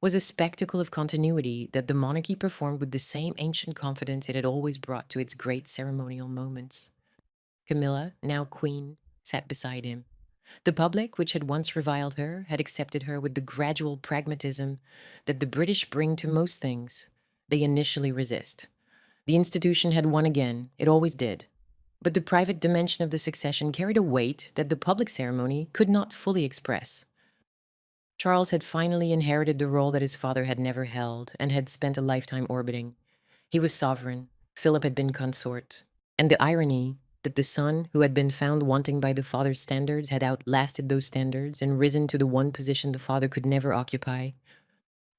was a spectacle of continuity that the monarchy performed with the same ancient confidence it had always brought to its great ceremonial moments. Camilla, now queen, sat beside him. The public, which had once reviled her, had accepted her with the gradual pragmatism that the British bring to most things they initially resist. The institution had won again, it always did. But the private dimension of the succession carried a weight that the public ceremony could not fully express. Charles had finally inherited the role that his father had never held and had spent a lifetime orbiting. He was sovereign, Philip had been consort, and the irony that the son who had been found wanting by the father's standards had outlasted those standards and risen to the one position the father could never occupy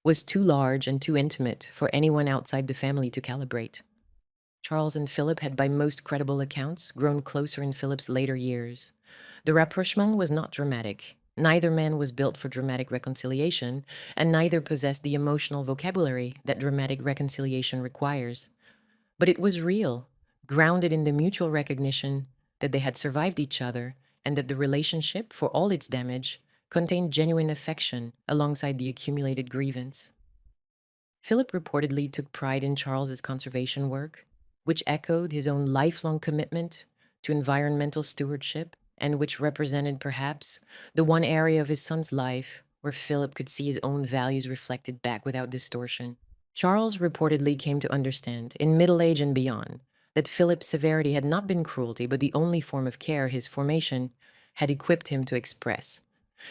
was too large and too intimate for anyone outside the family to calibrate. Charles and Philip had, by most credible accounts, grown closer in Philip's later years. The rapprochement was not dramatic. Neither man was built for dramatic reconciliation, and neither possessed the emotional vocabulary that dramatic reconciliation requires. But it was real, grounded in the mutual recognition that they had survived each other and that the relationship, for all its damage, contained genuine affection alongside the accumulated grievance. Philip reportedly took pride in Charles's conservation work, which echoed his own lifelong commitment to environmental stewardship and which represented perhaps the one area of his son's life where Philip could see his own values reflected back without distortion. Charles reportedly came to understand, in middle age and beyond, that Philip's severity had not been cruelty, but the only form of care his formation had equipped him to express.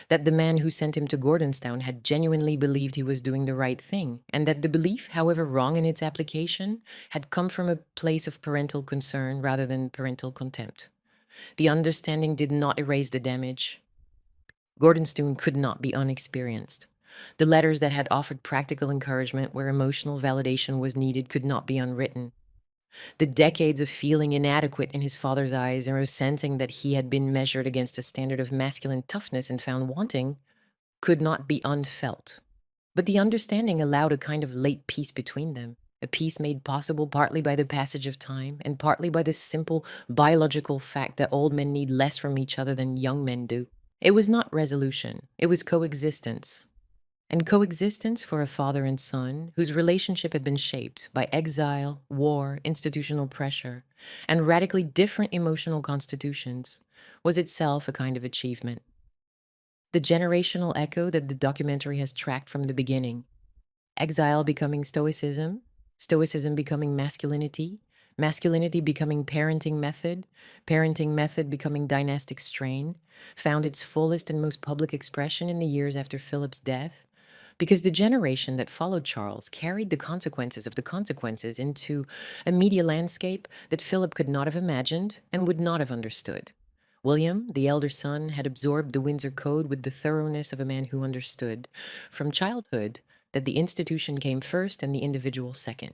That the man who sent him to Gordonstoun had genuinely believed he was doing the right thing, and that the belief, however wrong in its application, had come from a place of parental concern rather than parental contempt. The understanding did not erase the damage. Gordonstoun could not be unexperienced. The letters that had offered practical encouragement where emotional validation was needed could not be unwritten. The decades of feeling inadequate in his father's eyes and resenting that he had been measured against a standard of masculine toughness and found wanting could not be unfelt. But the understanding allowed a kind of late peace between them, a peace made possible partly by the passage of time and partly by the simple biological fact that old men need less from each other than young men do. It was not resolution, it was coexistence. And coexistence for a father and son whose relationship had been shaped by exile, war, institutional pressure, and radically different emotional constitutions was itself a kind of achievement. The generational echo that the documentary has tracked from the beginning. Exile becoming stoicism, stoicism becoming masculinity, masculinity becoming parenting method becoming dynastic strain, found its fullest and most public expression in the years after Philip's death, because the generation that followed Charles carried the consequences of the consequences into a media landscape that Philip could not have imagined and would not have understood. William, the elder son, had absorbed the Windsor Code with the thoroughness of a man who understood, from childhood, that the institution came first and the individual second.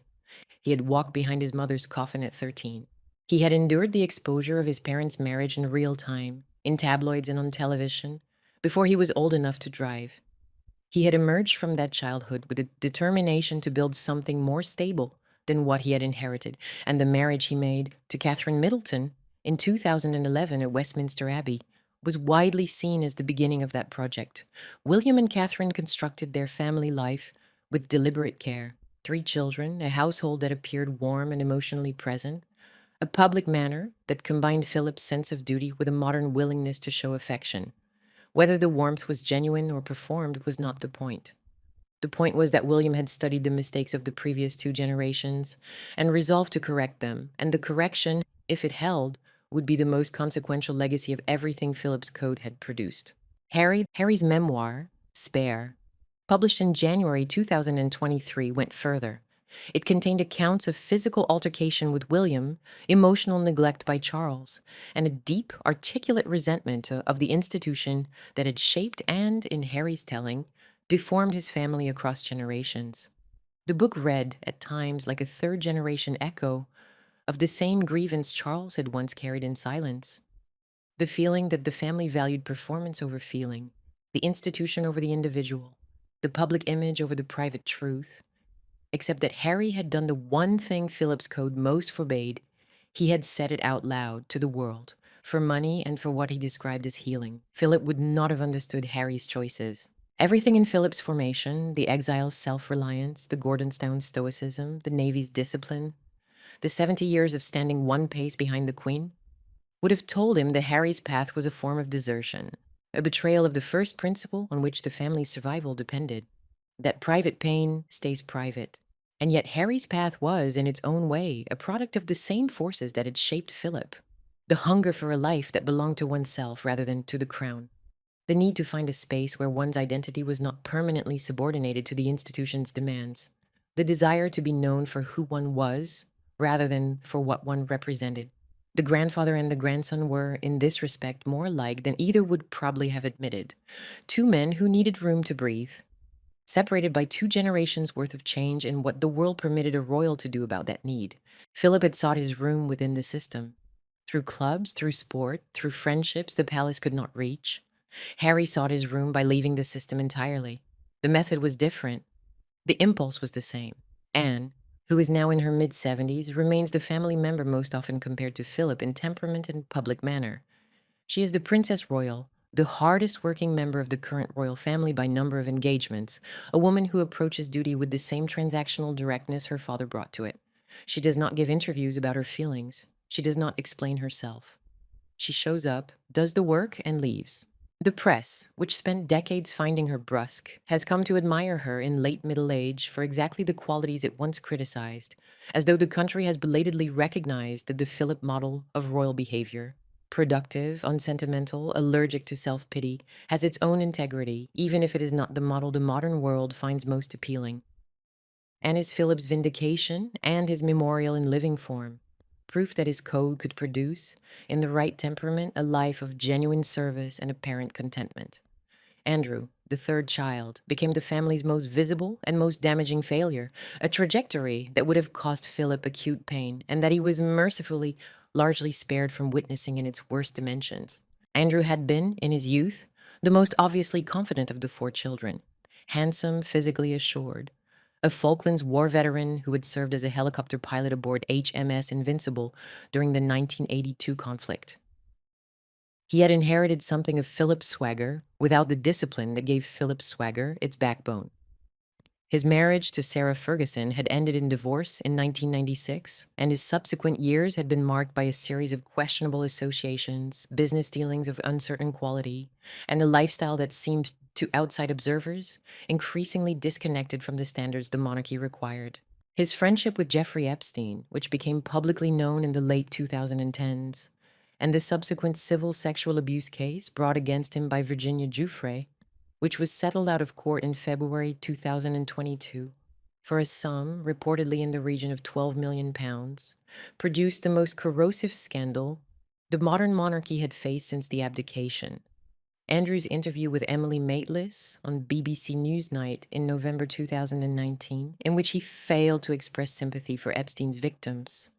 He had walked behind his mother's coffin at 13. He had endured the exposure of his parents' marriage in real time, in tabloids and on television, before he was old enough to drive. He had emerged from that childhood with a determination to build something more stable than what he had inherited, and the marriage he made to Catherine Middleton in 2011 at Westminster Abbey was widely seen as the beginning of that project. William and Catherine constructed their family life with deliberate care. 3 children, a household that appeared warm and emotionally present, a public manner that combined Philip's sense of duty with a modern willingness to show affection. Whether the warmth was genuine or performed was not the point. The point was that William had studied the mistakes of the previous 2 generations and resolved to correct them, and the correction, if it held, would be the most consequential legacy of everything Philip's code had produced. Harry's memoir, Spare, published in January 2023, went further. It contained accounts of physical altercation with William, emotional neglect by Charles, and a deep, articulate resentment of the institution that had shaped and, in Harry's telling, deformed his family across generations. The book read, at times, like a third-generation echo of the same grievance Charles had once carried in silence. The feeling that the family valued performance over feeling, the institution over the individual, the public image over the private truth. Except that Harry had done the one thing Philip's code most forbade. He had said it out loud to the world, for money and for what he described as healing. Philip would not have understood Harry's choices. Everything in Philip's formation, the Exile's self-reliance, the Gordonstown stoicism, the Navy's discipline, the 70 years of standing one pace behind the Queen, would have told him that Harry's path was a form of desertion, a betrayal of the first principle on which the family's survival depended, that private pain stays private. And yet Harry's path was, in its own way, a product of the same forces that had shaped Philip. The hunger for a life that belonged to oneself rather than to the crown. The need to find a space where one's identity was not permanently subordinated to the institution's demands. The desire to be known for who one was, rather than for what one represented. The grandfather and the grandson were, in this respect, more alike than either would probably have admitted. 2 men who needed room to breathe, separated by 2 generations worth of change in what the world permitted a royal to do about that need. Philip had sought his room within the system. Through clubs, through sport, through friendships the palace could not reach. Harry sought his room by leaving the system entirely. The method was different. The impulse was the same. Anne, who is now in her mid-70s, remains the family member most often compared to Philip in temperament and public manner. She is the Princess Royal, the hardest working member of the current royal family by number of engagements, a woman who approaches duty with the same transactional directness her father brought to it. She does not give interviews about her feelings. She does not explain herself. She shows up, does the work, and leaves. The press, which spent decades finding her brusque, has come to admire her in late middle age for exactly the qualities it once criticized, as though the country has belatedly recognized that the Philip model of royal behavior, productive, unsentimental, allergic to self-pity, has its own integrity, even if it is not the model the modern world finds most appealing. And is Philip's vindication and his memorial in living form, proof that his code could produce, in the right temperament, a life of genuine service and apparent contentment. Andrew, the third child, became the family's most visible and most damaging failure, a trajectory that would have caused Philip acute pain and that he was mercifully largely spared from witnessing in its worst dimensions. Andrew had been, in his youth, the most obviously confident of the 4 children, handsome, physically assured, a Falklands War veteran who had served as a helicopter pilot aboard HMS Invincible during the 1982 conflict. He had inherited something of Philip's swagger without the discipline that gave Philip's swagger its backbone. His marriage to Sarah Ferguson had ended in divorce in 1996, and his subsequent years had been marked by a series of questionable associations, business dealings of uncertain quality, and a lifestyle that seemed, to outside observers, increasingly disconnected from the standards the monarchy required. His friendship with Jeffrey Epstein, which became publicly known in the late 2010s, and the subsequent civil sexual abuse case brought against him by Virginia Giuffre, which was settled out of court in February 2022 for a sum reportedly in the region of £12 million, produced the most corrosive scandal the modern monarchy had faced since the abdication. Andrew's interview with Emily Maitlis on BBC Newsnight in November 2019, in which he failed to express sympathy for Epstein's victims,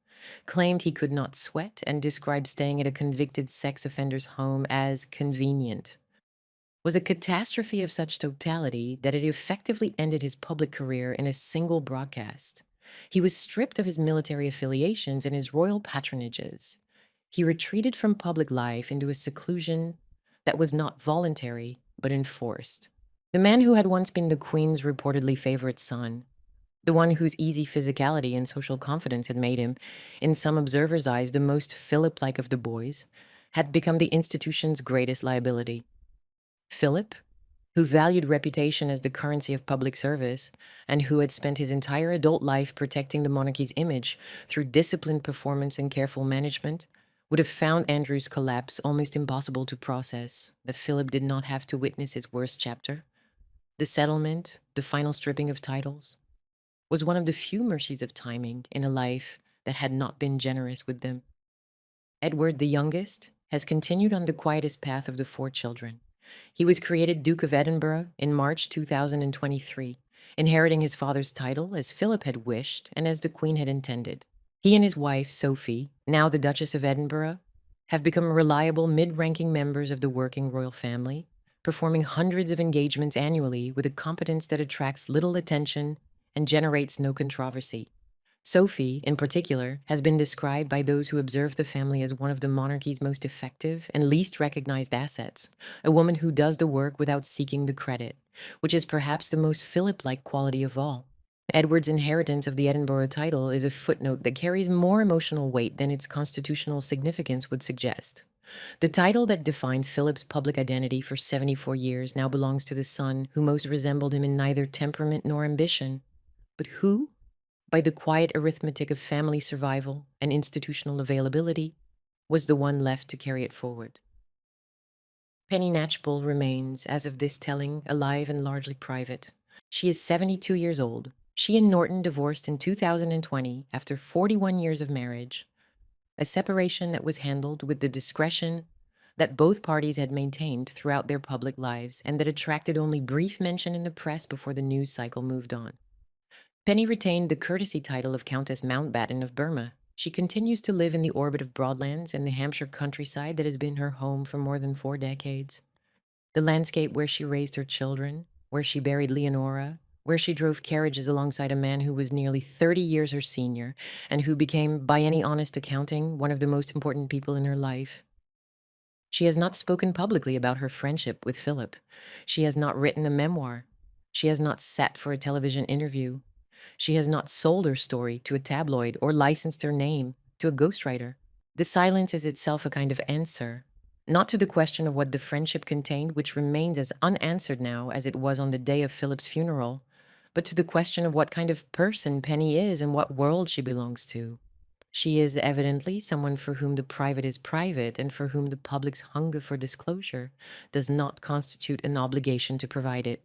claimed he could not sweat, and described staying at a convicted sex offender's home as convenient, was a catastrophe of such totality that it effectively ended his public career in a single broadcast. He was stripped of his military affiliations and his royal patronages. He retreated from public life into a seclusion that was not voluntary, but enforced. The man who had once been the Queen's reportedly favorite son, the one whose easy physicality and social confidence had made him, in some observers' eyes, the most Philip-like of the boys, had become the institution's greatest liability. Philip, who valued reputation as the currency of public service, and who had spent his entire adult life protecting the monarchy's image through disciplined performance and careful management, would have found Andrew's collapse almost impossible to process, that Philip did not have to witness his worst chapter. The settlement, the final stripping of titles, was one of the few mercies of timing in a life that had not been generous with them. Edward, the youngest, has continued on the quietest path of the four children. He was created Duke of Edinburgh in March 2023, inheriting his father's title as Philip had wished and as the Queen had intended. He and his wife, Sophie, now the Duchess of Edinburgh, have become reliable mid-ranking members of the working royal family, performing hundreds of engagements annually with a competence that attracts little attention and generates no controversy. Sophie, in particular, has been described by those who observe the family as one of the monarchy's most effective and least recognized assets, a woman who does the work without seeking the credit, which is perhaps the most Philip-like quality of all. Edward's inheritance of the Edinburgh title is a footnote that carries more emotional weight than its constitutional significance would suggest. The title that defined Philip's public identity for 74 years now belongs to the son who most resembled him in neither temperament nor ambition, but who, by the quiet arithmetic of family survival and institutional availability, was the one left to carry it forward. Penny Knatchbull remains, as of this telling, alive and largely private. She is 72 years old. She and Norton divorced in 2020 after 41 years of marriage, a separation that was handled with the discretion that both parties had maintained throughout their public lives and that attracted only brief mention in the press before the news cycle moved on. Penny retained the courtesy title of Countess Mountbatten of Burma. She continues to live in the orbit of Broadlands and the Hampshire countryside that has been her home for more than 4 decades. The landscape where she raised her children, where she buried Leonora, where she drove carriages alongside a man who was nearly 30 years her senior and who became, by any honest accounting, one of the most important people in her life. She has not spoken publicly about her friendship with Philip. She has not written a memoir. She has not sat for a television interview. She has not sold her story to a tabloid or licensed her name to a ghostwriter. The silence is itself a kind of answer, not to the question of what the friendship contained, which remains as unanswered now as it was on the day of Philip's funeral, but to the question of what kind of person Penny is and what world she belongs to. She is evidently someone for whom the private is private and for whom the public's hunger for disclosure does not constitute an obligation to provide it.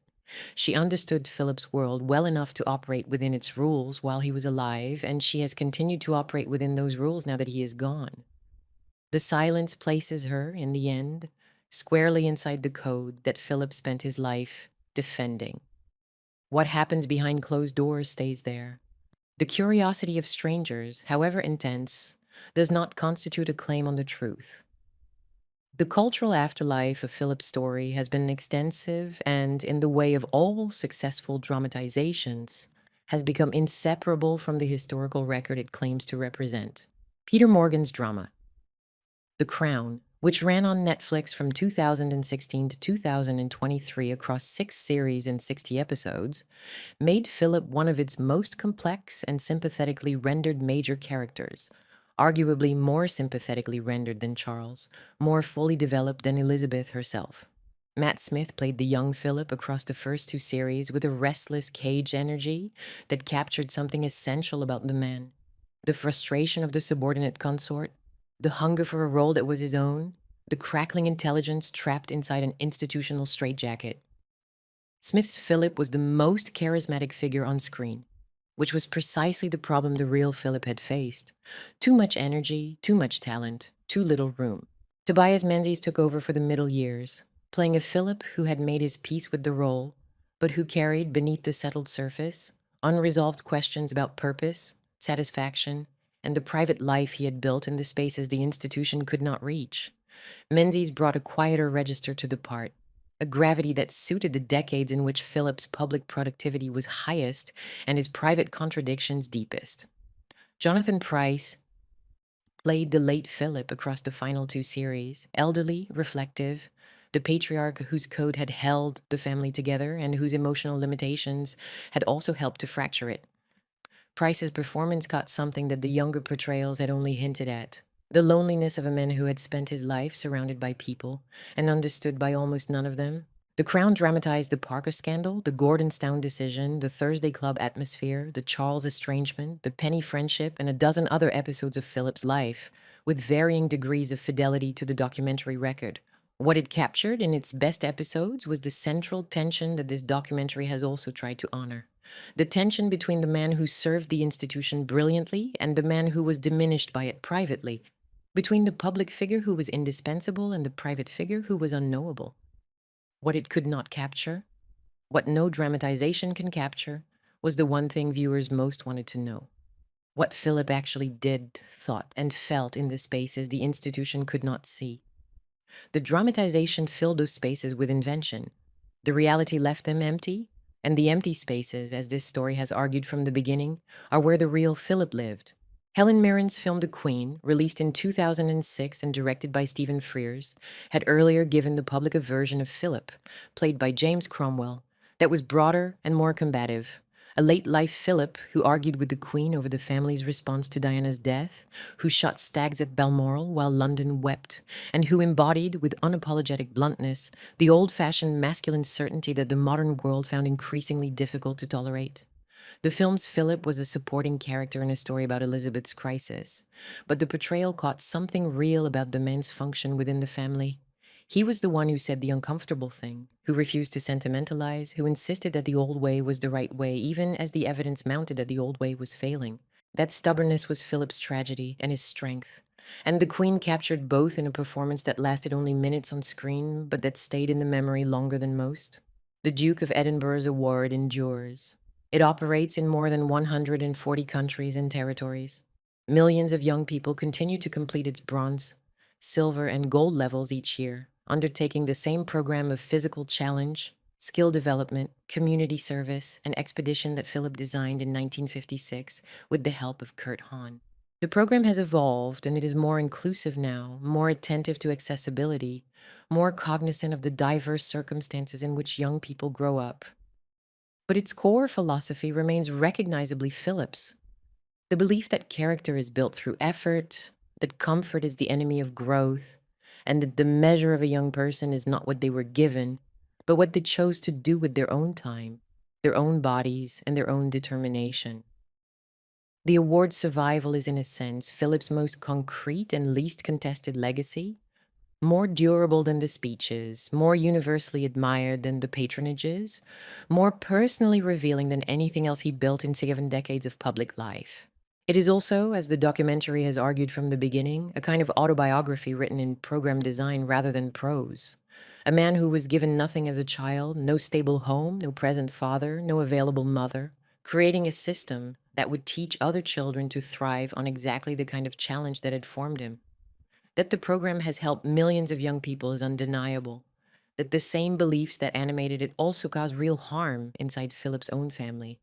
She understood Philip's world well enough to operate within its rules while he was alive, and she has continued to operate within those rules now that he is gone. The silence places her, in the end, squarely inside the code that Philip spent his life defending. What happens behind closed doors stays there. The curiosity of strangers, however intense, does not constitute a claim on the truth. The cultural afterlife of Philip's story has been extensive and, in the way of all successful dramatizations, has become inseparable from the historical record it claims to represent. Peter Morgan's drama, The Crown, which ran on Netflix from 2016 to 2023 across 6 series and 60 episodes, made Philip one of its most complex and sympathetically rendered major characters, arguably more sympathetically rendered than Charles, more fully developed than Elizabeth herself. Matt Smith played the young Philip across the first 2 series with a restless cage energy that captured something essential about the man. The frustration of the subordinate consort, the hunger for a role that was his own, the crackling intelligence trapped inside an institutional straitjacket. Smith's Philip was the most charismatic figure on screen, which was precisely the problem the real Philip had faced. Too much energy, too much talent, too little room. Tobias Menzies took over for the middle years, playing a Philip who had made his peace with the role, but who carried beneath the settled surface unresolved questions about purpose, satisfaction, and the private life he had built in the spaces the institution could not reach. Menzies brought a quieter register to the part. a gravity that suited the decades in which Philip's public productivity was highest and his private contradictions deepest. Jonathan Pryce played the late Philip across the final two series, elderly, reflective, the patriarch whose code had held the family together and whose emotional limitations had also helped to fracture it. Price's performance caught something that the younger portrayals had only hinted at: the loneliness of a man who had spent his life surrounded by people and understood by almost none of them. The Crown dramatized the Parker scandal, the Gordonstown decision, the Thursday Club atmosphere, the Charles estrangement, the Penny friendship, and a dozen other episodes of Philip's life, with varying degrees of fidelity to the documentary record. What it captured in its best episodes was the central tension that this documentary has also tried to honor: the tension between the man who served the institution brilliantly and the man who was diminished by it privately, between the public figure who was indispensable and the private figure who was unknowable. What it could not capture, what no dramatization can capture, was the one thing viewers most wanted to know: what Philip actually did, thought, and felt in the spaces the institution could not see. The dramatization filled those spaces with invention. The reality left them empty, and the empty spaces, as this story has argued from the beginning, are where the real Philip lived. Helen Mirren's film The Queen, released in 2006 and directed by Stephen Frears, had earlier given the public a version of Philip, played by James Cromwell, that was broader and more combative. A late-life Philip who argued with the Queen over the family's response to Diana's death, who shot stags at Balmoral while London wept, and who embodied, with unapologetic bluntness, the old-fashioned masculine certainty that the modern world found increasingly difficult to tolerate. The film's Philip was a supporting character in a story about Elizabeth's crisis, but the portrayal caught something real about the man's function within the family. He was the one who said the uncomfortable thing, who refused to sentimentalize, who insisted that the old way was the right way, even as the evidence mounted that the old way was failing. That stubbornness was Philip's tragedy and his strength. And the Queen captured both in a performance that lasted only minutes on screen, but that stayed in the memory longer than most. The Duke of Edinburgh's award endures. It operates in more than 140 countries and territories. Millions of young people continue to complete its bronze, silver, and gold levels each year, undertaking the same program of physical challenge, skill development, community service, and expedition that Philip designed in 1956 with the help of Kurt Hahn. The program has evolved, and it is more inclusive now, more attentive to accessibility, more cognizant of the diverse circumstances in which young people grow up. But its core philosophy remains recognizably Philip's: the belief that character is built through effort, that comfort is the enemy of growth, and that the measure of a young person is not what they were given, but what they chose to do with their own time, their own bodies, and their own determination. The award's survival is, in a sense, Philip's most concrete and least contested legacy, more durable than the speeches, more universally admired than the patronages, more personally revealing than anything else he built in 7 decades of public life. It is also, as the documentary has argued from the beginning, a kind of autobiography written in program design rather than prose. A man who was given nothing as a child, no stable home, no present father, no available mother, creating a system that would teach other children to thrive on exactly the kind of challenge that had formed him. That the program has helped millions of young people is undeniable. That the same beliefs that animated it also caused real harm inside Philip's own family.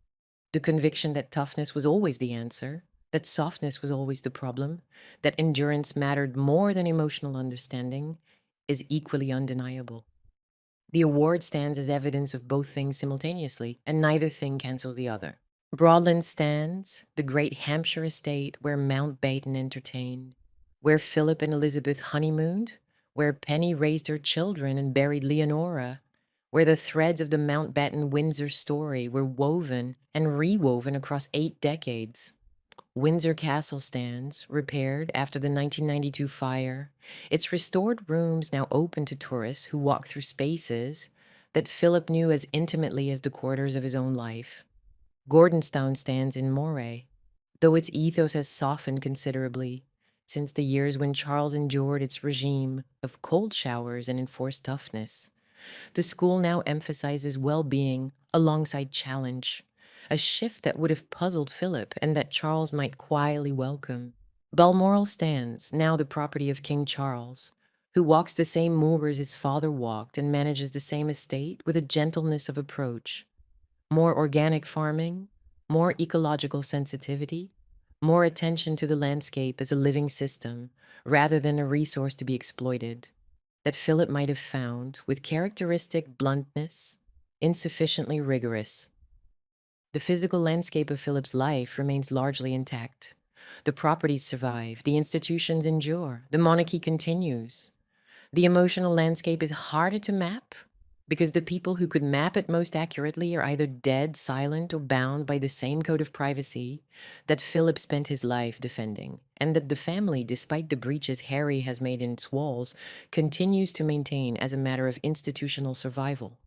The conviction that toughness was always the answer, that softness was always the problem, that endurance mattered more than emotional understanding, is equally undeniable. The award stands as evidence of both things simultaneously, and neither thing cancels the other. Broadland stands, the great Hampshire estate where Mountbatten entertained, where Philip and Elizabeth honeymooned, where Penny raised her children and buried Leonora, where the threads of the Mountbatten Windsor story were woven and rewoven across 8 decades. Windsor Castle stands, repaired after the 1992 fire, its restored rooms now open to tourists who walk through spaces that Philip knew as intimately as the quarters of his own life. Gordonstown stands in Moray, though its ethos has softened considerably since the years when Charles endured its regime of cold showers and enforced toughness. The school now emphasizes well-being alongside challenge, a shift that would have puzzled Philip and that Charles might quietly welcome. Balmoral stands, now the property of King Charles, who walks the same moors his father walked and manages the same estate with a gentleness of approach. More organic farming, more ecological sensitivity, more attention to the landscape as a living system rather than a resource to be exploited, that Philip might have found, with characteristic bluntness, insufficiently rigorous. The physical landscape of Philip's life remains largely intact. The properties survive, the institutions endure, the monarchy continues. The emotional landscape is harder to map because the people who could map it most accurately are either dead, silent, or bound by the same code of privacy that Philip spent his life defending, and that the family, despite the breaches Harry has made in its walls, continues to maintain as a matter of institutional survival.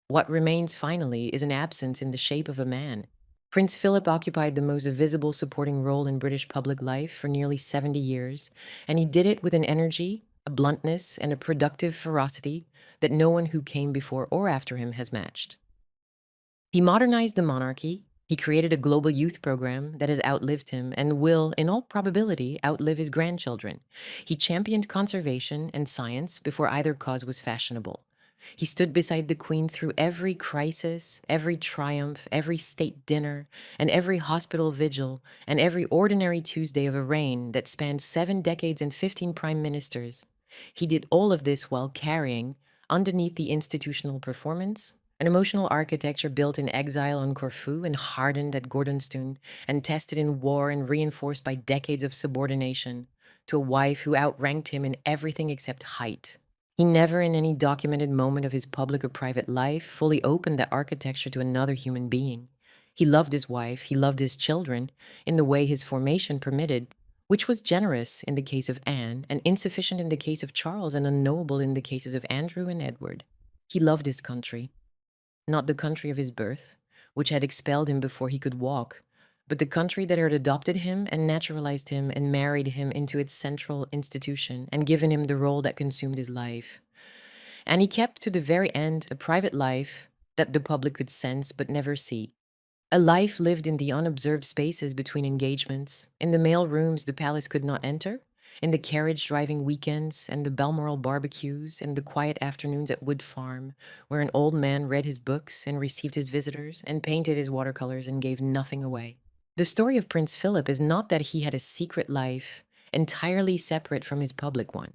What remains finally is an absence in the shape of a man. Prince Philip occupied the most visible supporting role in British public life for nearly 70 years, and he did it with an energy, a bluntness, and a productive ferocity that no one who came before or after him has matched. He modernized the monarchy. He created a global youth program that has outlived him and will, in all probability, outlive his grandchildren. He championed conservation and science before either cause was fashionable. He stood beside the Queen through every crisis, every triumph, every state dinner, and every hospital vigil, and every ordinary Tuesday of a reign that spanned 7 decades and 15 prime ministers. He did all of this while carrying, underneath the institutional performance, an emotional architecture built in exile on Corfu and hardened at Gordonstoun and tested in war and reinforced by decades of subordination to a wife who outranked him in everything except height. He never, in any documented moment of his public or private life, fully opened that architecture to another human being. He loved his wife, he loved his children, in the way his formation permitted, which was generous in the case of Anne, and insufficient in the case of Charles, and unknowable in the cases of Andrew and Edward. He loved his country, not the country of his birth, which had expelled him before he could walk, but the country that had adopted him and naturalized him and married him into its central institution and given him the role that consumed his life. And he kept to the very end a private life that the public could sense but never see. A life lived in the unobserved spaces between engagements, in the mail rooms the palace could not enter, in the carriage-driving weekends and the Balmoral barbecues and the quiet afternoons at Wood Farm, where an old man read his books and received his visitors and painted his watercolors and gave nothing away. The story of Prince Philip is not that he had a secret life entirely separate from his public one.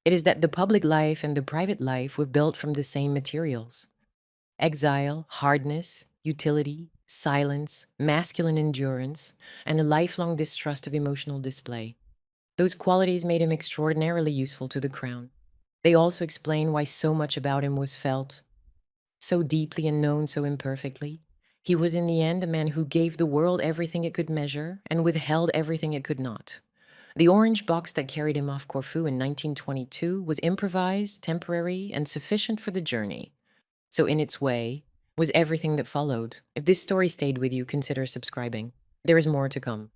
It is that the public life and the private life were built from the same materials. Exile, hardness, utility, silence, masculine endurance, and a lifelong distrust of emotional display. Those qualities made him extraordinarily useful to the crown. They also explain why so much about him was felt so deeply and known so imperfectly. He was in the end a man who gave the world everything it could measure and withheld everything it could not. The orange box that carried him off Corfu in 1922 was improvised, temporary, and sufficient for the journey. So in its way, was everything that followed. If this story stayed with you, consider subscribing. There is more to come.